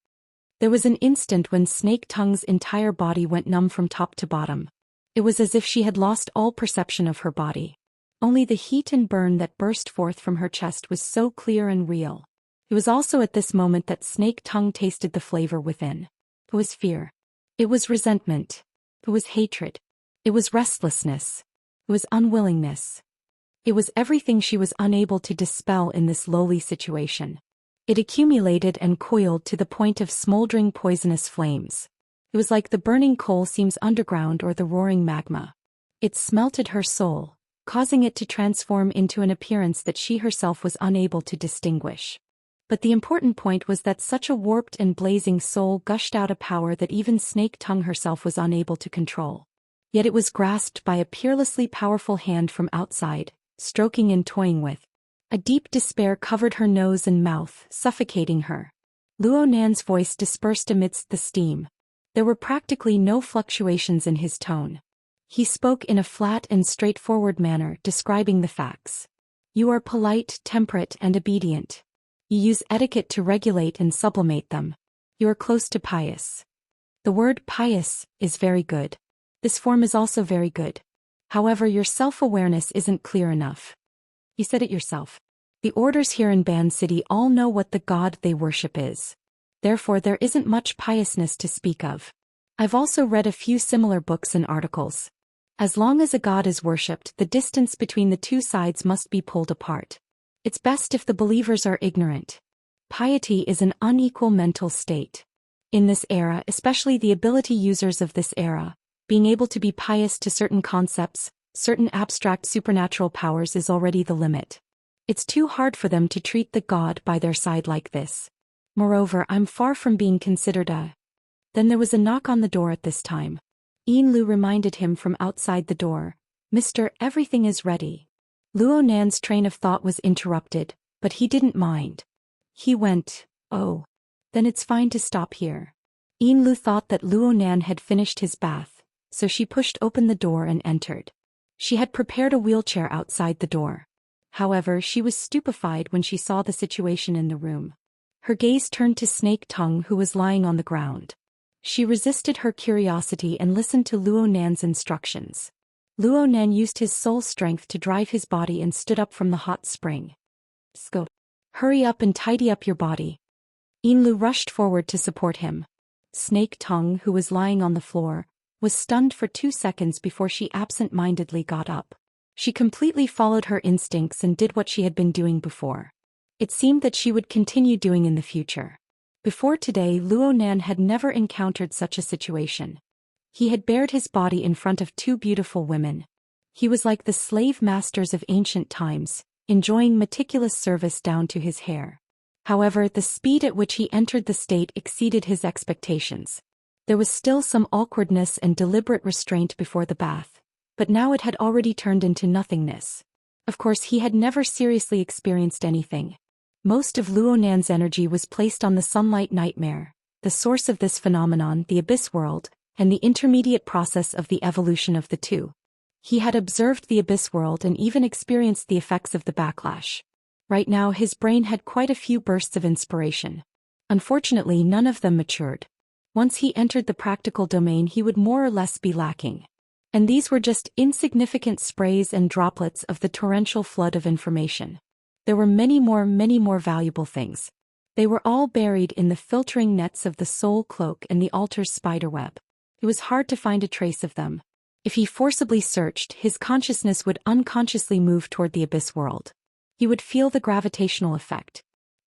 There was an instant when Snake Tongue's entire body went numb from top to bottom. It was as if she had lost all perception of her body. Only the heat and burn that burst forth from her chest was so clear and real. It was also at this moment that Snake Tongue tasted the flavor within. It was fear. It was resentment. It was hatred. It was restlessness. It was unwillingness. It was everything she was unable to dispel in this lowly situation. It accumulated and coiled to the point of smoldering poisonous flames. It was like the burning coal seams underground or the roaring magma. It smelted her soul, causing it to transform into an appearance that she herself was unable to distinguish. But the important point was that such a warped and blazing soul gushed out a power that even Snake Tongue herself was unable to control. Yet it was grasped by a peerlessly powerful hand from outside, stroking and toying with. A deep despair covered her nose and mouth, suffocating her. Luo Nan's voice dispersed amidst the steam. There were practically no fluctuations in his tone. He spoke in a flat and straightforward manner, describing the facts. You are polite, temperate, and obedient. You use etiquette to regulate and sublimate them. You are close to pious. The word pious is very good. This form is also very good. However, your self-awareness isn't clear enough. You said it yourself. The orders here in Ban City all know what the god they worship is. Therefore there isn't much piousness to speak of. I've also read a few similar books and articles. As long as a god is worshipped, the distance between the two sides must be pulled apart. It's best if the believers are ignorant. Piety is an unequal mental state. In this era, especially the ability users of this era, being able to be pious to certain concepts, certain abstract supernatural powers is already the limit. It's too hard for them to treat the god by their side like this. Moreover, I'm far from being considered a... Then there was a knock on the door at this time. Yin Lu reminded him from outside the door, "Mister, everything is ready." Luo Nan's train of thought was interrupted, but he didn't mind. He went, "Oh. Then it's fine to stop here." Yin Lu thought that Luo Nan had finished his bath, so she pushed open the door and entered. She had prepared a wheelchair outside the door. However, she was stupefied when she saw the situation in the room. Her gaze turned to Snake Tongue, who was lying on the ground. She resisted her curiosity and listened to Luo Nan's instructions. Luo Nan used his soul strength to drive his body and stood up from the hot spring. "Go. Hurry up and tidy up your body." Yin Lu rushed forward to support him. Snake Tongue, who was lying on the floor, was stunned for 2 seconds before she absent-mindedly got up. She completely followed her instincts and did what she had been doing before. It seemed that she would continue doing in the future. Before today, Luo Nan had never encountered such a situation. He had bared his body in front of 2 beautiful women. He was like the slave masters of ancient times, enjoying meticulous service down to his hair. However, the speed at which he entered the state exceeded his expectations. There was still some awkwardness and deliberate restraint before the bath, but now it had already turned into nothingness. Of course, he had never seriously experienced anything. Most of Luo Nan's energy was placed on the sunlight nightmare, the source of this phenomenon, the abyss world, and the intermediate process of the evolution of the two. He had observed the abyss world and even experienced the effects of the backlash. Right now his brain had quite a few bursts of inspiration. Unfortunately, none of them matured. Once he entered the practical domain, he would more or less be lacking. And these were just insignificant sprays and droplets of the torrential flood of information. There were many more valuable things. They were all buried in the filtering nets of the soul cloak and the altar's spiderweb. It was hard to find a trace of them. If he forcibly searched, his consciousness would unconsciously move toward the abyss world. He would feel the gravitational effect.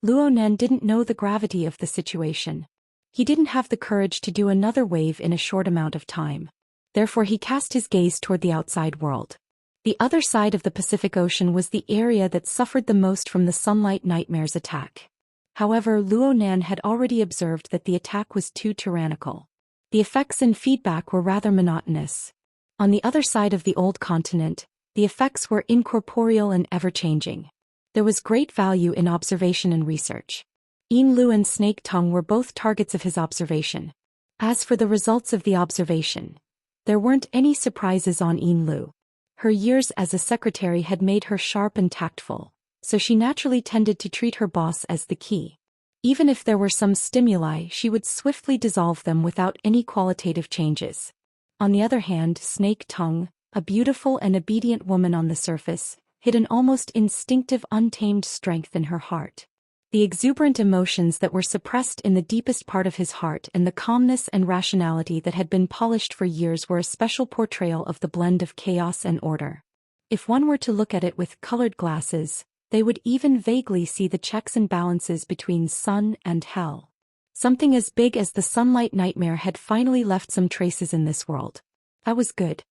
Luo Nan didn't know the gravity of the situation. He didn't have the courage to do another wave in a short amount of time. Therefore he cast his gaze toward the outside world. The other side of the Pacific Ocean was the area that suffered the most from the Sunlight Nightmare's attack. However, Luo Nan had already observed that the attack was too tyrannical. The effects and feedback were rather monotonous. On the other side of the old continent, the effects were incorporeal and ever-changing. There was great value in observation and research. Yin Lu and Snake Tongue were both targets of his observation. As for the results of the observation, there weren't any surprises on Yin Lu. Her years as a secretary had made her sharp and tactful, so she naturally tended to treat her boss as the key. Even if there were some stimuli, she would swiftly dissolve them without any qualitative changes. On the other hand, Snake Tongue, a beautiful and obedient woman on the surface, hid an almost instinctive untamed strength in her heart. The exuberant emotions that were suppressed in the deepest part of his heart and the calmness and rationality that had been polished for years were a special portrayal of the blend of chaos and order. If one were to look at it with colored glasses, they would even vaguely see the checks and balances between sun and hell. Something as big as the Sunlight Nightmare had finally left some traces in this world. That was good.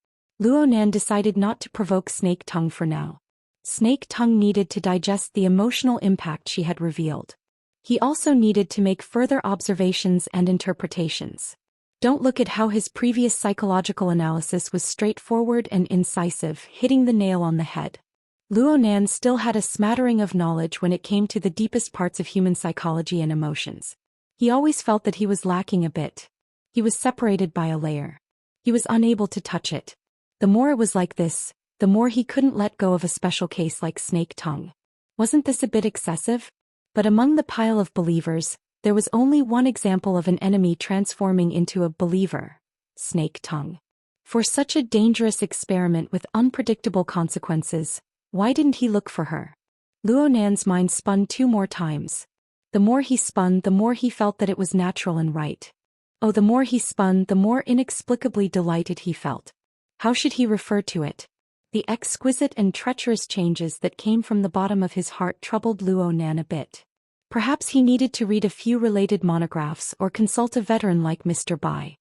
Luo Nan decided not to provoke Snake Tongue for now. Snake Tongue needed to digest the emotional impact she had revealed. He also needed to make further observations and interpretations. Don't look at how his previous psychological analysis was straightforward and incisive, hitting the nail on the head. Luo Nan still had a smattering of knowledge when it came to the deepest parts of human psychology and emotions. He always felt that he was lacking a bit. He was separated by a layer. He was unable to touch it. The more it was like this, the more he couldn't let go of a special case like Snake Tongue. Wasn't this a bit excessive? But among the pile of believers, there was only one example of an enemy transforming into a believer: Snake Tongue. For such a dangerous experiment with unpredictable consequences, why didn't he look for her? Luo Nan's mind spun 2 more times. The more he spun, the more he felt that it was natural and right. Oh, the more he spun, the more inexplicably delighted he felt. How should he refer to it? The exquisite and treacherous changes that came from the bottom of his heart troubled Luo Nan a bit. Perhaps he needed to read a few related monographs or consult a veteran like Mr. Bai.